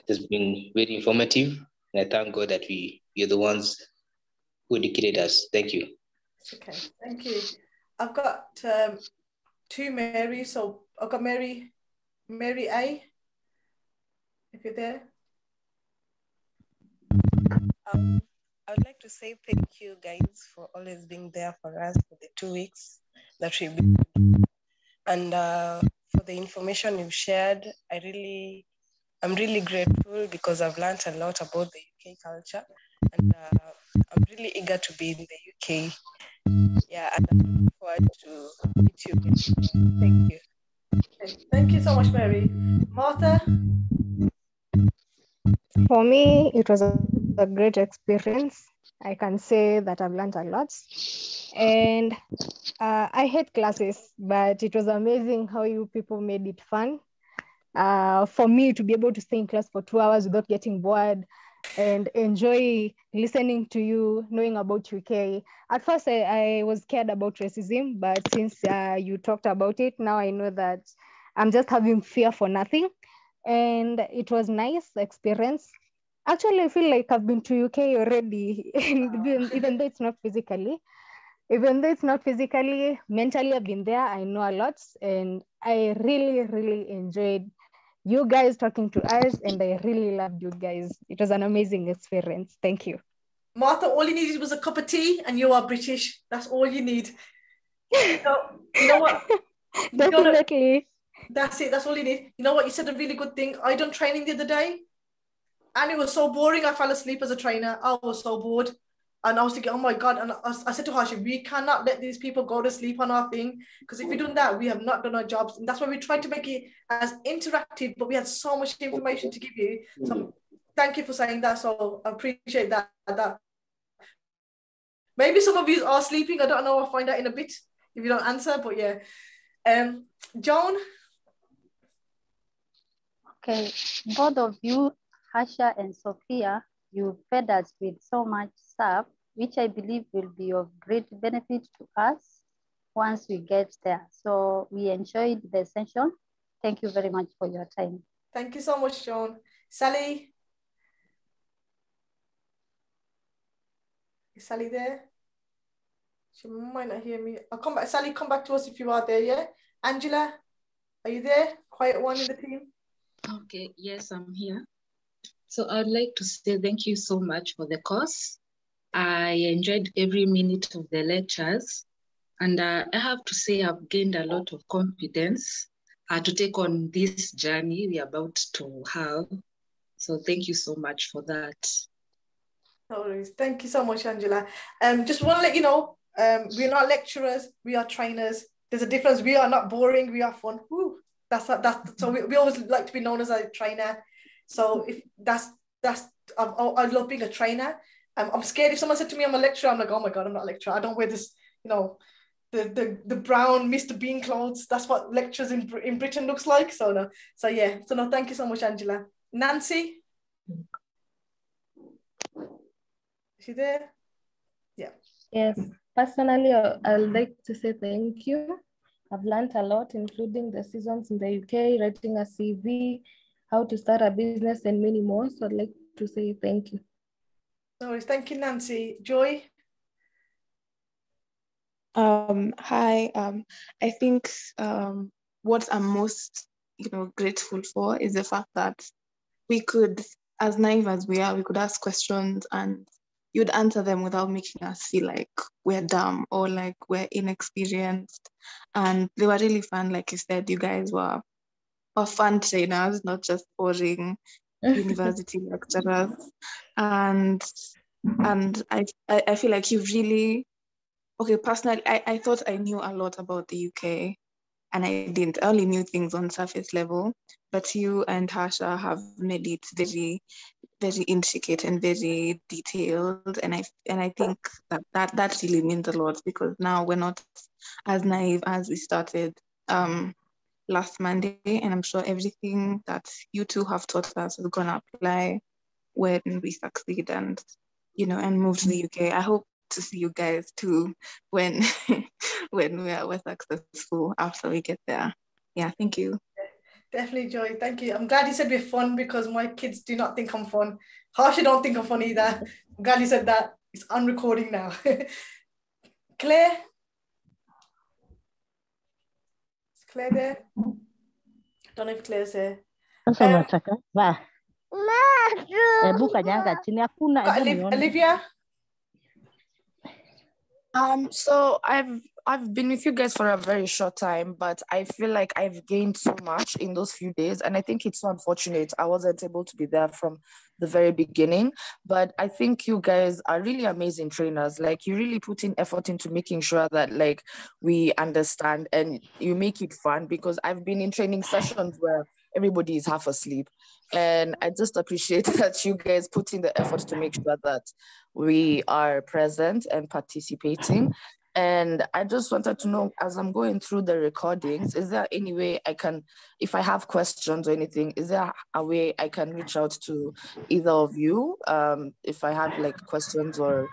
It's been very informative, and I thank God that we're the ones who educated us. Thank you. It's okay, thank you. I've got two Marys, so I've got Mary A, if you're there. I would like to say thank you guys for always being there for us for the 2 weeks that we've been. And for the information you've shared, I'm really grateful because I've learned a lot about the UK culture, and I'm really eager to be in the UK. Yeah, and I'm looking forward to meet you guys. Thank you. Okay. Thank you so much, Mary. Martha? For me, it was a a great experience. I can say that I've learned a lot. And I hate classes, but it was amazing how you people made it fun. For me to be able to stay in class for 2 hours without getting bored and enjoy listening to you, knowing about UK. At first, I was scared about racism, but since you talked about it, now I know that I'm just having fear for nothing. And it was nice experience. Actually, I feel like I've been to UK already, and even though it's not physically. Even though it's not physically, mentally, I've been there. I know a lot, and I really, really enjoyed you guys talking to us, and I really loved you guys. It was an amazing experience. Thank you. Martha, all you needed was a cup of tea, and you are British. That's all you need. You know what? Definitely. That's it. That's all you need. You know what? You said a really good thing. I done training the other day, and it was so boring. I fell asleep as a trainer. I was so bored. And I was thinking, oh my God. And I said to Hashi, we cannot let these people go to sleep on our thing. Because if we done that, we have not done our jobs. And that's why we tried to make it as interactive, but we had so much information to give you. So thank you for saying that. So I appreciate that. Maybe some of you are sleeping. I don't know. I'll find out in a bit if you don't answer. But yeah. Joan? Okay, both of you, Hasha and Sophia, you fed us with so much stuff, which I believe will be of great benefit to us once we get there. So we enjoyed the session. Thank you very much for your time. Thank you so much, Joan. Sally? Is Sally there? She might not hear me. I'll come back. Sally, come back to us if you are there, yeah? Angela, are you there? Quiet one in the team. Okay, yes, I'm here. So I'd like to say thank you so much for the course. I enjoyed every minute of the lectures, and I have to say I've gained a lot of confidence to take on this journey we're about to have. So thank you so much for that. No worries. Thank you so much, Angela. Just want to let you know, we're not lecturers, we are trainers. There's a difference. We are not boring, we are fun. Woo. So we always like to be known as a trainer. So if I love being a trainer. I'm scared if someone said to me I'm a lecturer, I'm like, oh my God, I'm not a lecturer. I don't wear this, the brown Mr. Bean clothes. That's what lectures in Britain looks like. So no, thank you so much, Angela. Nancy? Is she there? Yeah. Yes, personally, I'd like to say thank you. I've learned a lot, including the seasons in the UK, writing a CV, how to start a business, and many more. So I'd like to say thank you. No worries. Thank you, Nancy. Joy? Hi. I think what I'm most, grateful for is the fact that we could, as naive as we are, we could ask questions and you'd answer them without making us feel like we're dumb or like we're inexperienced. And they were really fun. Like you said, you guys were fun trainers, not just boring university lecturers. And I feel like you've really, personally, I thought I knew a lot about the UK and I didn't. I only knew things on surface level, but you and Harsha have made it very, very intricate and very detailed. And I think that really means a lot because now we're not as naive as we started last Monday. And I'm sure everything that you two have taught us is gonna apply when we succeed and move to the UK. I hope to see you guys too when we're successful after we get there. Yeah, thank you. Definitely, Joy. Thank you. I'm glad you said we're fun because my kids do not think I'm fun. Harsha don't think I'm fun either. I'm glad you said that. It's on recording now. Claire? Is Claire there? Don't know if Claire's there. Olivia? So I've been with you guys for a very short time, but I feel like I've gained so much in those few days, and I think it's so unfortunate I wasn't able to be there from the very beginning. But I think you guys are really amazing trainers. Like you really put in effort into making sure that we understand and you make it fun, because I've been in training sessions where everybody is half asleep. And I just appreciate that you guys put in the effort to make sure that we are present and participating. And I just wanted to know, as I'm going through the recordings, is there any way I can, if I have questions or anything, is there a way I can reach out to either of you? If I have like questions or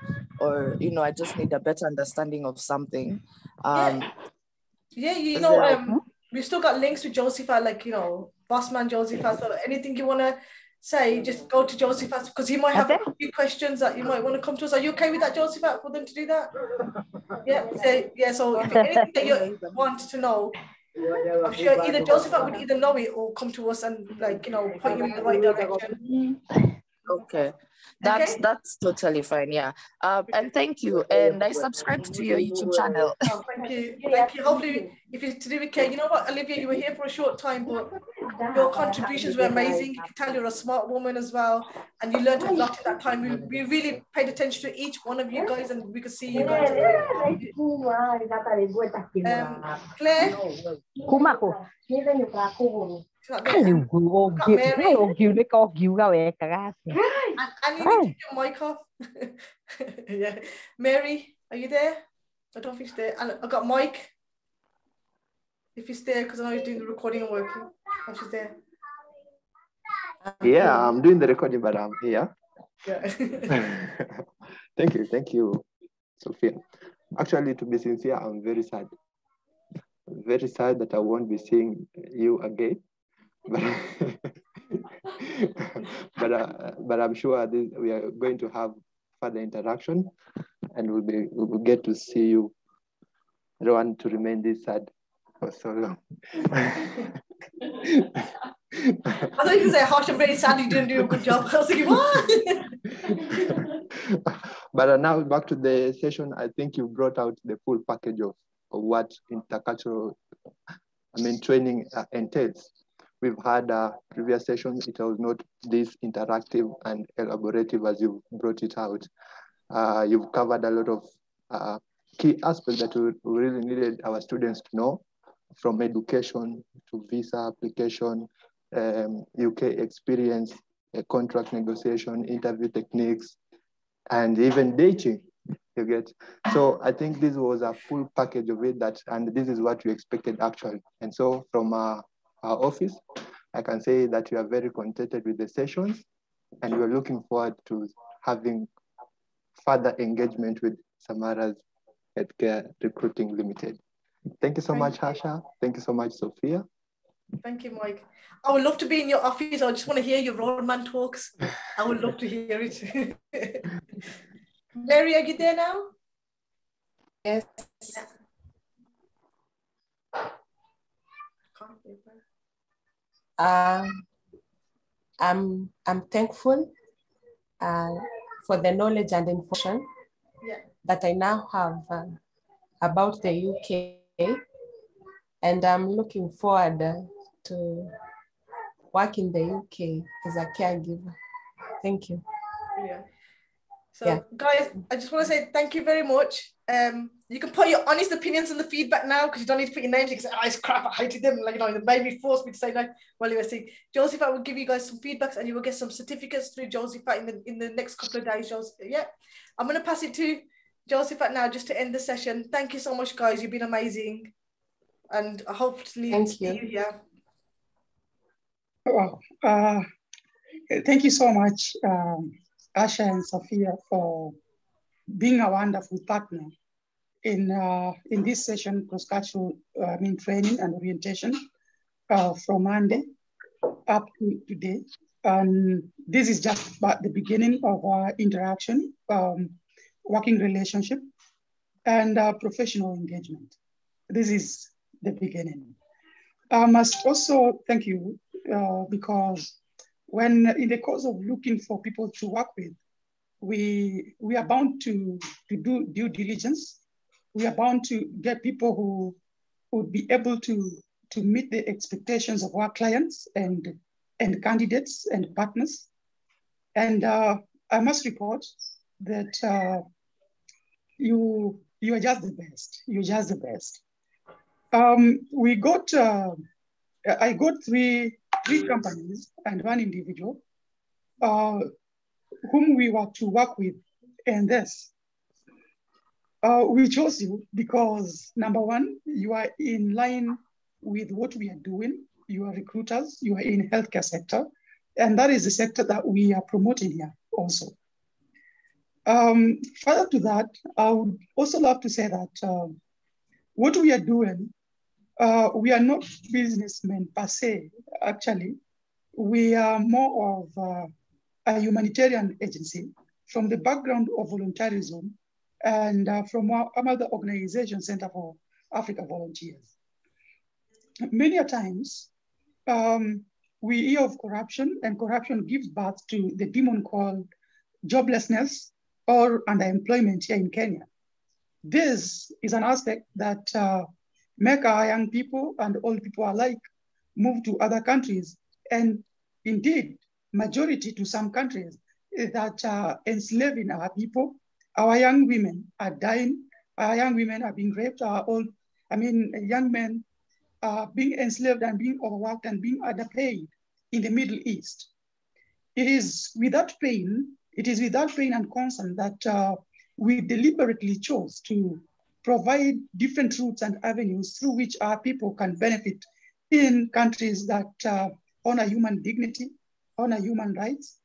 you know, I just need a better understanding of something. We've still got links with Josephat, like, you know, Bossman Josephat. So anything you want to say, just go to Josephat, because he might have a few questions that you might want to come to us. Are you okay with that, Josephat, for them to do that? Yeah. So if anything that you want to know, I'm sure either Josephat would either know it or come to us and, like, you know, point you in the right direction. Okay. That's totally fine. Yeah. And thank you. And I subscribed to your YouTube channel. Oh, thank you. Hopefully, if it's to do with care, you know what, Olivia, you were here for a short time, but your contributions were amazing. You can tell you're a smart woman as well, and you learned a lot in that time. We really paid attention to each one of you guys, and we could see you guys. Claire. And you need to take your mic off. Yeah. Mary, are you there? I don't think she's there. And I got Mike. If he's there, because I know he's doing the recording and working. Oh, she's there. Yeah, I'm doing the recording, but I'm here. Yeah. Thank you, Sophia. Actually, to be sincere, I'm very sad. I'm very sad that I won't be seeing you again. But I'm sure we are going to have further interaction, and we'll get to see you. I don't want to remain this sad for so long. I thought you were say, "Harsh, I'm very sad you didn't do a good job." I was thinking, what? But now back to the session. I think you brought out the full package of what intercultural, training entails. We've had previous sessions. It was not this interactive and elaborative as you brought it out. You've covered a lot of key aspects that we really needed our students to know, from education to visa application, UK experience, contract negotiation, interview techniques, and even dating. You get. So I think this was a full package of it, and this is what we expected actually. And so from our office, I can say that we are very contented with the sessions, and we're looking forward to having further engagement with Samara's Healthcare Recruiting Limited. Thank you so much, Harsha. Thank you so much, Sophia. Thank you, Mike. I would love to be in your office. I just want to hear your roadman talks. I would love to hear it. Mary, are you there now? Yes. I'm thankful for the knowledge and information that I now have about the UK, and I'm looking forward to work in the UK as a caregiver. Thank you. Yeah. So guys, I just want to say thank you very much. You can put your honest opinions in the feedback now, because you don't need to put your names. You can say, "Oh, it's crap, I hated them." Like, you know, they made me, force me to say that. Well, you see, Josephat will give you guys some feedbacks, and you will get some certificates through Josephat in the next couple of days. Yeah, I'm gonna pass it to Josephat now, just to end the session. Thank you so much, guys. You've been amazing, and I hope to see you here. Well, thank you so much, Asha and Sophia, for being a wonderful partner in this session, cross-cultural training and orientation from Monday up to today. This is just about the beginning of our interaction, working relationship, and professional engagement. This is the beginning. I must also thank you because when in the course of looking for people to work with, we are bound to do due diligence. We are bound to get people who would be able to meet the expectations of our clients and candidates and partners. And I must report that you are just the best. You're just the best. We got I got three companies and one individual whom we were to work with in this. We chose you because, number one, you are in line with what we are doing. You are recruiters, you are in healthcare sector, and that is the sector that we are promoting here also. Further to that, I would also love to say that what we are doing, we are not businessmen per se, actually. We are more of a humanitarian agency from the background of volunteerism and from our other organization, Center for Africa Volunteers. Many a times, we hear of corruption, and corruption gives birth to the demon called joblessness or underemployment here in Kenya. This is an aspect that make our young people and old people alike move to other countries, and indeed, majority to some countries that are enslaving our people. Our young women are dying. Our young women are being raped. Young men are being enslaved and being overworked and being underpaid in the Middle East. It is with that pain and concern that we deliberately chose to provide different routes and avenues through which our people can benefit in countries that honor human dignity, honor human rights,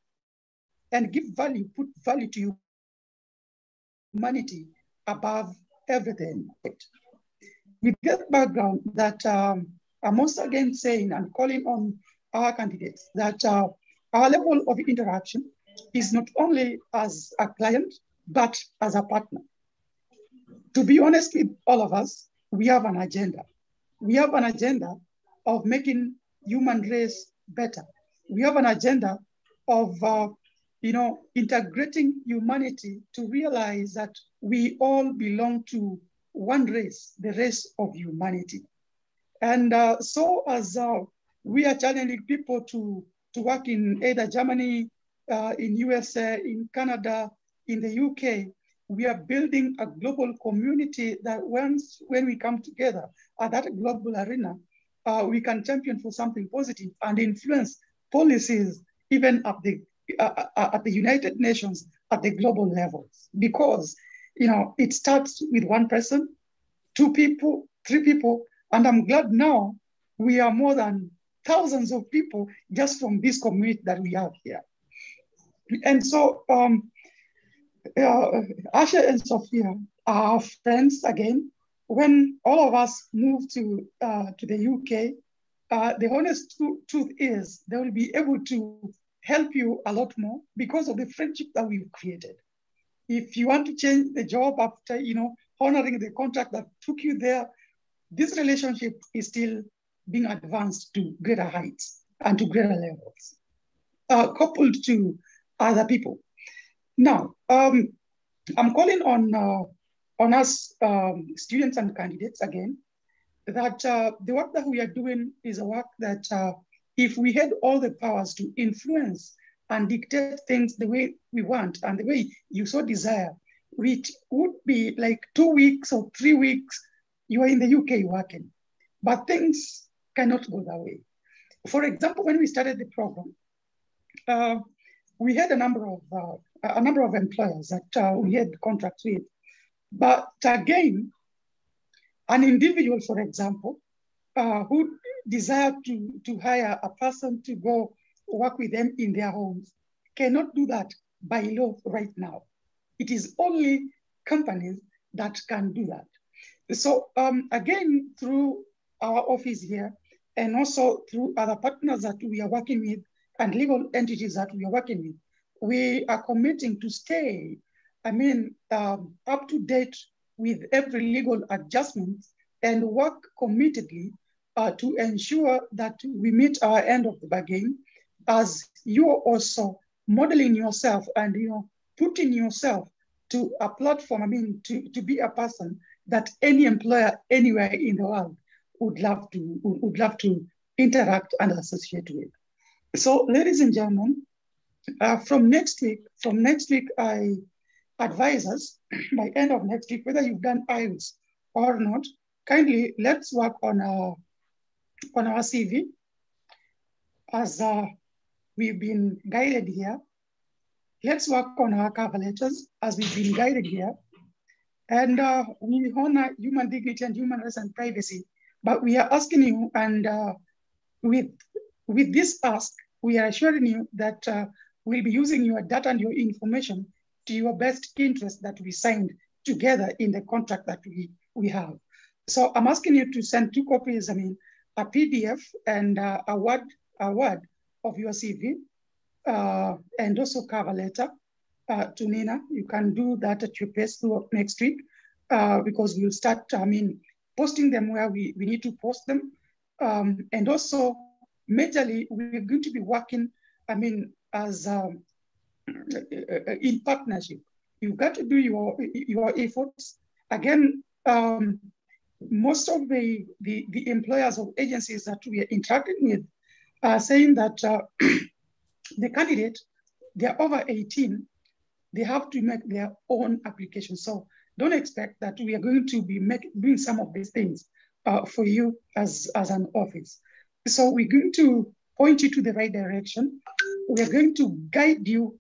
and give value, put value to humanity above everything. With that background, that I'm also again saying and calling on our candidates that our level of interaction is not only as a client, but as a partner. To be honest with all of us, we have an agenda. We have an agenda of making human race better. We have an agenda of integrating humanity to realize that we all belong to one race, the race of humanity. And so as we are challenging people to work in either Germany, in USA, in Canada, in the UK, we are building a global community that when we come together at that global arena, we can champion for something positive and influence policies even at the United Nations at the global levels. Because it starts with one person, 2 people, 3 people, and I'm glad now we are more than thousands of people just from this community that we have here. And so Asha and Sophia are friends again. When all of us moved to the UK, the honest truth is they will be able to help you a lot more because of the friendship that we've created. If you want to change the job after honoring the contract that took you there, this relationship is still being advanced to greater heights and to greater levels, coupled to other people. Now, I'm calling on us students and candidates again, that the work that we are doing is a work that if we had all the powers to influence and dictate things the way we want and the way you so desire, it would be like 2 weeks or 3 weeks, you are in the UK working. But things cannot go that way. For example, when we started the program, we had a number of employers that we had contracts with. But again, an individual, for example, who desired to hire a person to go work with them in their homes cannot do that by law right now. It is only companies that can do that. So again, through our office here, and also through other partners that we are working with and legal entities that we are working with, we are committing to stay, up to date with every legal adjustment and work committedly to ensure that we meet our end of the bargain, as you are also modeling yourself and putting yourself to a platform, to be a person that any employer anywhere in the world would love to interact and associate with. So, ladies and gentlemen, from next week, I advise us by end of next week, whether you've done IELTS or not, kindly let's work on on our CV, as we've been guided here. Let's work on our cover letters as we've been guided here. And we honor human dignity and human rights and privacy. But we are asking you, and with this ask, we are assuring you that we'll be using your data and your information to your best interest that we signed together in the contract that we have. So I'm asking you to send 2 copies, a PDF and a word of your CV, and also cover letter to Nina. You can do that at your pace through next week, because we'll start, posting them where we need to post them. And also, majorly, we're going to be working, as in partnership. You've got to do your efforts. Again, most of the employers or agencies that we are interacting with are saying that the candidate, they're over 18, they have to make their own application. So don't expect that we are going to be doing some of these things for you as an office. So we're going to point you to the right direction. We are going to guide you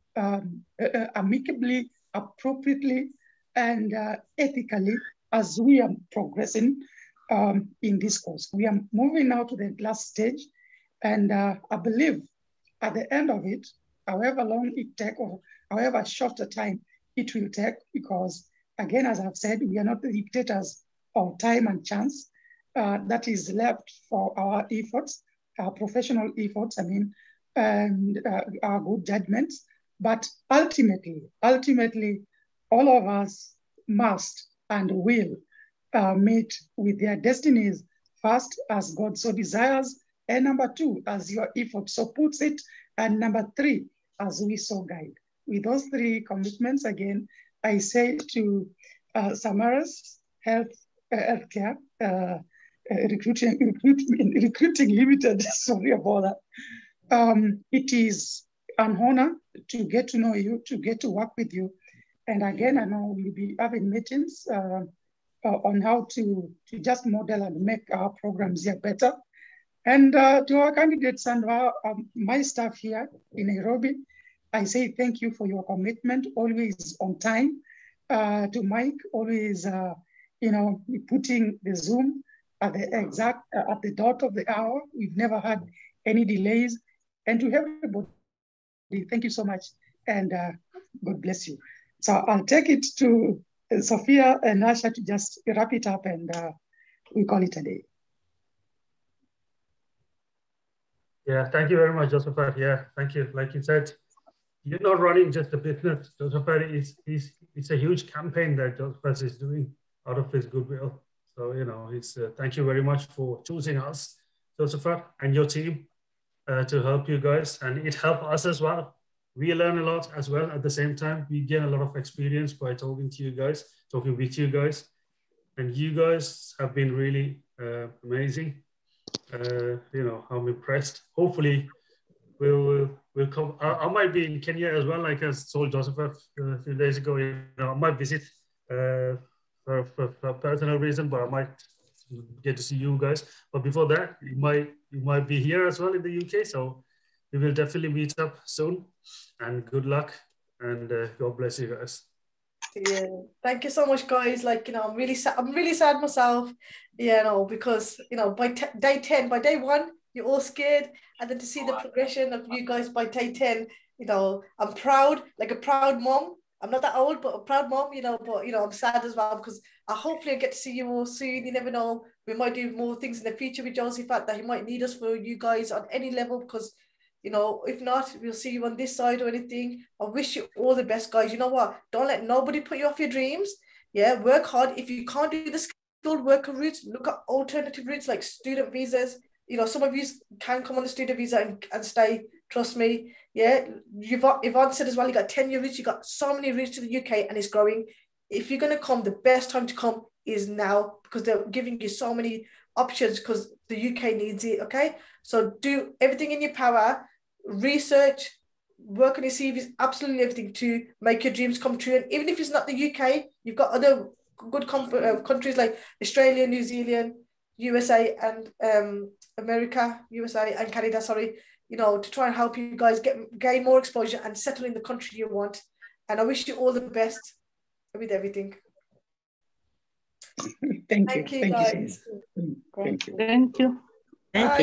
amicably, appropriately, and ethically as we are progressing in this course. We are moving now to the last stage, and I believe at the end of it, however long it takes or however short a time it will take, because again, as I've said, we are not the dictators of time and chance. That is left for our efforts, our professional efforts, and our good judgments. But ultimately, all of us must and will meet with their destinies first, as God so desires, and number 2, as your effort so puts it, and number 3, as we so guide. With those 3 commitments, again, I say to Samaras Healthcare, Recruiting Limited, sorry about that. It is an honor to get to know you, to get to work with you. And again, I know we'll be having meetings on how to just model and make our programs here better. And to our candidates and my staff here in Nairobi, I say thank you for your commitment, always on time. To Mike, always, putting the Zoom at the dot of the hour. We've never had any delays. And to everybody, thank you so much, and God bless you. So I'll take it to Sophia and Asha to just wrap it up, and we call it a day. Yeah, thank you very much, Josephat. Yeah, thank you. Like you said, you're not running just a business. Josephat, it's a huge campaign that Josephat is doing out of his goodwill. So, it's thank you very much for choosing us, Josephat, and your team to help you guys. And it helped us as well. We learn a lot as well at the same time. We gain a lot of experience by talking to you guys, talking with you guys. And you guys have been really amazing. I'm impressed. Hopefully, we'll come. I might be in Kenya as well, like I told Joseph a few days ago. I might visit for personal reason, but I might get to see you guys. But before that, you might be here as well in the UK. So we will definitely meet up soon. And good luck, and God bless you guys. Yeah, thank you so much, guys. I'm really sad myself, because by day 10, by day 1, you're all scared, and then to see the progression of you guys by day 10, I'm proud, like a proud mom. I'm not that old, but a proud mom, but I'm sad as well, because I hopefully get to see you all soon. You never know, we might do more things in the future with Josephat, that he might need us for you guys on any level, because if not, we'll see you on this side or anything. I wish you all the best, guys. You know what? Don't let nobody put you off your dreams. Yeah, work hard. If you can't do the skilled worker routes, look at alternative routes like student visas. Some of you can come on the student visa and stay. Trust me. Yeah, Yvonne said as well, you got 10-year routes. You got so many routes to the UK, and it's growing. If you're going to come, the best time to come is now, because they're giving you so many options, because the UK needs it, okay? So do everything in your power. Research, work on your CVs, absolutely everything to make your dreams come true. And even if it's not the UK, you've got other good countries like Australia, New Zealand, USA, and America, USA, and Canada, sorry, you know, to try and help you guys gain more exposure and settle in the country you want. And I wish you all the best with everything. Thank you. Thank you, guys. Thank you. Thank you. Bye.